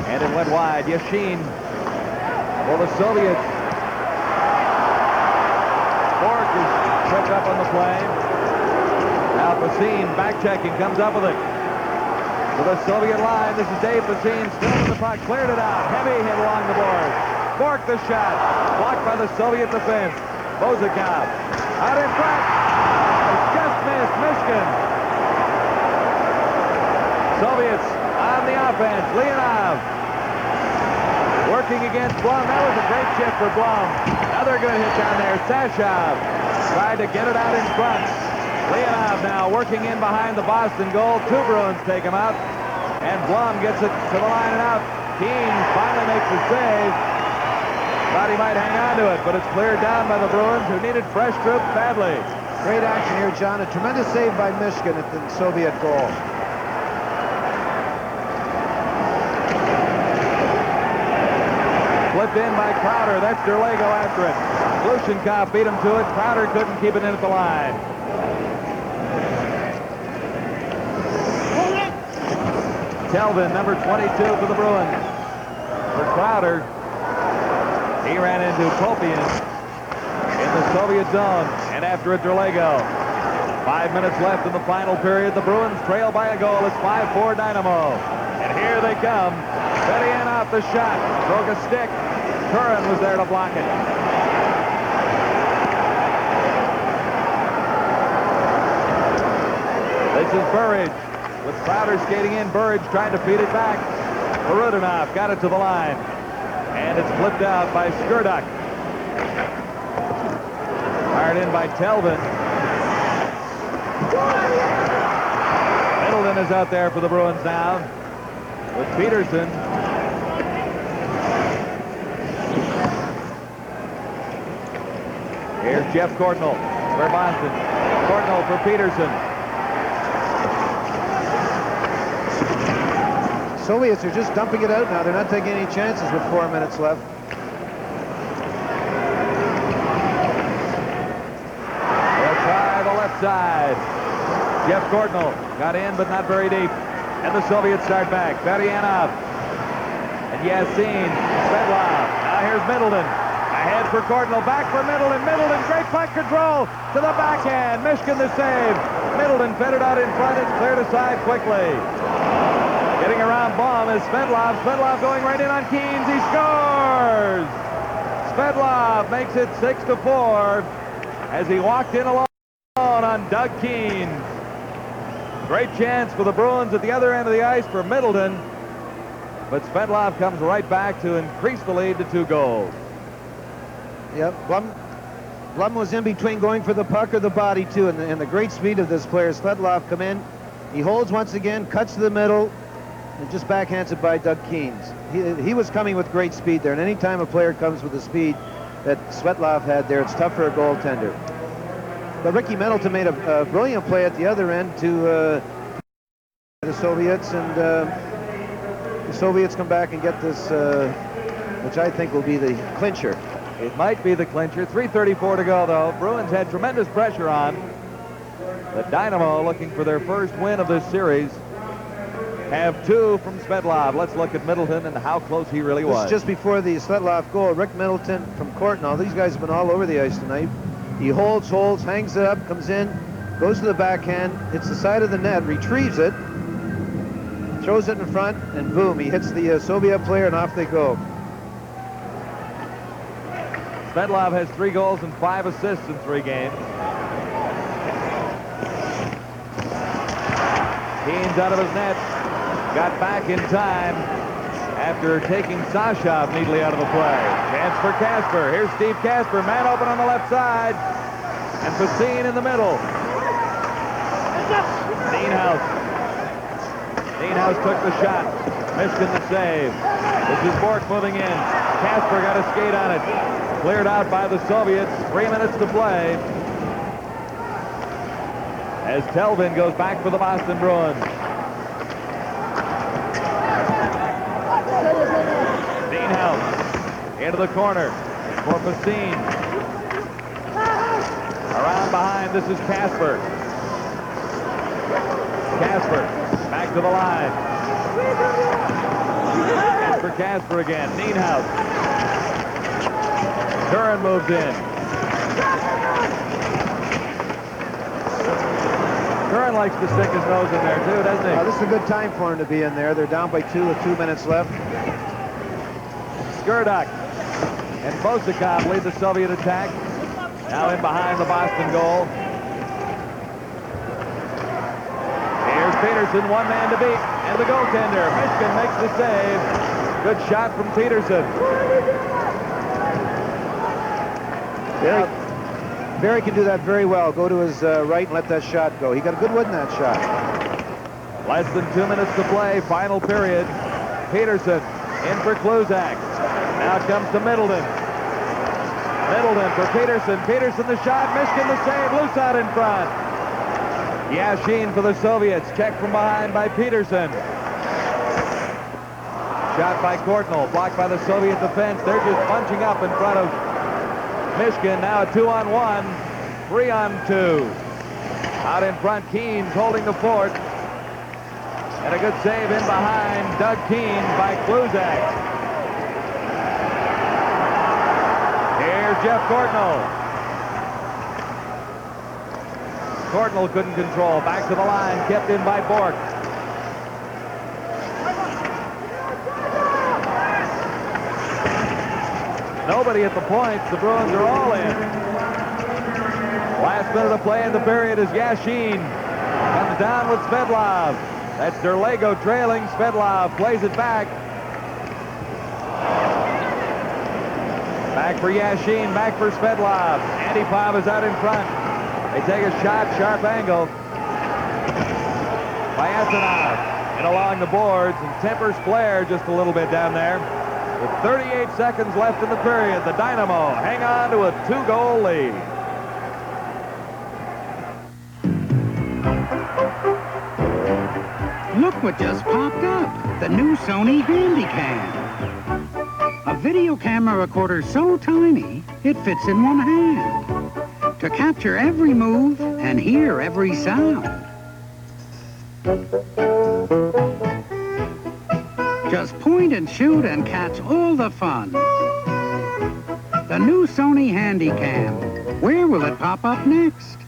B: And it went wide. Yashin for the Soviets. Bork is tripped up on the play. Now Facine back checking, comes up with it. To the Soviet line. This is Dave Facine, still in the puck, cleared it out. Heavy hit along the board. Bork the shot. Blocked by the Soviet defense. Bozakov out in front. Just missed Michigan. Soviets on the offense. Leonov working against Blum. That was a great chip for Blum. Another good hit down there. Sashov tried to get it out in front. Leonov now working in behind the Boston goal. Two Bruins take him out. And Blum gets it to the line and out. Keene finally makes the save. Thought he might hang on to it, but it's cleared down by the Bruins, who needed fresh troops badly.
C: Great action here, John. A tremendous save by Michigan at the Soviet goal.
B: Flipped in by Crowder. That's Derlego after it. Glushenkov beat him to it. Crowder couldn't keep it in at the line. Kelvin, number 22 for the Bruins. For Crowder, he ran into Kopian in the Soviet zone. And after it, Derlego. 5 minutes left in the final period. The Bruins trail by a goal. It's 5-4 Dynamo. And here they come. Fedian off the shot. Broke a stick. Curran was there to block it. This is Burridge. with Crowder skating in. Burridge trying to feed it back. Perudinov got it to the line. And it's flipped out by Skurduk. Fired in by Telvin. Middleton is out there for the Bruins now with Peterson. Here's Jeff Courtnall for Boston. Courtnall for Peterson.
C: Soviets are just dumping it out now. They're not taking any chances with 4 minutes left.
B: They'll try the left side. Jeff Courtnall got in, but not very deep. And the Soviets start back. Baryanov and Yassin. Svedlov. Now here's Middleton. Ahead for Courtnall. Back for Middleton. Middleton, great puck control to the backhand. Mishkin the save. Middleton fed it out in front. It's cleared aside quickly. Getting around Baum is Svedlov. Svedlov going right in on Keynes. He scores! Svedlov makes it 6-4 as he walked in alone on Doug Keynes. Great chance for the Bruins at the other end of the ice for Middleton. But Svedlov comes right back to increase the lead to 2 goals.
C: Yep, Blum was in between going for the puck or the body, too, and the great speed of this player. Svedlov come in. He holds once again, cuts to the middle, and just backhands it by Doug Keynes. He was coming with great speed there, and any time a player comes with the speed that Svedlov had there, it's tough for a goaltender. But Ricky Middleton made a brilliant play at the other end to the Soviets, and the Soviets come back and get this, which I think will be the clincher.
B: It might be the clincher. 3:34 to go, though. Bruins had tremendous pressure on. The Dynamo, looking for their first win of this series, have 2 from Svedlov. Let's look at Middleton and how close he really was.
C: This is just before the Svedlov goal. Rick Middleton from Courtnall. These guys have been all over the ice tonight. He holds, hangs it up, comes in, goes to the backhand, hits the side of the net, retrieves it, throws it in front, and boom, he hits the Soviet player, and off they go.
B: Svedlov has 3 goals and 5 assists in 3 games. Keynes out of his net. Got back in time after taking Sashov neatly out of the play. Chance for Kasper. Here's Steve Kasper. Man open on the left side. And Facine in the middle. Nienhuis took the shot. Mishkin the save. This is Bork moving in. Kasper got a skate on it. Cleared out by the Soviets. 3 minutes to play. As Telvin goes back for the Boston Bruins. Nienhuis into the corner for Facine. Around behind, this is Kasper. Kasper back to the line. And for Kasper again. Nienhuis. Curran moves in. Curran likes to stick his nose in there too, doesn't he?
C: This is a good time for him to be in there. They're down by 2 with 2 minutes left.
B: Skurduk and Bosikov lead the Soviet attack. Now in behind the Boston goal. Here's Peterson, 1 man to beat, and the goaltender. Mishkin makes the save. Good shot from Peterson.
C: Barry can do that very well. Go to his right and let that shot go. He got a good one in that shot.
B: Less than 2 minutes to play. Final period. Peterson in for Kluzak. Now it comes to Middleton. Middleton for Peterson. Peterson the shot. Mishkin the save. Loose out in front. Yashin for the Soviets. Checked from behind by Peterson. Shot by Courtnall. Blocked by the Soviet defense. They're just bunching up in front of Mishkin. Now a 2-on-1. 3-on-2. Out in front, Keynes holding the fort. And a good save in behind Doug Keynes by Kluzak. Here's Jeff Courtnall. Courtnall couldn't control. Back to the line, kept in by Bork. Nobody at the points. The Bruins are all in. Last minute of play in the period is Yashin. Comes down with Svedlov. That's Derlego trailing. Svedlov plays it back. Back for Yashin, back for Svedlov. Antipov is out in front. They take a shot, sharp angle. By Antonov. And along the boards, and tempers Flair just a little bit down there. With 38 seconds left in the period, the Dynamo hang on to a 2-goal lead.
I: Look what just popped up. The new Sony Handycam. A video camera recorder so tiny, it fits in one hand. To capture every move and hear every sound. Just point and shoot and catch all the fun. The new Sony Handycam. Where will it pop up next?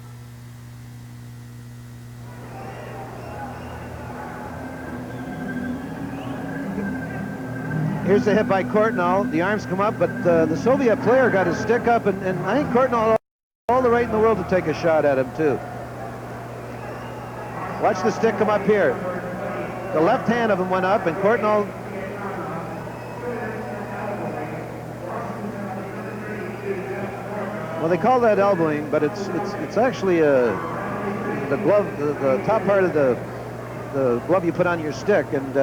C: Here's the hit by Courtnall. The arms come up, but the Soviet player got his stick up, and I think Courtnall had all the right in the world to take a shot at him, too. Watch the stick come up here. The left hand of him went up, and Courtnall... Well, they call that elbowing, but it's actually the glove, the top part of the glove you put on your stick, and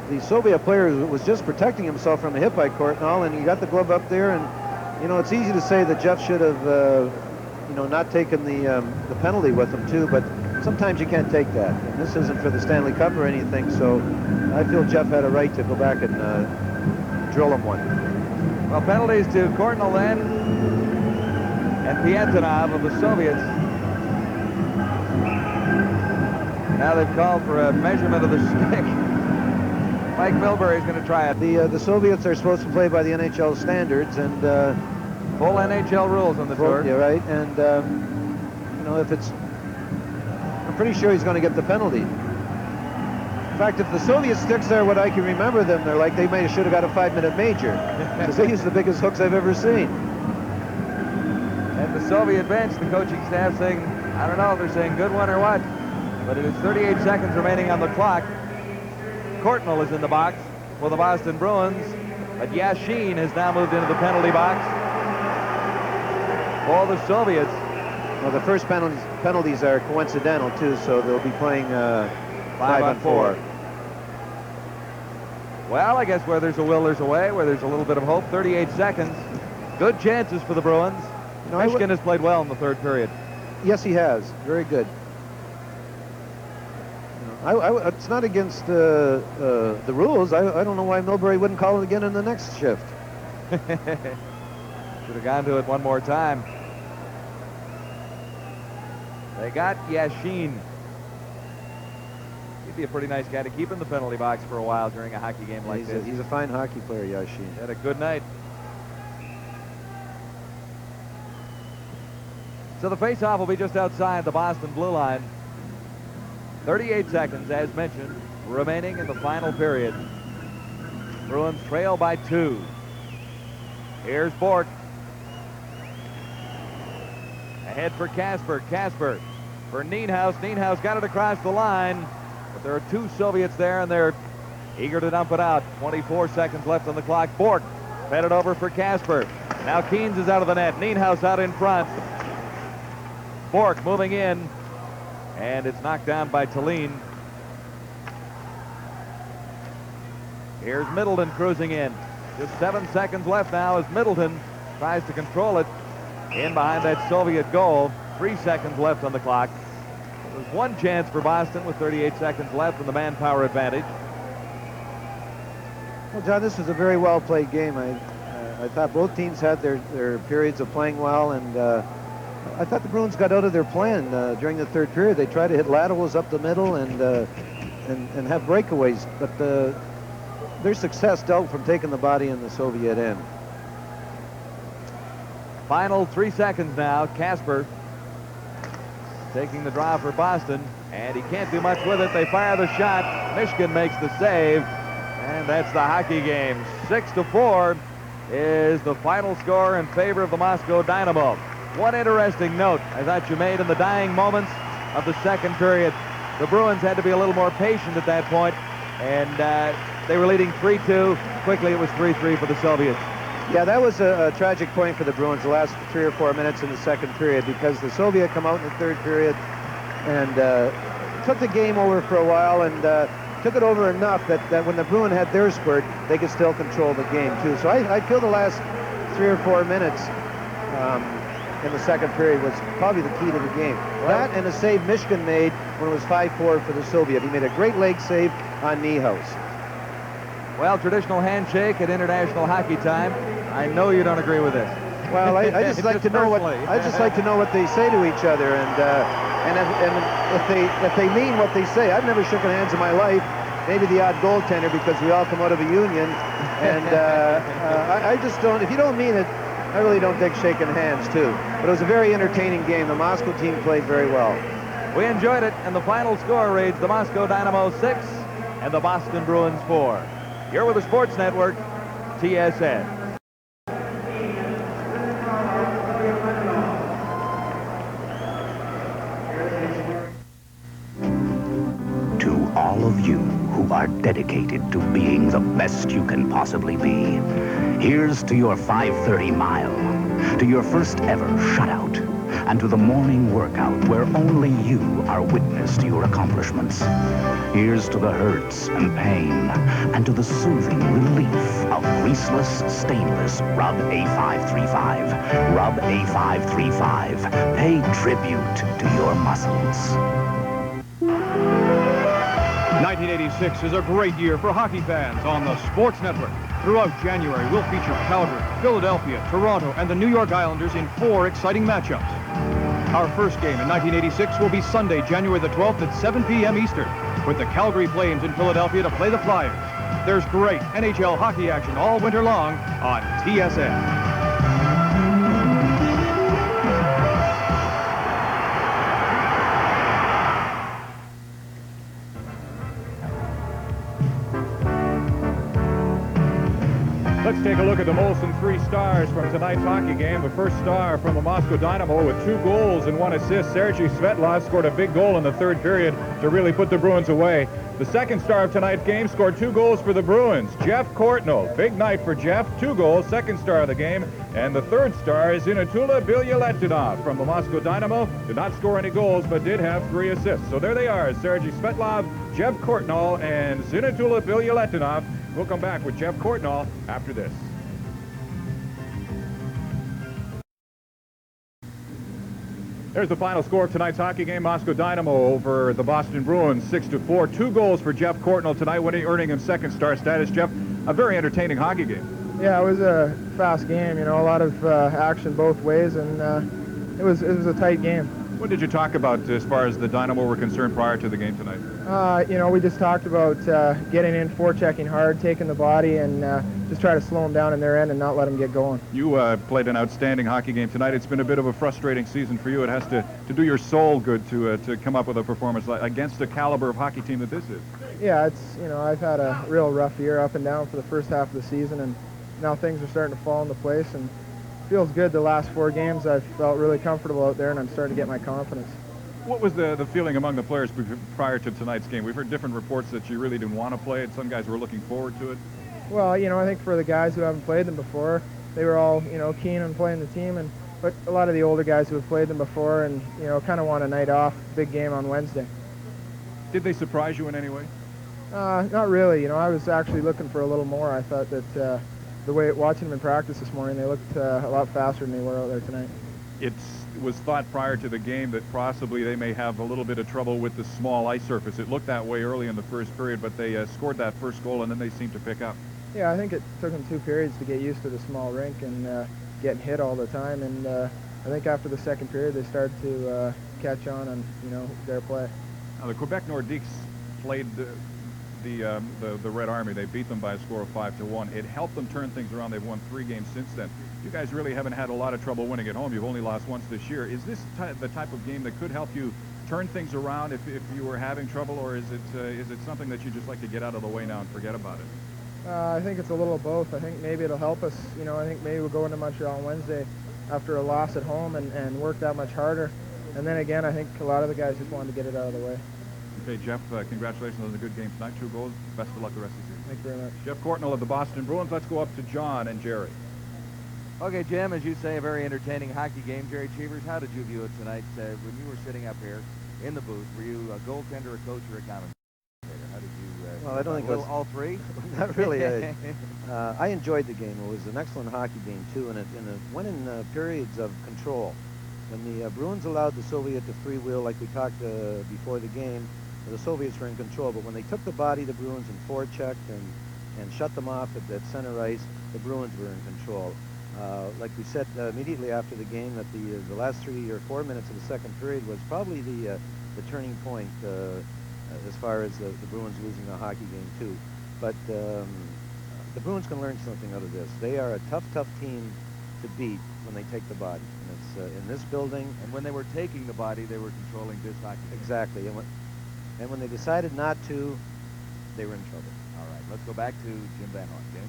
C: the Soviet player was just protecting himself from a hit by Courtnall, and he got the glove up there, and you know, it's easy to say that Jeff should have you know, not taken the penalty with him too, but sometimes you can't take that, and this isn't for the Stanley Cup or anything, so I feel Jeff had a right to go back and drill him one.
B: Well, penalties to Courtnall then, and Piantonov of the Soviets. Now they've called for a measurement of the stick. Mike Milbury's going to try it.
C: The Soviets are supposed to play by the NHL standards, and
B: full NHL rules on the tour.
C: Yeah, right. And you know, if it's, I'm pretty sure he's going to get the penalty. In fact, if the Soviet sticks are what I can remember them, they're like they should have got a 5-minute major, because they use the biggest hooks I've ever seen.
B: And the Soviet bench, the coaching staff saying, I don't know if they're saying good one or what, but it is 38 seconds remaining on the clock. Courtnall is in the box for the Boston Bruins, but Yashin has now moved into the penalty box for the Soviets.
C: Well, the first penalties are coincidental too, so they'll be playing 5-on-4.
B: Well, I guess where there's a will, there's a way. Where there's a little bit of hope. 38 seconds. Good chances for the Bruins. You know, Michigan has played well in the third period.
C: Yes, he has. Very good. It's not against the rules. I don't know why Milbury wouldn't call it again in the next shift.
B: Should have gone to it one more time. They got Yashin. He'd be a pretty nice guy to keep in the penalty box for a while during a hockey game like this.
C: He's a fine hockey player, Yashin.
B: Had a good night. So the face-off will be just outside the Boston blue line. 38 seconds, as mentioned, remaining in the final period. Bruins trail by 2. Here's Bork. Ahead for Kasper. Kasper for Nienhuis. Nienhuis got it across the line, but there are 2 Soviets there, and they're eager to dump it out. 24 seconds left on the clock. Bork fed it over for Kasper. Now Keynes is out of the net. Nienhuis out in front. Bork moving in. And it's knocked down by Tallinn. Here's Middleton cruising in. Just 7 seconds left now as Middleton tries to control it in behind that Soviet goal. 3 seconds left on the clock. There's one chance for Boston with 38 seconds left and the manpower advantage.
C: Well, John, this was a very well-played game. I thought both teams had their periods of playing well, and I thought the Bruins got out of their plan during the third period. They tried to hit laterals up the middle and have breakaways, but their success dealt from taking the body in the Soviet end.
B: Final 3 seconds now. Kasper taking the draw for Boston, and he can't do much with it. They fire the shot. Michigan makes the save, and that's the hockey game. 6-4 is the final score in favor of the Moscow Dynamo. One interesting note I thought you made in the dying moments of the second period. The Bruins had to be a little more patient at that point, and they were leading 3-2. Quickly, it was 3-3 for the Soviets.
C: Yeah, that was a tragic point for the Bruins, the last 3 or 4 minutes in the second period, because the Soviet come out in the third period and took the game over for a while, and took it over enough that when the Bruins had their spurt, they could still control the game, too. So I feel the last 3 or 4 minutes in the second period was probably the key to the game. That and a save Mishkin made when it was 5-4 for the Soviet. He made a great leg save on Niehaus.
B: Well, traditional handshake at international hockey time. I know you don't agree with this.
C: Well, I just like to know what they say to each other, and if they mean what they say. I've never shaken hands in my life. Maybe the odd goaltender, because we all come out of a union, and I just don't. If you don't mean it, I really don't dig shaking hands too. But it was a very entertaining game. The Moscow team played very well.
B: We enjoyed it, and the final score reads the Moscow Dynamo 6 and the Boston Bruins 4. You're with the Sports Network, TSN.
J: To all of you who are dedicated to being the best you can possibly be, here's to your 5:30 mile, to your first ever shutout, and to the morning workout where only you are witness to your accomplishments. Here's to the hurts and pain, and to the soothing relief of greaseless, stainless Rub A535. Rub A535. Pay tribute to your muscles.
D: 1986 is a great year for hockey fans on the Sports Network. Throughout January, we'll feature Calgary, Philadelphia, Toronto, and the New York Islanders in 4 exciting matchups. Our first game in 1986 will be Sunday, January the 12th at 7 p.m. Eastern, with the Calgary Flames in Philadelphia to play the Flyers. There's great NHL hockey action all winter long on TSN.
H: Let's take a look at the Molson 3 stars from tonight's hockey game. The first star from the Moscow Dynamo with 2 goals and 1 assist. Sergei Svetlov scored a big goal in the third period to really put the Bruins away. The second star of tonight's game scored 2 goals for the Bruins. Jeff Courtnall. Big night for Jeff. 2 goals, second star of the game. And the third star is Zinatula Bilyaletinov from the Moscow Dynamo. Did not score any goals, but did have 3 assists. So there they are, Sergei Svetlov, Jeff Courtnall, and Zinatula Bilyaletinov. We'll come back with Jeff Courtnall after this. There's the final score of tonight's hockey game. Moscow Dynamo over the Boston Bruins, 6-4. 2 goals for Jeff Courtnall tonight, earning him second star status. Jeff, a very entertaining hockey game.
S: Yeah, it was a fast game. You know, a lot of action both ways, and it was a tight game.
H: What did you talk about as far as the Dynamo were concerned prior to the game tonight?
S: You know, we just talked about getting in, forechecking hard, taking the body, and just try to slow them down in their end and not let them get going.
H: You played an outstanding hockey game tonight. It's been a bit of a frustrating season for you. It has to do your soul good to come up with a performance against the caliber of hockey team that this is.
S: Yeah, you know, I've had a real rough year up and down for the first half of the season, and now things are starting to fall into place, and feels good. The last 4 games I've felt really comfortable out there, and I'm starting to get my confidence.
H: What was the feeling among the players prior to tonight's game? We've heard different reports that you really didn't want to play it. Some guys were looking forward to it.
S: Well, you know, I think for the guys who haven't played them before, they were all, you know, keen on playing the team, but a lot of the older guys who have played them before and, you know, kind of want a night off, big game on Wednesday.
H: Did they surprise you in any way?
S: Not really. You know, I was actually looking for a little more. I thought that the way watching them in practice this morning, they looked a lot faster than they were out there tonight.
H: It was thought prior to the game that possibly they may have a little bit of trouble with the small ice surface. It looked that way early in the first period, but they scored that first goal, and then they seemed to pick up.
S: Yeah, I think it took them 2 periods to get used to the small rink and getting hit all the time. And I think after the second period, they started to catch on, you know, their play.
H: Now, the Quebec Nordiques played the Red Army. They beat them by a score of 5-1. It helped them turn things around. They've won 3 games since then. You guys really haven't had a lot of trouble winning at home. You've only lost once this year. Is this the type of game that could help you turn things around if you were having trouble, or is it something that you just like to get out of the way now and forget about it?
S: I think it's a little of both. I think maybe it'll help us. You know, I think maybe we'll go into Montreal on Wednesday after a loss at home and work that much harder. And then again, I think a lot of the guys just wanted to get it out of the way.
D: Okay, Jeff, congratulations on the good game tonight. 2 goals. Best of luck the rest of the season.
S: Thank you very much.
D: Jeff Courtnall of the Boston Bruins. Let's go up to John and Jerry.
B: Okay, Jim, as you say, a very entertaining hockey game. Jerry Cheevers, how did you view it tonight? When you were sitting up here in the booth, were you a goaltender, a coach, or a commentator? How did you...
C: well, I don't think it was...
B: all three?
C: Not really. I enjoyed the game. It was an excellent hockey game, too, and it went in periods of control. When the Bruins allowed the Soviet to freewheel, like we talked before the game, the Soviets were in control. But when they took the body, the Bruins, and forechecked and shut them off at center ice, the Bruins were in control. Like we said immediately after the game, that the last 3 or 4 minutes of the second period was probably the turning point as far as the Bruins losing a hockey game, too. But the Bruins can learn something out of this. They are a tough team to beat when they take the body. And it's in this building.
B: And when they were taking the body, they were controlling this hockey game.
C: Exactly. And when they decided not to, they were in trouble.
B: All right, let's go back to Jim Van Horn. James?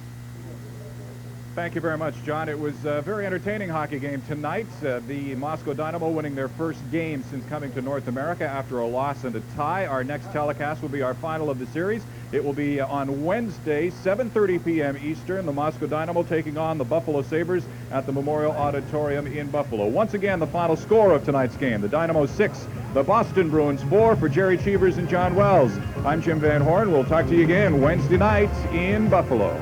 H: Thank you very much, John. It was a very entertaining hockey game tonight. The Moscow Dynamo winning their first game since coming to North America after a loss and a tie. Our next telecast will be our final of the series. It will be on Wednesday, 7:30 p.m. Eastern. The Moscow Dynamo taking on the Buffalo Sabres at the Memorial Auditorium in Buffalo. Once again, the final score of tonight's game. The Dynamo 6, the Boston Bruins 4 for Jerry Cheevers and John Wells. I'm Jim Van Horn. We'll talk to you again Wednesday night in Buffalo.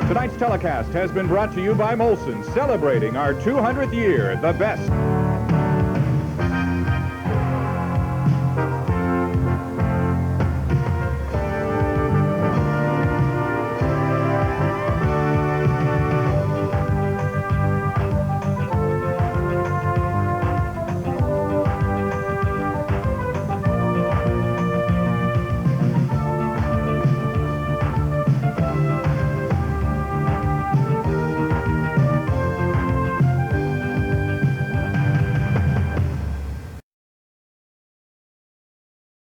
H: Tonight's telecast has been brought to you by Molson, celebrating our 200th year, the best.